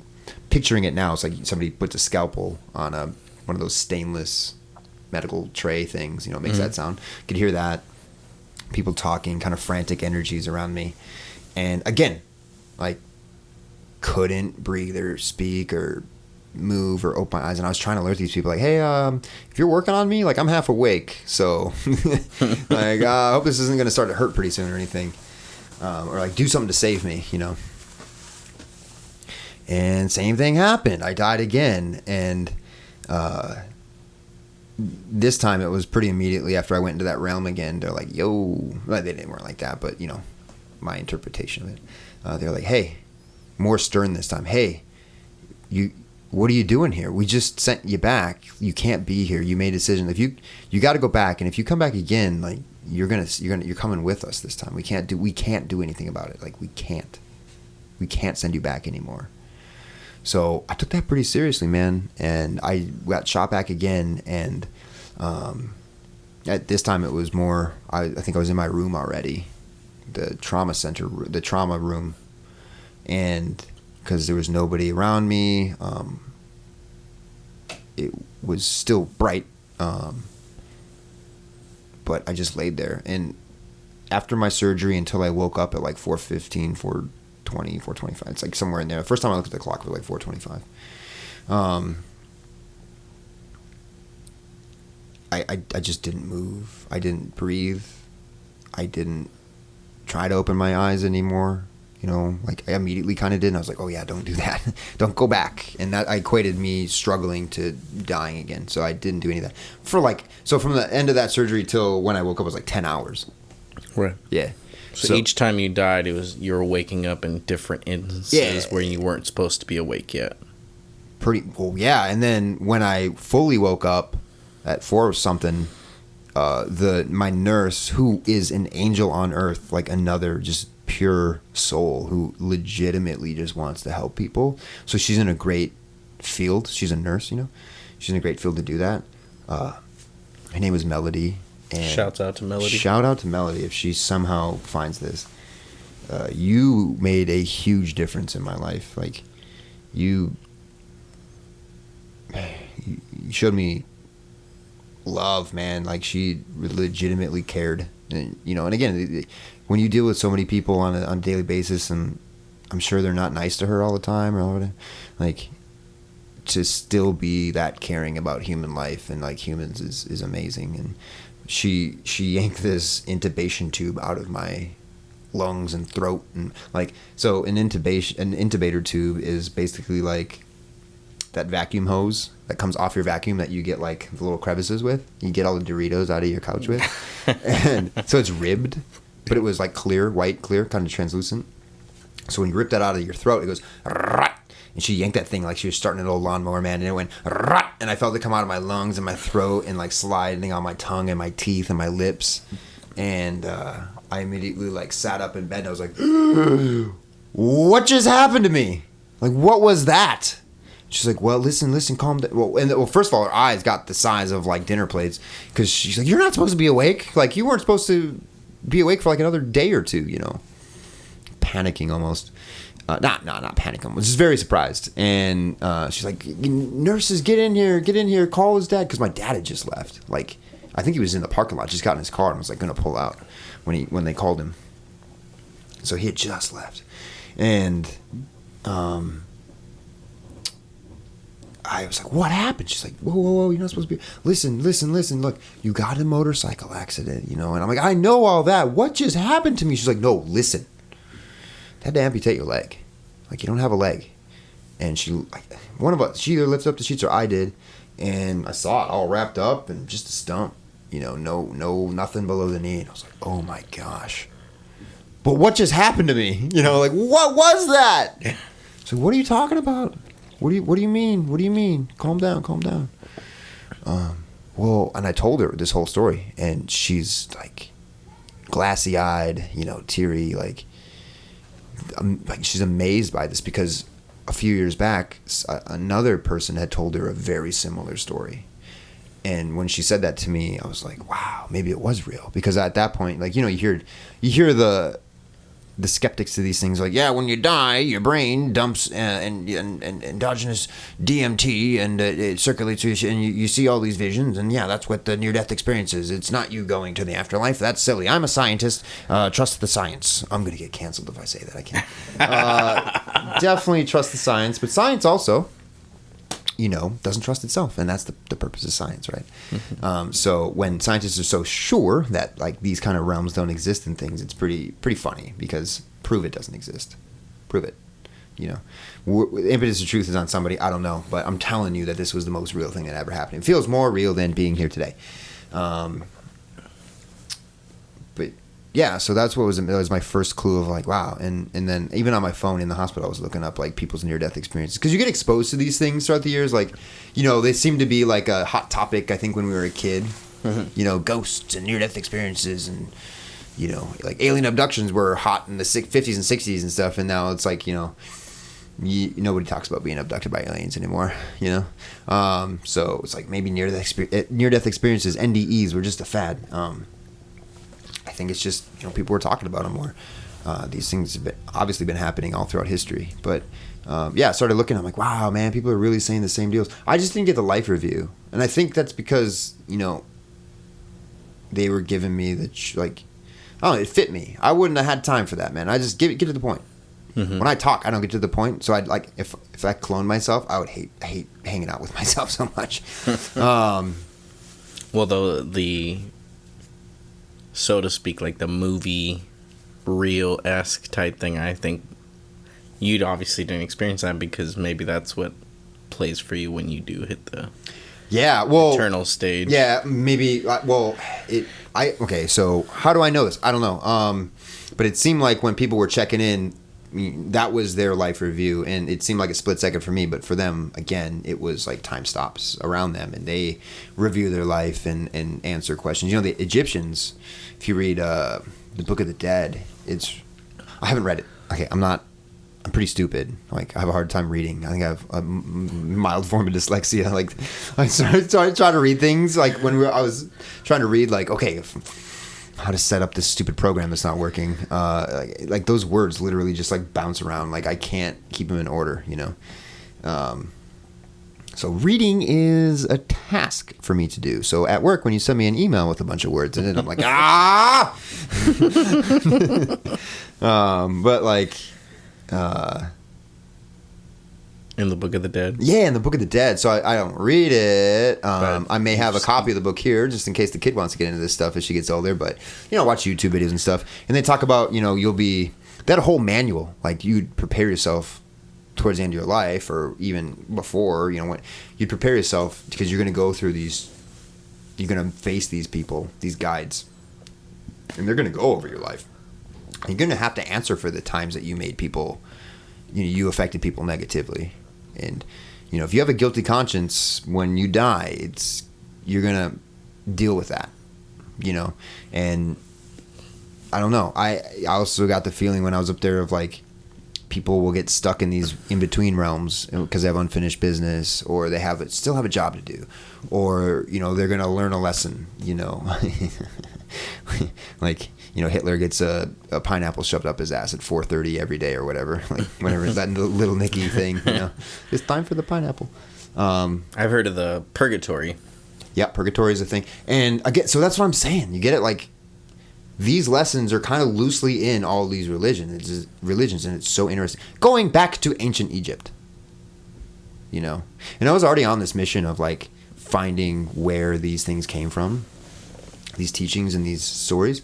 picturing it now. It's like somebody puts a scalpel on one of those stainless medical tray things, you know, it makes that sound. I could hear that. People talking, kind of frantic energies around me. And again, like, couldn't breathe or speak or move or open my eyes. And I was trying to alert these people, like, hey, if you're working on me, like, I'm half awake, so like, I hope this isn't going to start to hurt pretty soon or anything, or like do something to save me, you know. And same thing happened. I died again. And this time it was pretty immediately after I went into that realm again. They're like, yo, well, they weren't like that, but, you know, my interpretation of it. They're like, hey, more stern this time. Hey, what are you doing here? We just sent you back. You can't be here. You made a decision. If you got to go back, and if you come back again, like, you're coming with us this time. We can't do anything about it. Like, we can't send you back anymore. So I took that pretty seriously, man, and I got shot back again. And at this time, it was more. I think I was in my room already, the trauma center, the trauma room, and because there was nobody around me, it was still bright, but I just laid there. And after my surgery, until I woke up at like 4:15, 4:20, 4:25, it's like somewhere in there. The first time I looked at the clock, it was like 4:25. I just didn't move. I didn't breathe. I didn't try to open my eyes anymore. You know, like, I immediately kind of did. And I was like, oh, yeah, don't do that. Don't go back. And that equated me struggling to dying again. So I didn't do any of that. So from the end of that surgery till when I woke up was like 10 hours. Right. Yeah. So each time you died, you were waking up in different instances where you weren't supposed to be awake yet. Yeah. And then when I fully woke up at 4 or something, my nurse, who is an angel on earth, like another just pure soul who legitimately just wants to help people. So she's in a great field. She's a nurse, you know. She's in a great field to do that. Her name was Melody. And Shouts out to Melody. Shout out to Melody if she somehow finds this. You made a huge difference in my life. Like, you showed me love, man. Like, she legitimately cared. And, you know, and again, when you deal with so many people on a daily basis, and I'm sure they're not nice to her all the time or whatever, like, to still be that caring about human life and like humans is amazing. And she yanked this intubation tube out of my lungs and throat, and like, so an intubator tube is basically like that vacuum hose that comes off your vacuum that you get like the little crevices with. You get all the Doritos out of your couch with. And so it's ribbed, but it was like white clear, kind of translucent. So when you rip that out of your throat, it goes, "Rrrrat." And she yanked that thing like she was starting an old lawnmower, man, and it went, "Rrrrat." And I felt it come out of my lungs and my throat and like sliding on my tongue and my teeth and my lips. And I immediately like sat up in bed and I was like, what just happened to me? Like, what was that? She's like, well, listen, calm down. Well, first of all, her eyes got the size of like dinner plates because she's like, you're not supposed to be awake. Like, you weren't supposed to be awake for like another day or two, you know. Panicking almost. Not panicking. I was just very surprised. And she's like, nurses, get in here, call his dad. Because my dad had just left. Like, I think he was in the parking lot, just got in his car and was like going to pull out when they called him. So he had just left. And I was like, what happened? She's like, whoa, you're not supposed to be. Listen, look, you got a motorcycle accident, you know. And I'm like, I know all that. What just happened to me? She's like, no, listen. They had to amputate your leg. Like, you don't have a leg. And she either lifted up the sheets or I did. And I saw it all wrapped up and just a stump. You know, no, nothing below the knee. And I was like, oh my gosh. But what just happened to me? You know, like, what was that? So what are you talking about? What do you mean? What do you mean? Calm down. Well, and I told her this whole story, and she's like glassy-eyed, you know, teary, like she's amazed by this because a few years back, another person had told her a very similar story. And when she said that to me, I was like, wow, maybe it was real. Because at that point, like, you know, you hear the skeptics to these things, like, yeah, when you die, your brain dumps and endogenous DMT and it circulates through you, and you see all these visions, and yeah, that's what the near-death experience is. It's not you going to the afterlife. That's silly. I'm a scientist. Trust the science. I'm going to get canceled if I say that. I can't. Definitely trust the science, but science also, you know, doesn't trust itself, and that's the purpose of science, right? Mm-hmm. So when scientists are so sure that like these kind of realms don't exist in things, it's pretty funny because prove it doesn't exist. Prove it. You know, impetus of truth is on somebody. I don't know, but I'm telling you that this was the most real thing that ever happened. It feels more real than being here today. But yeah, so that was my first clue of like, wow. And then even on my phone in the hospital, I was looking up like people's near-death experiences. Because you get exposed to these things throughout the years. Like, you know, they seem to be like a hot topic, I think, when we were a kid. Mm-hmm. You know, ghosts and near-death experiences and, you know, like alien abductions were hot in the 50s and 60s and stuff. And now it's like, you know, nobody talks about being abducted by aliens anymore, you know. So it's like maybe near-death experiences, NDEs, were just a fad. I think it's just, you know, people were talking about them more. These things have obviously been happening all throughout history. But, yeah, I started looking. I'm like, wow, man, people are really saying the same deals. I just didn't get the life review. And I think that's because, you know, they were giving me I don't know, it fit me. I wouldn't have had time for that, man. I just get to the point. Mm-hmm. When I talk, I don't get to the point. So I'd like, if I clone myself, I would hate hanging out with myself so much. Well, the so to speak, like the movie real-esque type thing, I think you'd obviously didn't experience that because maybe that's what plays for you when you do hit the eternal stage. Yeah, maybe. Okay, so how do I know this? I don't know. But it seemed like when people were checking in, that was their life review, and it seemed like a split second for me, but for them, again, it was like time stops around them, and they review their life and answer questions. You know, the Egyptians, if you read the Book of the Dead, I haven't read it. Okay, I'm pretty stupid. Like, I have a hard time reading. I think I have a mild form of dyslexia. Like, I started trying to read things, like when I was trying to read, like, okay, how to set up this stupid program that's not working. Like those words literally just like bounce around. Like I can't keep them in order, you know? So reading is a task for me to do. So at work, when you send me an email with a bunch of words in it, I'm like, ah! But like, in the Book of the Dead? Yeah, in the Book of the Dead. So I don't read it. I may have a copy of the book here just in case the kid wants to get into this stuff as she gets older. But, you know, watch YouTube videos and stuff. And they talk about, you know, that whole manual, like you'd prepare yourself towards the end of your life or even before, you know, when you'd prepare yourself because you're going to go through you're going to face these people, these guides. And they're going to go over your life. And you're going to have to answer for the times that you made people, you affected people negatively. And, you know, if you have a guilty conscience when you die, you're going to deal with that, you know. And I don't know. I also got the feeling when I was up there of like people will get stuck in these in between realms because they have unfinished business, or they still have a job to do, or they're gonna learn a lesson. Like Hitler gets a pineapple shoved up his ass at 4:30 every day or whatever. Like whenever that little Nicky thing. It's time for the pineapple. I've heard of the purgatory. Yeah, purgatory is a thing, and again, so that's what I'm saying. You get it, like. These lessons are kind of loosely in all these religions, and it's so interesting. Going back to ancient Egypt, and I was already on this mission of like finding where these things came from, these teachings and these stories,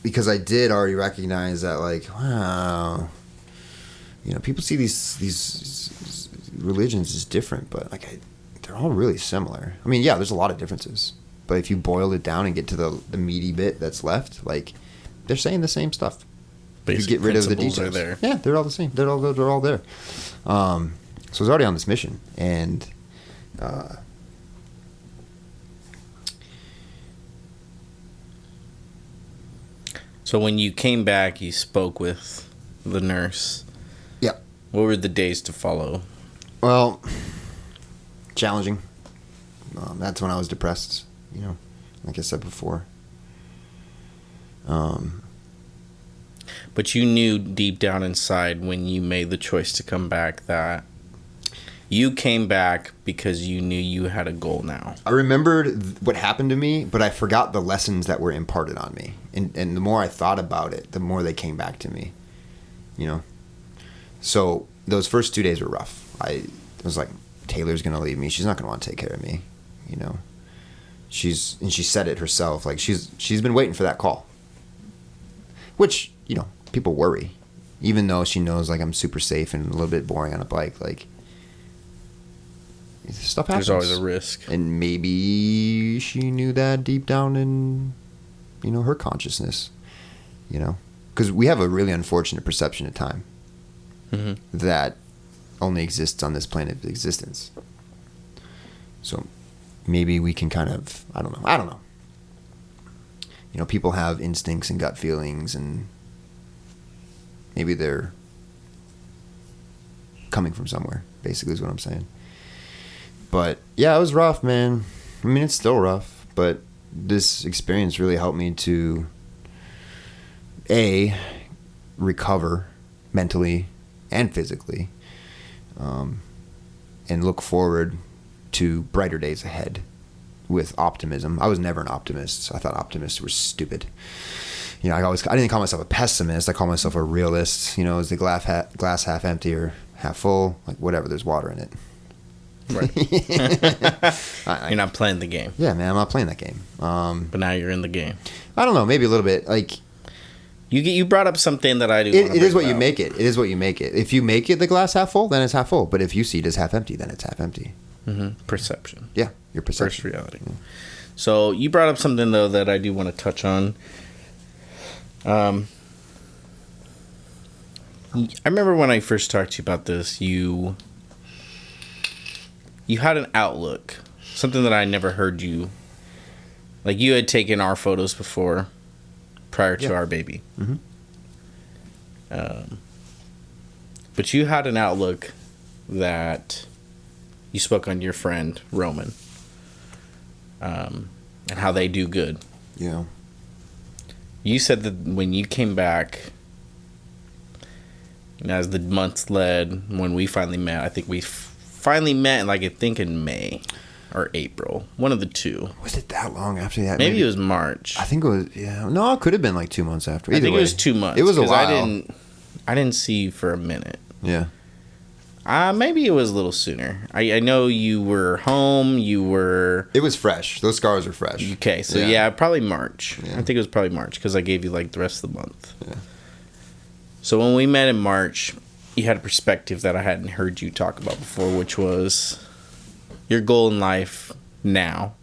because I did already recognize that, like, wow, people see these religions as different, but like they're all really similar. I mean, yeah, there's a lot of differences. But if you boil it down and get to the meaty bit that's left, like, they're saying the same stuff. Basic you get rid of the details. Are there. Yeah, they're all the same. They're all there. So I was already on this mission, and so when you came back, you spoke with the nurse. Yeah. What were the days to follow? Well, challenging. That's when I was depressed. Like I said before. But you knew deep down inside when you made the choice to come back that you came back because you knew you had a goal now. I remembered what happened to me, but I forgot the lessons that were imparted on me. And the more I thought about it, the more they came back to me. So those first 2 days were rough. I was like, Taylor's going to leave me. She's not going to want to take care of me. She said it herself. Like she's been waiting for that call. Which, people worry. Even though she knows like I'm super safe and a little bit boring on a bike, like stuff happens. There's always a risk. And maybe she knew that deep down in her consciousness. Because we have a really unfortunate perception of time. Mm-hmm. That only exists on this planet of existence. So maybe we can kind of, I don't know. People have instincts and gut feelings, and maybe they're coming from somewhere, basically is what I'm saying. But yeah, it was rough, man. I mean, it's still rough, but this experience really helped me to recover mentally and physically, and look forward to brighter days ahead with optimism. I was never an optimist. I thought optimists were stupid. I didn't call myself a pessimist. I call myself a realist. Is the glass half empty or half full? Like, whatever, there's water in it. Right. You're not playing the game. Yeah, man, I'm not playing that game. But now you're in the game. I don't know, maybe a little bit. Like, you brought up something that I do. It is what you make it. It is what you make it. If you make it the glass half full, then it's half full. But if you see it as half empty, then it's half empty. Mm-hmm. Perception. Yeah, your perception. First reality. Yeah. So you brought up something though that I do want to touch on. I remember when I first talked to you about this, you had an outlook, something that I never heard you. Like, you had taken our photos before, prior to our baby. Mm-hmm. But you had an outlook that you spoke on your friend Roman, and how they do good. Yeah. You said that when you came back, and as the months led, when we finally met, I think we finally met, like, I think in May or April, one of the two. Was it that long after that? Maybe it was March. I think it was. Yeah, no, it could have been like 2 months after. I think it was 2 months. It was a while. I didn't see you for a minute. Yeah. Maybe it was a little sooner. I know you were home. It was fresh. Those scars were fresh. Okay, so yeah probably March. Yeah. I think it was probably March because I gave you like the rest of the month. Yeah. So when we met in March, you had a perspective that I hadn't heard you talk about before, which was your goal in life now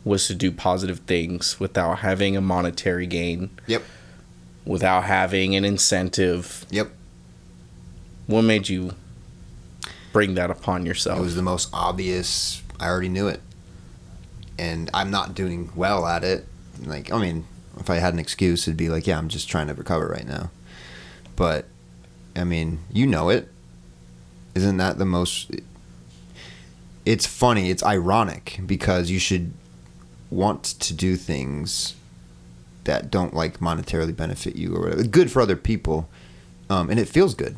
was to do positive things without having a monetary gain. Yep. Without having an incentive. Yep. What made you bring that upon yourself? It was the most obvious. I already knew it. And I'm not doing well at it. Like, I mean, if I had an excuse, it'd be like, yeah, I'm just trying to recover right now. But I mean, you know it. Isn't that the most? It's funny. It's ironic because you should want to do things that don't like monetarily benefit you or whatever. Good for other people, and it feels good.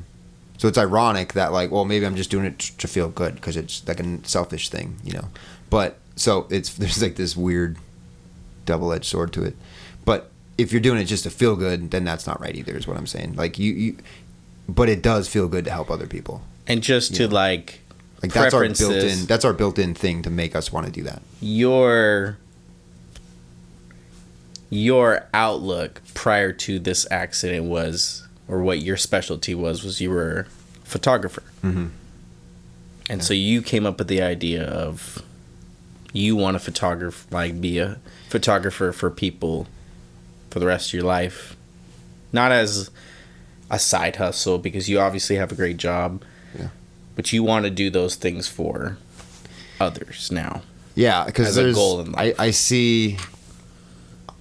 So it's ironic that like, well, maybe I'm just doing it to feel good because it's like a selfish thing, you know. But so there's like this weird double-edged sword to it. But if you're doing it just to feel good, then that's not right either. Is what I'm saying. Like but it does feel good to help other people. And just to like that's our built-in thing to make us want to do that. Your outlook prior to this accident was, or what your specialty was you were a photographer. Mm-hmm. And so you came up with the idea of you want to be a photographer for people for the rest of your life, not as a side hustle because you obviously have a great job. Yeah. But you want to do those things for others now. Yeah, because there's a goal in life.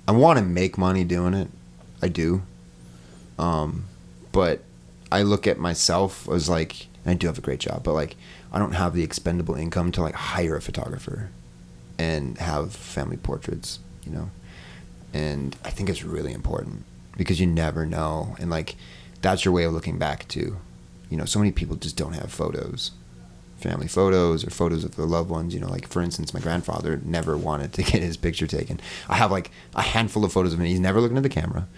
I want to make money doing it. I do. But I look at myself as like, and I do have a great job, but like I don't have the expendable income to like hire a photographer and have family portraits, you know. And I think it's really important because you never know, and like that's your way of looking back too. You know, so many people just don't have photos, family photos or photos of their loved ones. You know, like for instance, my grandfather never wanted to get his picture taken. I have like a handful of photos of him. He's never looking at the camera.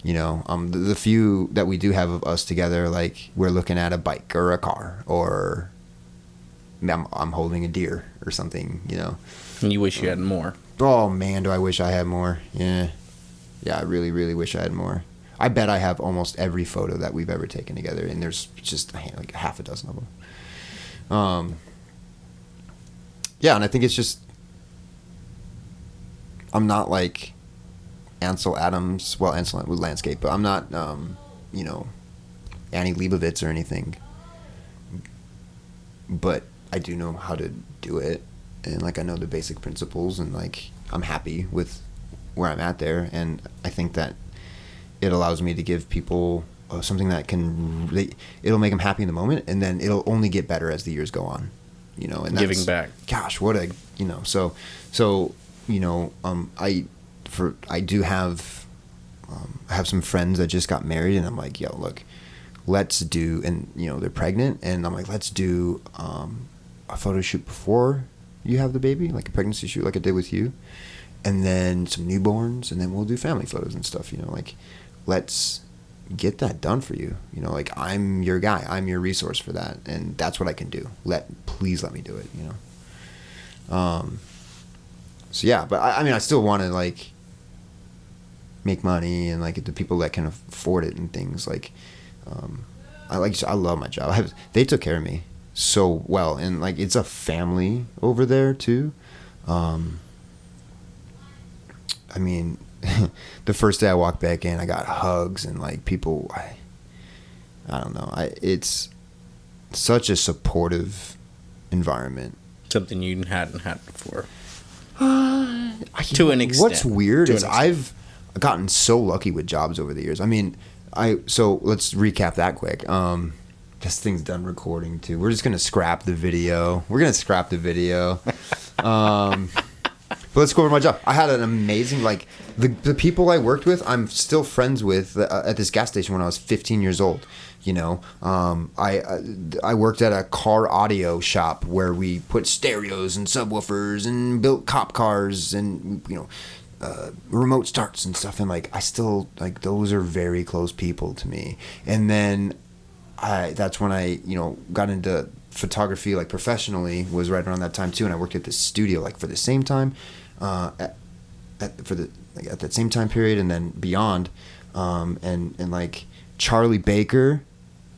You know, the few that we do have of us together, like we're looking at a bike or a car, or I'm holding a deer or something. You know. And you wish you had more. Oh man, do I wish I had more? Yeah, I really, really wish I had more. I bet I have almost every photo that we've ever taken together, and there's just like half a dozen of them. Yeah, and I think it's just I'm not like Ansel Adams. Well, Ansel with landscape, but I'm not you know, Annie Leibovitz or anything. But I do know how to do it, and like I know the basic principles, and like I'm happy with where I'm at there, and I think that it allows me to give people something that it'll make them happy in the moment, and then it'll only get better as the years go on, you know. And giving back. Gosh, what a, you know. So you know, I do have I have some friends that just got married, and I'm like, yo, look, let's do, and you know they're pregnant, and I'm like, let's do a photo shoot before you have the baby, like a pregnancy shoot, like I did with you, and then some newborns, and then we'll do family photos and stuff, you know, like let's get that done for you, you know, like I'm your guy, I'm your resource for that, and that's what I can do. Please let me do it, you know. So yeah, but I mean I still want to like make money, and like the people that can afford it and things like I love my job. They took care of me so well, and like it's a family over there too. I mean, the first day I walked back in, I got hugs and like people. I don't know. It's such a supportive environment. Something you hadn't had before. To an extent. What's weird is I've gotten so lucky with jobs over the years. I mean, so let's recap that quick. This thing's done recording too. We're just gonna scrap the video. But let's go over my job. I had an amazing, like, the people I worked with, I'm still friends with at this gas station when I was 15 years old. You know, I worked at a car audio shop where we put stereos and subwoofers and built cop cars and, you know, remote starts and stuff. And, like, I still, like, those are very close people to me. And then that's when I, you know, got into photography, like, professionally, was right around that time, too. And I worked at this studio, like, for the same time, at that same time period and then beyond. And like, Charlie Baker,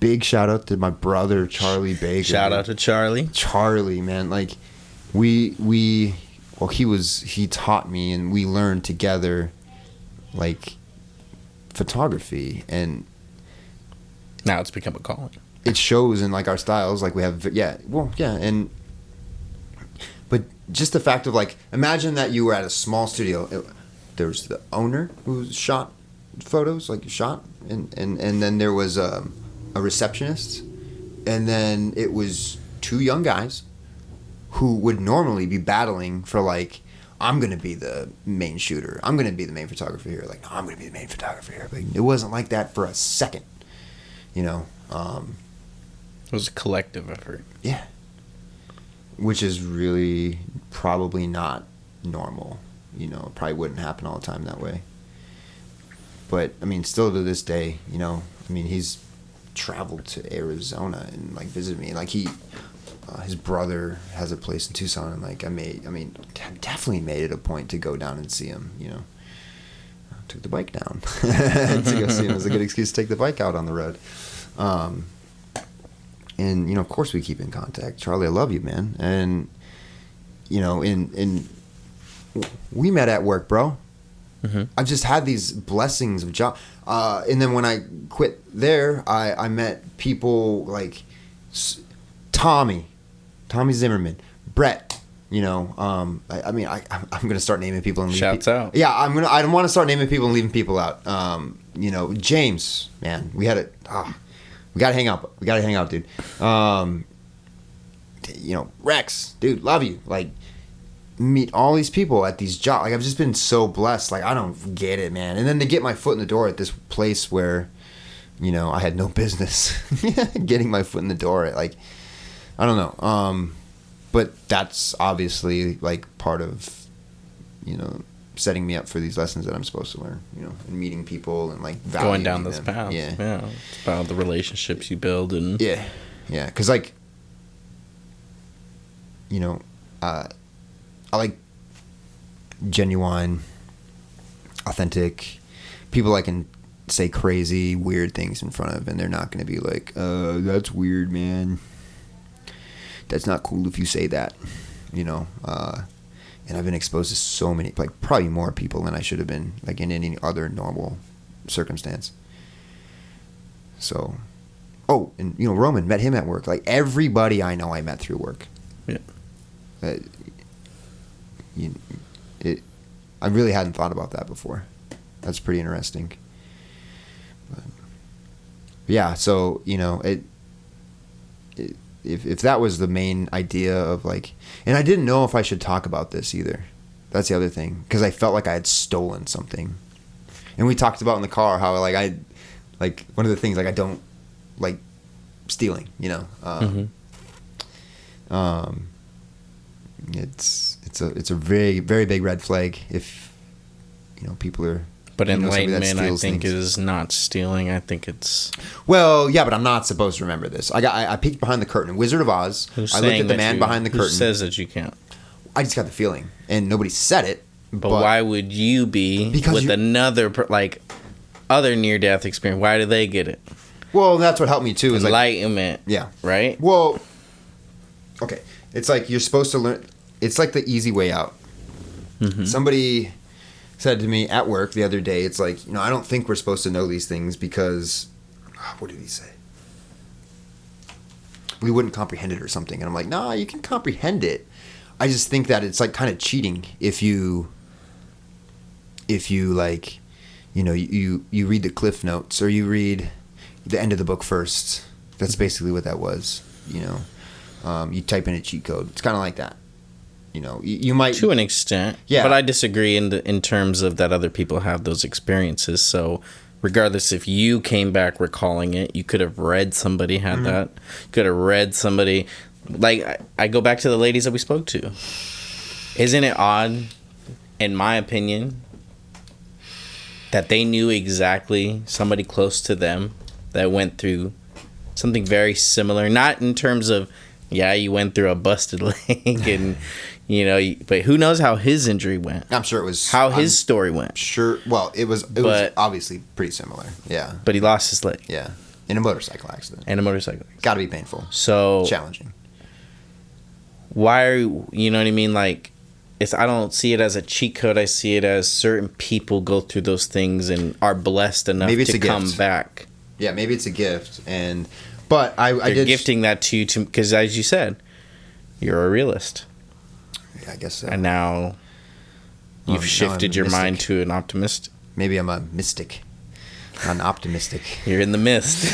big shout out to my brother, Charlie Baker. Shout out to Charlie. Charlie, man. Like, he taught me and we learned together, like, photography, and now it's become a calling. It shows in, like, our styles, like we have, but just the fact of, like, imagine that you were at a small studio. there was the owner who shot photos, like shot, and then there was a receptionist, and then it was 2 young guys who would normally be battling for like, I'm gonna be the main shooter, I'm gonna be the main photographer here, like, no, I'm gonna be the main photographer here. But it wasn't like that for a second, you know. It was a collective effort. Yeah. Which is really probably not normal. You know, it probably wouldn't happen all the time that way. But, I mean, still to this day, you know, I mean, he's traveled to Arizona and, like, visited me. Like, his brother has a place in Tucson, and, like, definitely made it a point to go down and see him, you know. I took the bike down to go see him. It was a good excuse to take the bike out on the road. And, you know, of course we keep in contact. Charlie, I love you, man. And, you know, we met at work, bro. Mm-hmm. I've just had these blessings of job. And then when I quit there, I met people like Tommy Zimmerman, Brett. You know, I'm gonna start naming people and leaving shouts out. Yeah, I don't want to start naming people and leaving people out. You know, James, man, we gotta hang out. We gotta hang out, dude. You know, Rex, dude, love you. Like, meet all these people at these jobs. Like, I've just been so blessed. Like, I don't get it, man. And then to get my foot in the door at this place where, you know, I had no business getting my foot in the door. Like, I don't know. But that's obviously like part of, you know, setting me up for these lessons that I'm supposed to learn. You know, and meeting people and like going down this them. path. Yeah, it's about the relationships you build and yeah. Because like, you know, I like genuine, authentic people I can say crazy, weird things in front of, and they're not going to be like, that's weird, man. That's not cool if you say that, you know. And I've been exposed to so many, like probably more people than I should have been, like in any other normal circumstance. So, and you know, Roman, met him at work. Like everybody I know I met through work. Yeah. I really hadn't thought about that before. That's pretty interesting. But, yeah, so, you know, if that was the main idea of like, and I didn't know if I should talk about this either. That's the other thing, because I felt like I had stolen something. And we talked about in the car how like one of the things, like, I don't like stealing, you know. It's a very, very big red flag if, you know, people are. But enlightenment, I think, is not stealing. I think it's. Well, yeah, but I'm not supposed to remember this. I peeked behind the curtain. Wizard of Oz. I looked at the man behind the curtain. Who says that you can't? I just got the feeling, and nobody said it. But why would you be with another other near-death experience? Why do they get it? Well, that's what helped me too. Is enlightenment. Like, yeah. Right. Well. Okay, it's like you're supposed to learn. It's like the easy way out. Mm-hmm. Somebody said to me at work the other day, it's like, you know, I don't think we're supposed to know these things because, what did he say? We wouldn't comprehend it or something. And I'm like, nah, you can comprehend it. I just think that it's like kind of cheating if you like, you know, you read the Cliff Notes or you read the end of the book first. That's basically what that was, you know. You type in a cheat code. It's kind of like that. You know, you might... To an extent. Yeah. But I disagree in terms of that other people have those experiences. So regardless if you came back recalling it, you could have read somebody had that. You could have read somebody... Like, I go back to the ladies that we spoke to. Isn't it odd, in my opinion, that they knew exactly somebody close to them that went through something very similar? Not in terms of, yeah, you went through a busted leg and... You know, but who knows how his injury went? I'm sure it was how his story went. Sure, well, it was obviously pretty similar. Yeah, but he lost his leg. Yeah, in a motorcycle accident. Got to be painful. So challenging. Why are you know what I mean? Like, I don't see it as a cheat code. I see it as certain people go through those things and are blessed enough to come back. Yeah, maybe it's a gift, but I did gifting that to you because, as you said, you're a realist. I guess so. And now You've shifted your mind to an optimist. Maybe I'm a mystic. Not an optimistic. You're in the mist.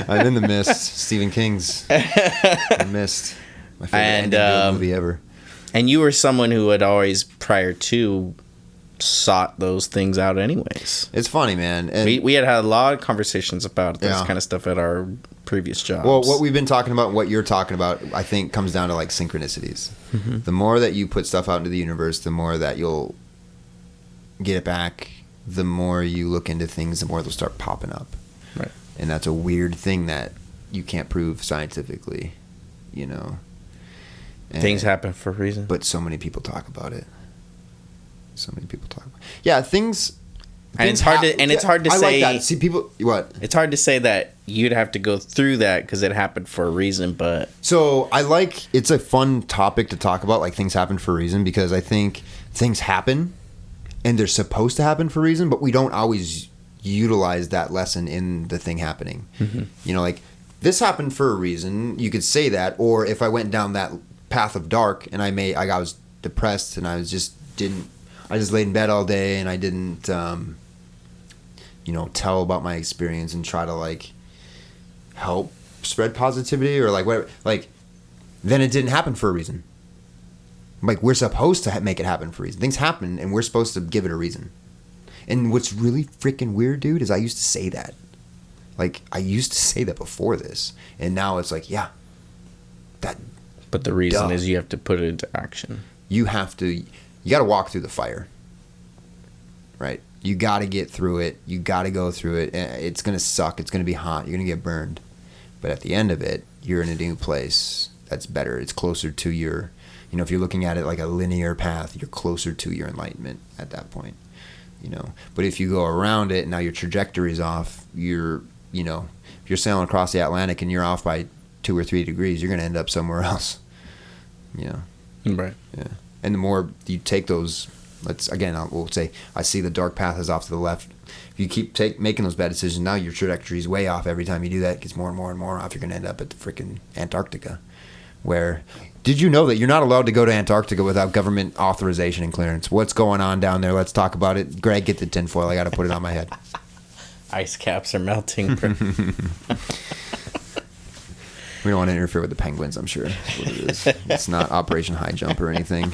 I'm in the mist. Stephen King's The Mist. My favorite ending to a movie ever. And you were someone who had always, prior to, sought those things out anyways. It's funny, man. And we had a lot of conversations about this kind of stuff at our previous jobs. Well, what we've been talking about and what you're talking about, I think, comes down to like synchronicities. Mm-hmm. The more that you put stuff out into the universe, the more that you'll get it back. The more you look into things, the more they'll start popping up. Right. And that's a weird thing that you can't prove scientifically, you know. And, things happen for a reason. But so many people talk about it. Yeah, things. And it's hard to. And it's hard to say. Like that. See, people. What? It's hard to say that you'd have to go through that because it happened for a reason. But so I like. It's a fun topic to talk about. Like things happen for a reason because I think things happen, and they're supposed to happen for a reason, but we don't always utilize that lesson in the thing happening. Mm-hmm. You know, like this happened for a reason. You could say that, or if I went down that path of dark and I was depressed and I just laid in bed all day and I didn't, tell about my experience and try to like help spread positivity or like whatever. Like, then it didn't happen for a reason. Like we're supposed to make it happen for a reason. Things happen and we're supposed to give it a reason. And what's really freaking weird, dude, is I used to say that. Like I used to say that before this, and now it's like, yeah, that. But the reason is you have to put it into action. You got to walk through the fire, right? You got to get through it. You got to go through it. It's going to suck. It's going to be hot. You're going to get burned. But at the end of it, you're in a new place that's better. It's closer to your, if you're looking at it like a linear path, you're closer to your enlightenment at that point, But if you go around it and now your trajectory's off, if you're sailing across the Atlantic and you're off by 2 or 3 degrees, you're going to end up somewhere else, Right. Yeah. And the more you take those, we'll say, I see the dark path is off to the left. If you keep making those bad decisions, now your trajectory is way off every time you do that. It gets more and more and more off. You're going to end up at the freaking Antarctica. Where, did you know that you're not allowed to go to Antarctica without government authorization and clearance? What's going on down there? Let's talk about it. Greg, get the tinfoil. I got to put it on my head. Ice caps are melting. We don't want to interfere with the penguins, I'm sure. That's what it is. It's not Operation High Jump or anything.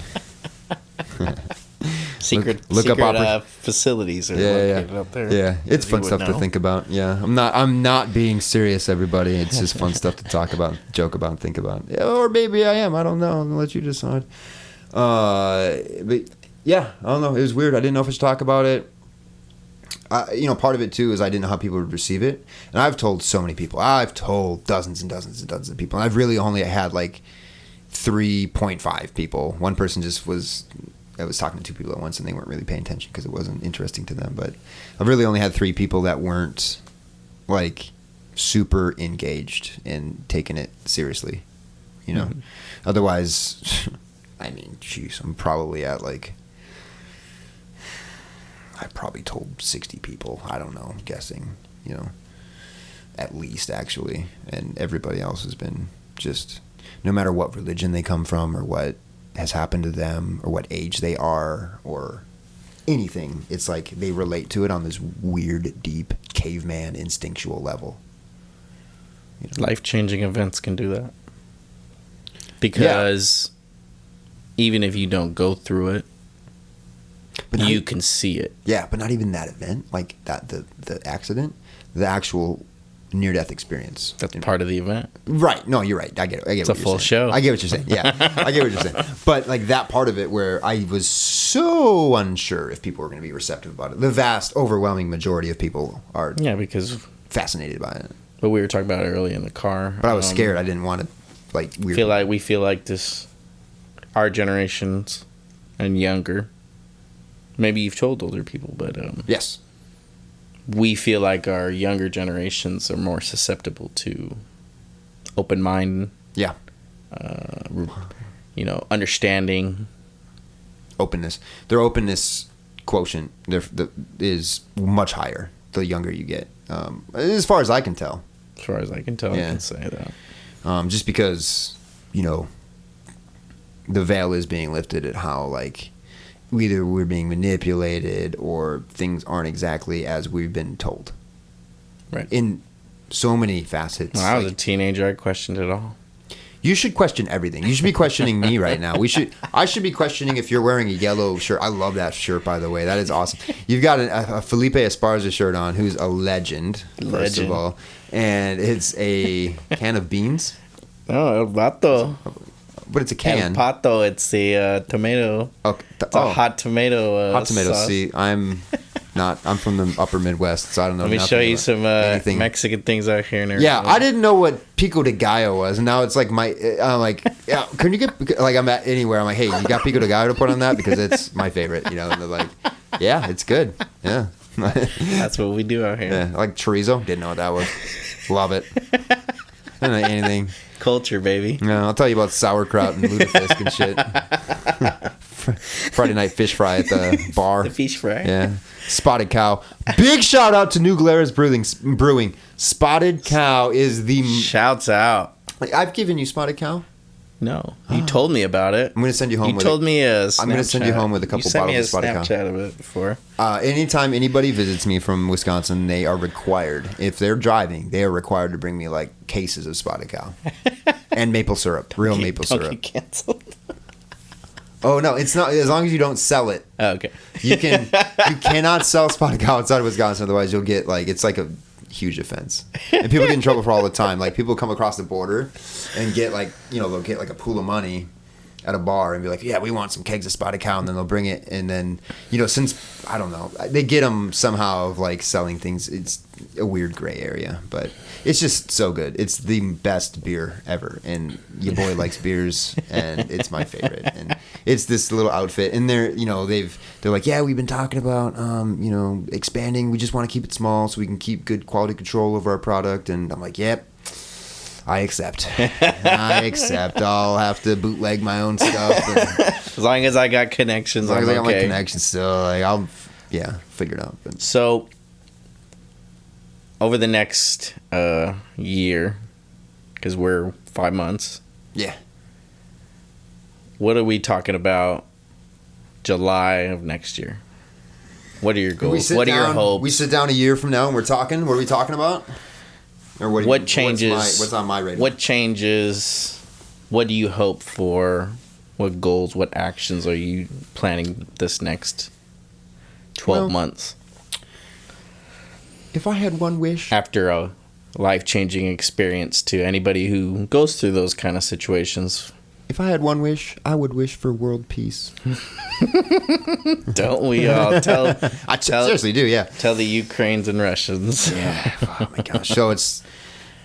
Secret facilities are located up there. Yeah, it's fun stuff to think about. Yeah, I'm not being serious, everybody. It's just fun stuff to talk about, joke about, think about. Or maybe I am. I don't know. I'll let you decide. But yeah, I don't know. It was weird. I didn't know if I should talk about it. Part of it too is I didn't know how people would receive it, and I've told so many people. I've told dozens and dozens and dozens of people, and I've really only had like 3.5 people. One person I was talking to 2 people at once, and they weren't really paying attention because it wasn't interesting to them. But I've really only had 3 people that weren't like super engaged and taking it seriously. Mm-hmm. Otherwise, I mean, jeez, I'm probably at like. I probably told 60 people. I don't know, I'm guessing, at least actually. And everybody else has been just, no matter what religion they come from or what has happened to them or what age they are or anything, it's like they relate to it on this weird, deep, caveman, instinctual level. Life-changing events can do that. Because even if you don't go through it, but you can see it. Yeah, but not even that event, like that the accident, the actual near-death experience. That's part of the event. Right. No, you're right. I get it. It's a full show. I get what you're saying. Yeah, I get what you're saying. But like that part of it where I was so unsure if people were going to be receptive about it. The vast, overwhelming majority of people are because fascinated by it. But we were talking about it early in the car. But I was scared. I didn't want to we feel like this, our generations and younger. Maybe you've told older people, but yes, we feel like our younger generations are more susceptible to open mind. Yeah, understanding, openness. Their openness quotient is much higher the younger you get. As far as I can tell. As far as I can tell, I can say that. Just because the veil is being lifted at how like either we're being manipulated or things aren't exactly as we've been told. Right. In so many facets. When I was a teenager, I questioned it all. You should question everything. You should be questioning me right now. I should be questioning if you're wearing a yellow shirt. I love that shirt, by the way. That is awesome. You've got a Felipe Esparza shirt on, who's a legend, first of all. And it's a can of beans. Oh, El Vato. But it's a can. El Pato, it's the tomato. Okay. It's a hot tomato hot tomato. sauce. See, I'm from the upper Midwest, so I don't know. Let me show you some anything. Mexican things out here in Arizona. Yeah, I didn't know what pico de gallo was, and now it's like I'm like, yeah, can you get, like, I'm at anywhere, I'm like, hey, you got pico de gallo to put on that? Because it's my favorite, and they're like, yeah, it's good. Yeah. That's what we do out here. Yeah, like chorizo. Didn't know what that was. Love it. I don't know anything. Culture, baby. No, I'll tell you about sauerkraut and lutefisk and shit. Friday night fish fry at the bar. The fish fry. Yeah. Spotted Cow. Big shout out to New Glarus Brewing. Spotted Cow is the... Shouts out. Like, I've given you Spotted Cow. No. You told me about it. I'm going to send you home with it. You told me a Snapchat. I'm going to send you home with a couple bottles of Spotted Cow. You sent me a Snapchat of it before. Anytime anybody visits me from Wisconsin, they are required, if they're driving, they are required to bring me, like, cases of Spotted Cow. And maple syrup. Real maple syrup. Don't get canceled. Oh, no, it's not. As long as you don't sell it. Oh, okay. You cannot sell Spotted Cow outside of Wisconsin, otherwise you'll get, like, it's like a huge offense. And people get in trouble for all the time. Like, people come across the border and get, like, they'll get, like, a pool of money at a bar and be like, yeah, we want some kegs of Spotted Cow, and then they'll bring it, and then, since, I don't know, they get them somehow of, like, selling things. It's a weird gray area, but it's just so good. It's the best beer ever, and your boy likes beers, and it's my favorite. And it's this little outfit, and they're like, yeah, we've been talking about expanding. We just want to keep it small so we can keep good quality control over our product. And I'm like, yep, I accept. I'll have to bootleg my own stuff. As long as I got connections, as long as I got my okay. connections still, like, I'll figure it out. But. So over the next year, because we're 5 months. Yeah. What are we talking about July of next year? What are your goals? What are your hopes? We sit down a year from now and we're talking. What are we talking about? Or what changes? What's on my radar? What changes? What do you hope for? What goals? What actions are you planning this next 12 months? If I had one wish. After a life-changing experience to anybody who goes through those kind of situations. If I had one wish, I would wish for world peace. Don't we all? I seriously do, yeah. Tell the Ukrainians and Russians. Yeah. Oh my gosh. So it's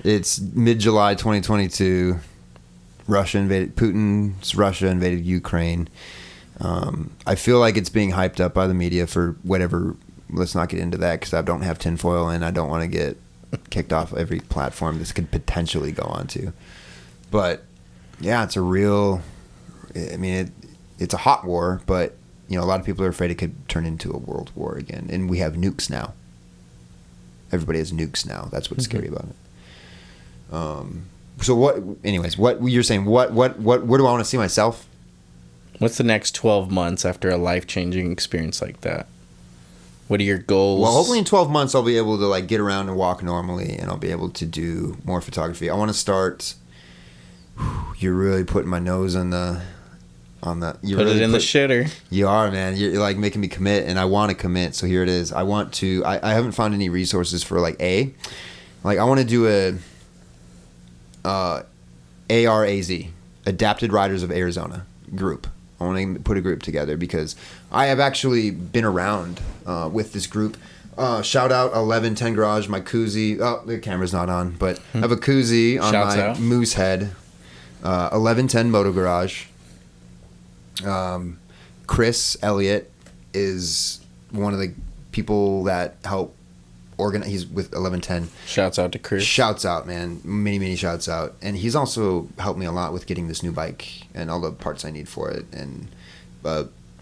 mid-July 2022. Putin's Russia invaded Ukraine. I feel like it's being hyped up by the media for whatever. Let's not get into that because I don't have tinfoil and I don't want to get kicked off every platform this could potentially go onto. But yeah, it's a real. I mean, it's a hot war, but a lot of people are afraid it could turn into a world war again, and we have nukes now. Everybody has nukes now. That's what's scary about it. So what? Anyways, what you're saying? What? Where do I want to see myself? What's the next 12 months after a life-changing experience like that? What are your goals? Well, hopefully in 12 months I'll be able to like get around and walk normally, and I'll be able to do more photography. I want to start. You're really putting my nose on the. You Put really it in the shitter. You are, man. You're like making me commit, and I want to commit. So here it is. I want to. I haven't found any resources for like I want to do a ARAZ, Adapted Riders of Arizona group. I want to put a group together because I have actually been around with this group. Shout out 1110 Garage, my koozie. Oh, the camera's not on, but I have a koozie on Shouts my out. moose head. 1110 Moto Garage. Chris Elliott is one of the people that help organize. He's with 1110. Shouts out to Chris. Shouts out, man. Many shouts out. And he's also helped me a lot with getting this new bike and all the parts I need for it, and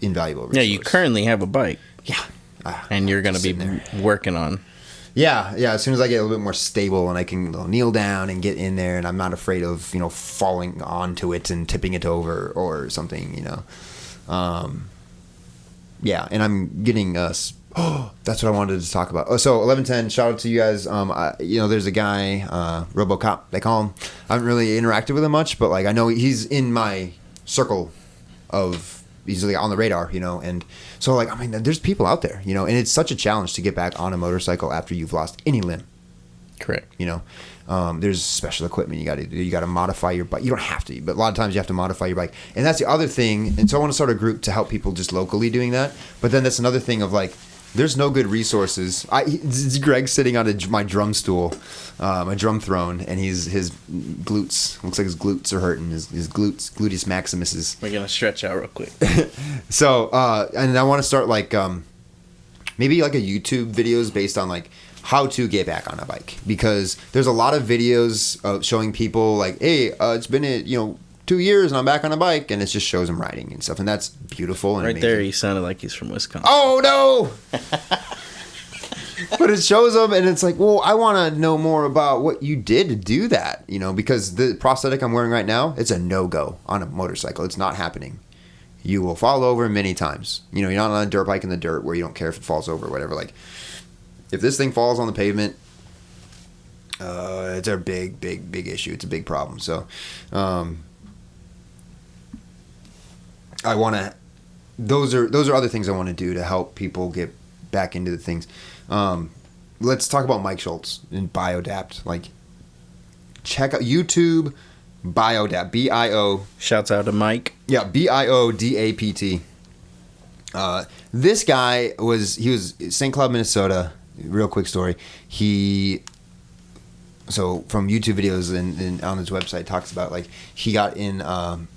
invaluable resource. Yeah, you currently have a bike. Yeah. And you're going to be working on. Yeah. As soon as I get a little bit more stable and I can kneel down and get in there, and I'm not afraid of falling onto it and tipping it over or something, yeah, and I'm getting that's what I wanted to talk about. Oh, so 1110, shout out to you guys. There's a guy, RoboCop, they call him. I haven't really interacted with him much, but like I know he's in my circle of, he's like on the radar, and so like, I mean, there's people out there, and it's such a challenge to get back on a motorcycle after you've lost any limb. Correct. There's special equipment you got to do. You got to modify your bike. You don't have to, but a lot of times you have to modify your bike. And that's the other thing. And so I want to start a group to help people just locally doing that. But then that's another thing of like, there's no good resources. Greg's sitting on my drum stool, my drum throne, and his glutes, looks like his glutes are hurting. His gluteus maximus is. We're gonna stretch out real quick. So, and I want to start like, maybe like a YouTube videos based on like how to get back on a bike, because there's a lot of videos showing people like, hey, it's been 2 years and I'm back on a bike, and it just shows them riding and stuff, and that's beautiful. And right amazing. There, he sounded like he's from Wisconsin. Oh no! But it shows them, and it's like, well, I want to know more about what you did to do that, because the prosthetic I'm wearing right now, it's a no-go on a motorcycle. It's not happening. You will fall over many times. You're not on a dirt bike in the dirt where you don't care if it falls over or whatever. Like, if this thing falls on the pavement, it's a big issue. It's a big problem. So, I want to. Those are other things I want to do to help people get back into the things. Let's talk about Mike Schultz and Biodapt. Like, check out YouTube Biodapt. BIO. Shouts out to Mike. Yeah, BIODAPT. This guy was St. Cloud, Minnesota. Real quick story. So from YouTube videos and on his website talks about like he got in an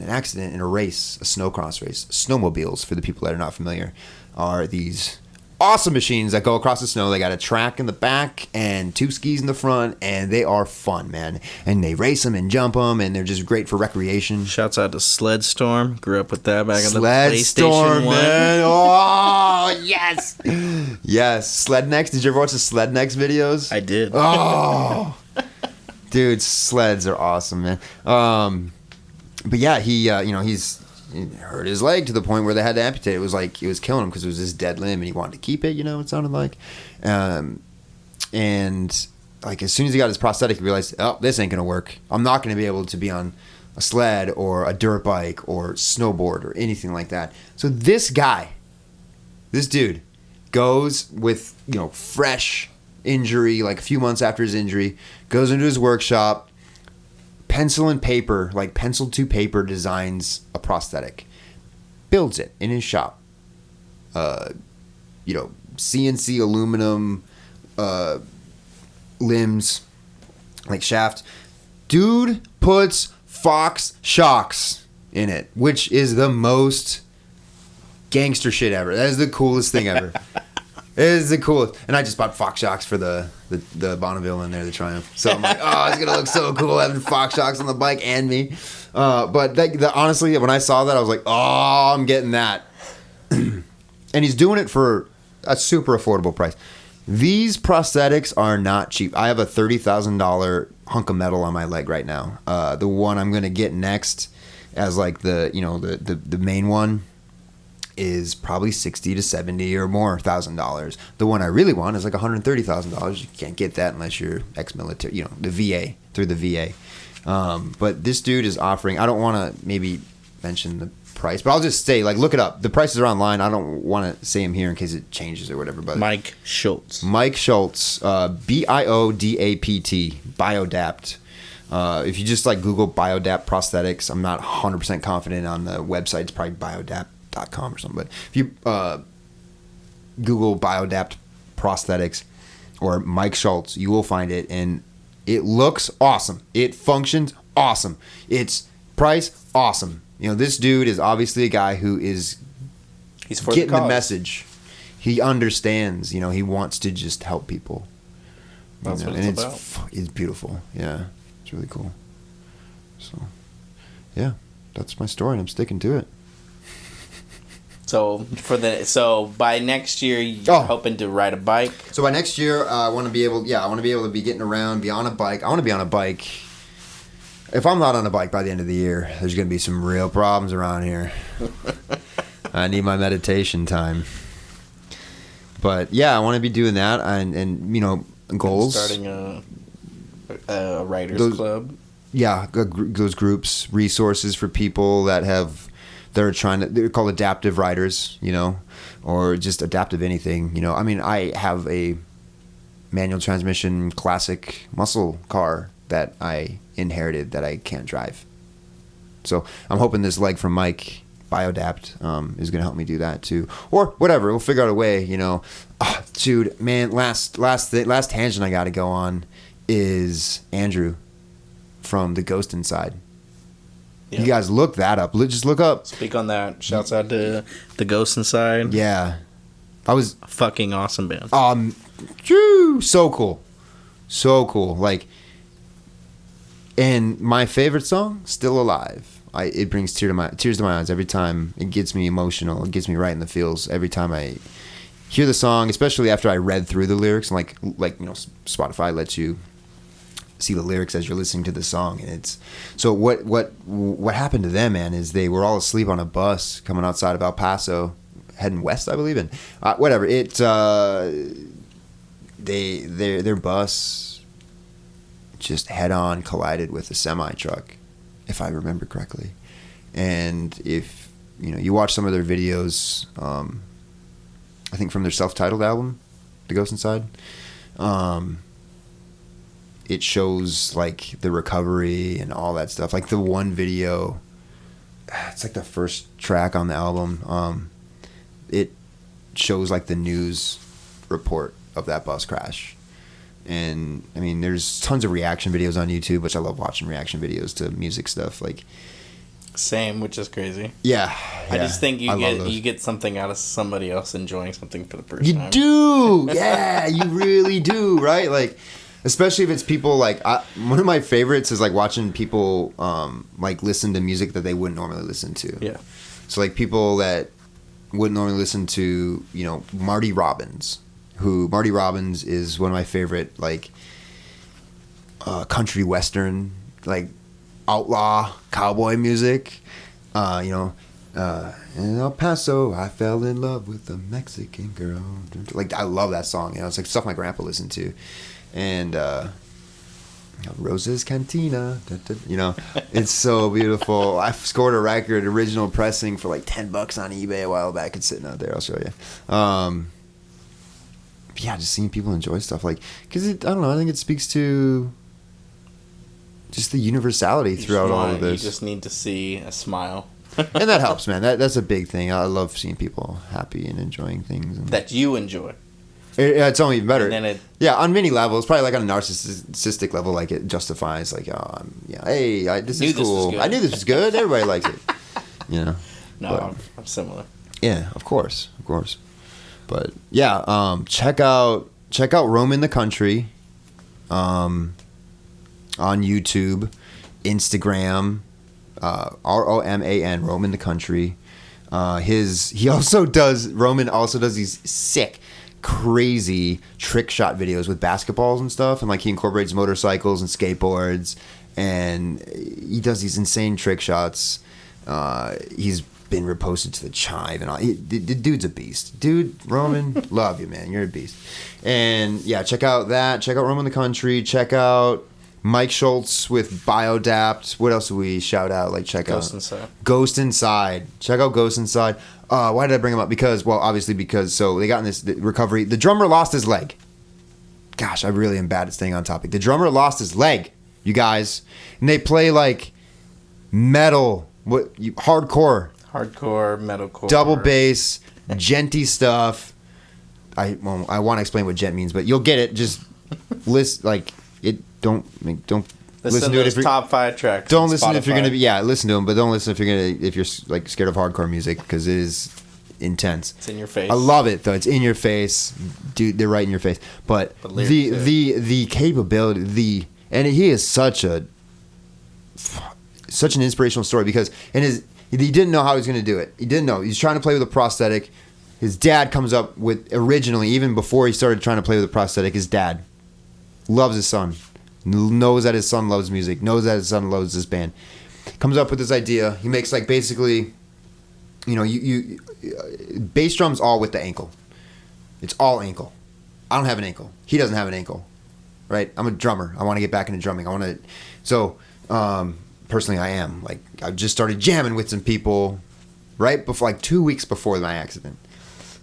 accident in a race, a snowcross race. Snowmobiles, for the people that are not familiar, are these awesome machines that go across the snow. They got a track in the back and two skis in the front, and they are fun, man. And they race them and jump them, and they're just great for recreation. Shouts out to Sled Storm. Grew up with that back on the Sled PlayStation Storm, 1. man. Oh, yes. Yes. Sled Next. Did you ever watch the Sled Next videos? I did. Oh. Dude, sleds are awesome, man. But yeah, he hurt his leg to the point where they had to amputate. It was like it was killing him because it was his dead limb, and he wanted to keep it. It sounded like, and like as soon as he got his prosthetic, he realized, oh, this ain't gonna work. I'm not gonna be able to be on a sled or a dirt bike or snowboard or anything like that. So this dude, goes with fresh injury, like a few months after his injury, goes into his workshop. Pencil and paper, like pencil to paper, designs a prosthetic, builds it in his shop. CNC aluminum limbs, like shaft. Dude puts Fox shocks in it, which is the most gangster shit ever. That is the coolest thing ever. It is the coolest. And I just bought Fox shocks for the Bonneville in there, the Triumph. So I'm like, oh, it's going to look so cool having Fox shocks on the bike and me. But honestly, when I saw that, I was like, oh, I'm getting that. And he's doing it for a super affordable price. These prosthetics are not cheap. I have a $30,000 hunk of metal on my leg right now. The one I'm going to get next as like the main one is probably $60 to $70 or more $1,000. The one I really want is like $130,000. You can't get that unless you're ex-military, the VA, through the VA. But this dude is offering, I don't want to maybe mention the price, but I'll just say, like, look it up. The prices are online. I don't want to say them here in case it changes or whatever. But Mike Schultz. BIODAPT, Biodapt. If you just like Google Biodapt prosthetics, I'm not 100% confident on the website. It's probably biodapt.com or something, but if you Google Biodapt prosthetics or Mike Schultz, you will find it, and it looks awesome. It functions awesome. It's price awesome. This dude is obviously a guy who is getting the message. He understands. He wants to just help people. That's what it's about. It's beautiful. Yeah, it's really cool. So, yeah, that's my story, and I'm sticking to it. So by next year, you're hoping to ride a bike. So by next year, I want to be able to be getting around, be on a bike. I want to be on a bike. If I'm not on a bike by the end of the year, there's going to be some real problems around here. I need my meditation time. But yeah, I want to be doing that, and goals. Starting a writers club. Yeah, those groups, resources for people that are trying to. They're called adaptive writers, or just adaptive anything. I mean, I have a manual transmission classic muscle car that I inherited that I can't drive. So I'm hoping this leg from Mike Biodapt is going to help me do that too, or whatever. We'll figure out a way. Oh, dude, man, last tangent I got to go on is Andrew from The Ghost Inside. Yeah. You guys look that up. Just look up. Speak on that. Shouts out to The Ghost Inside. Yeah, I was fucking awesome band. So cool. Like, and my favorite song, Still Alive. It brings tears to my eyes every time. It gets me emotional. It gets me right in the feels every time I hear the song, especially after I read through the lyrics. And like Spotify lets you see the lyrics as you're listening to the song, and it's so what happened to them, man, is they were all asleep on a bus coming outside of El Paso, heading west, I believe. And whatever, their bus just head on collided with a semi truck, if I remember correctly. And if you watch some of their videos, I think from their self-titled album, The Ghost Inside, it shows like the recovery and all that stuff. Like the one video, it's like the first track on the album. It shows like the news report of that bus crash. And I mean, there's tons of reaction videos on YouTube, which I love watching reaction videos to music stuff. Like, same, which is crazy. Yeah. I just think you get something out of somebody else enjoying something for the first time. You do, yeah, you really do, right? Like, especially if it's people like one of my favorites is like watching people like listen to music that they wouldn't normally listen to. Yeah. So like people that wouldn't normally listen to, Marty Robbins. Marty Robbins is one of my favorite, like, country western, like, outlaw cowboy music. In El Paso, I fell in love with a Mexican girl. Like, I love that song. It's like stuff my grandpa listened to. And Rosa's Cantina. It's so beautiful. I scored a record, original pressing, for like $10 on eBay a while back. It's sitting out there. I'll show you. Yeah, just seeing people enjoy stuff, like, because I don't know, I think it speaks to just the universality throughout all of this. You just need to see a smile. And that helps, man. That's a big thing. I love seeing people happy and enjoying things. That you enjoy. It's only even better. And then on many levels, probably like on a narcissistic level, like it justifies, like, hey, this is cool. I knew this was good. Everybody likes it. No, but, I'm similar. Yeah, of course. But yeah, check out Roam in the Country on YouTube, Instagram, ROMAN, Roam in the Country. Roman also does these sick, crazy trick shot videos with basketballs and stuff, and like he incorporates motorcycles and skateboards, and he does these insane trick shots. He's been reposted to the Chive and all. The dude's a beast. Dude, Roman, love you, man. You're a beast. And yeah, check out that. Check out Roam in the Country. Check out Mike Schultz with Biodapt. What else do we shout out? Like, check out Ghost Inside. Check out Ghost Inside. Why did I bring him up? Because so they got in this recovery. The drummer lost his leg. Gosh, I really am bad at staying on topic. The drummer lost his leg, you guys. And they play like metal, hardcore, metalcore, double bass, genty stuff. I want to explain what gent means, but you'll get it. Just listen, like it. Don't listen to it if you're top 5 tracks. Don't listen if you're gonna be listen to them, but don't listen if you're like scared of hardcore music, because it is intense. It's in your face. I love it though. It's in your face, dude. They're right in your face. But the capability, and he is such an inspirational story, because he didn't know how he was going to do it. He didn't know. He's trying to play with a prosthetic. His dad comes up with, originally, even before he started trying to play with a prosthetic, his dad loves his son, knows that his son loves music, knows that his son loves this band. Comes up with this idea. He makes like basically you know, you bass drums all with the ankle. It's all ankle. I don't have an ankle. He doesn't have an ankle, right? I'm a drummer. I want to get back into drumming. Personally, I am. Like, I just started jamming with some people right before, like 2 weeks before my accident.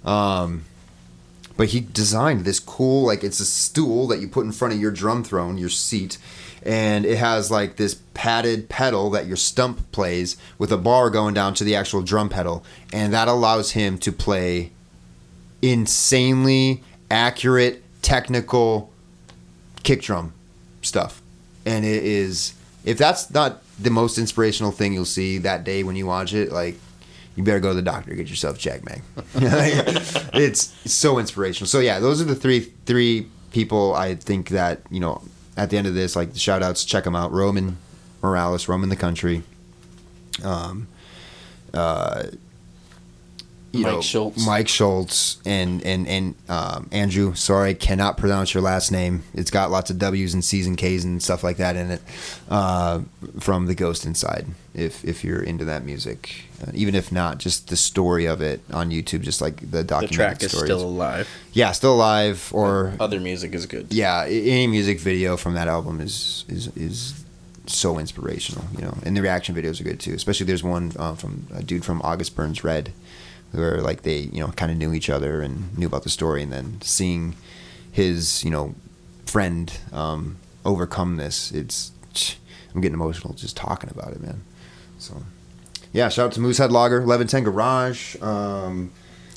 But he designed this cool, like, it's a stool that you put in front of your drum throne, your seat, and it has like this padded pedal that your stump plays with a bar going down to the actual drum pedal, and that allows him to play insanely accurate, technical kick drum stuff. And it is, if that's not the most inspirational thing you'll see that day when you watch it, like, you better go to the doctor, get yourself checked, man. It's so inspirational. So yeah, those are the three people I think that, you know, at the end of this, like, the shout outs, check them out. Roman Morales, Roman the Country. Mike Schultz and Andrew. Sorry, I cannot pronounce your last name. It's got lots of W's and C's and K's and stuff like that in it. From The Ghost Inside, if you're into that music, even if not, just the story of it on YouTube, just like the documentary. The track is still alive. Yeah, still alive. Or other music is good. Yeah, any music video from that album is so inspirational, you know. And the reaction videos are good too. Especially there's one from a dude from August Burns Red, where like they, you know, kind of knew each other and knew about the story, and then seeing his, you know, friend overcome this, I'm getting emotional just talking about it, man. So yeah, shout out to Moosehead Lager, 1110 Garage,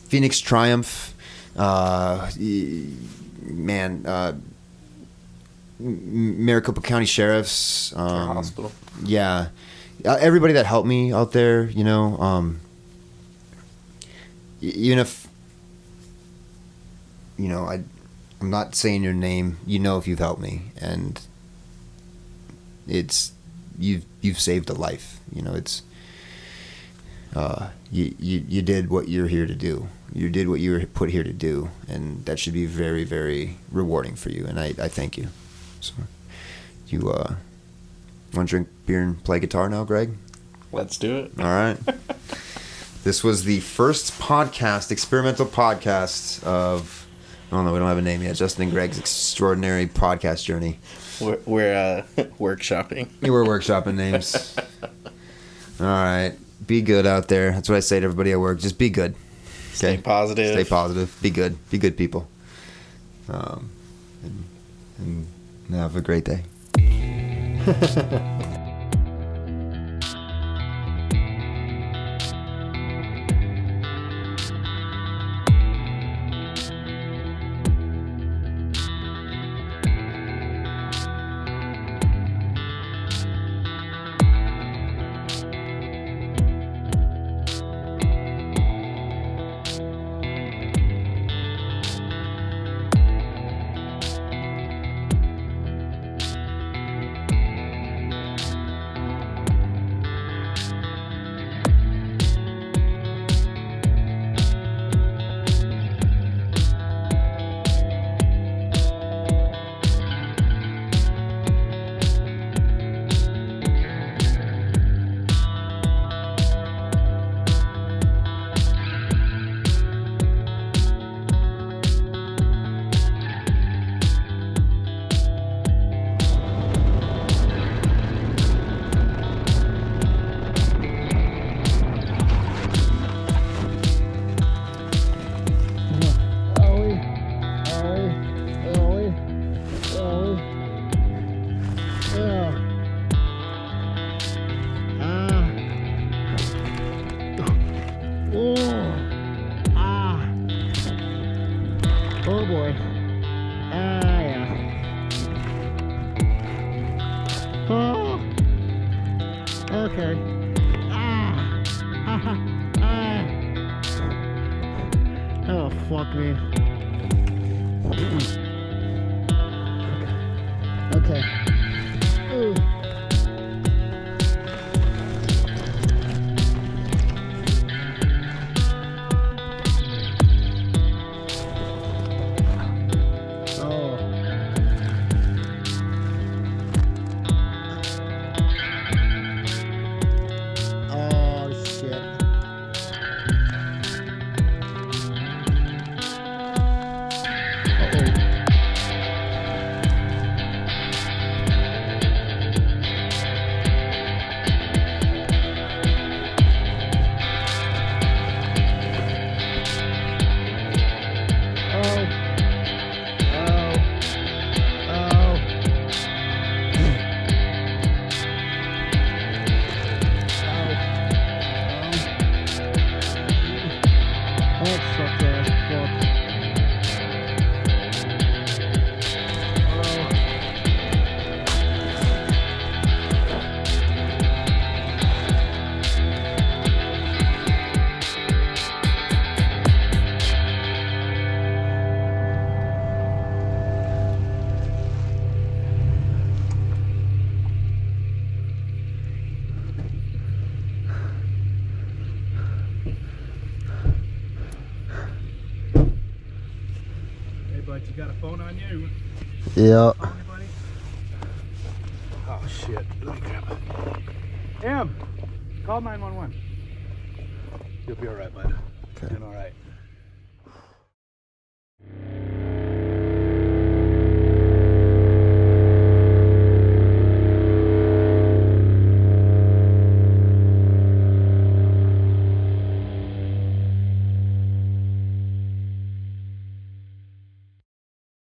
Phoenix Triumph, Maricopa County Sheriff's, hospital. Yeah, everybody that helped me out there, you know. Even if, you know, I'm not saying your name, you know, if you've helped me, and it's you've saved a life. You know, it's you did what you're here to do. You did what you were put here to do, and that should be very, very rewarding for you. And I thank you. So, you want to drink beer and play guitar now, Greg? Let's do it. All right. This was the first experimental podcast of, I don't know, we don't have a name yet, Justin and Greg's extraordinary podcast journey. We're workshopping. We're workshopping names. All right. Be good out there. That's what I say to everybody at work. Just be good. Okay? Stay positive. Stay positive. Be good. Be good people. And have a great day. Oh boy. Yeah. Oh. Okay. Oh, fuck me. Okay. Ooh. What, you got a phone on you? Yeah. Call anybody? Oh shit. Let me grab it. Call 911. You'll be alright, bud. Okay. Doing alright.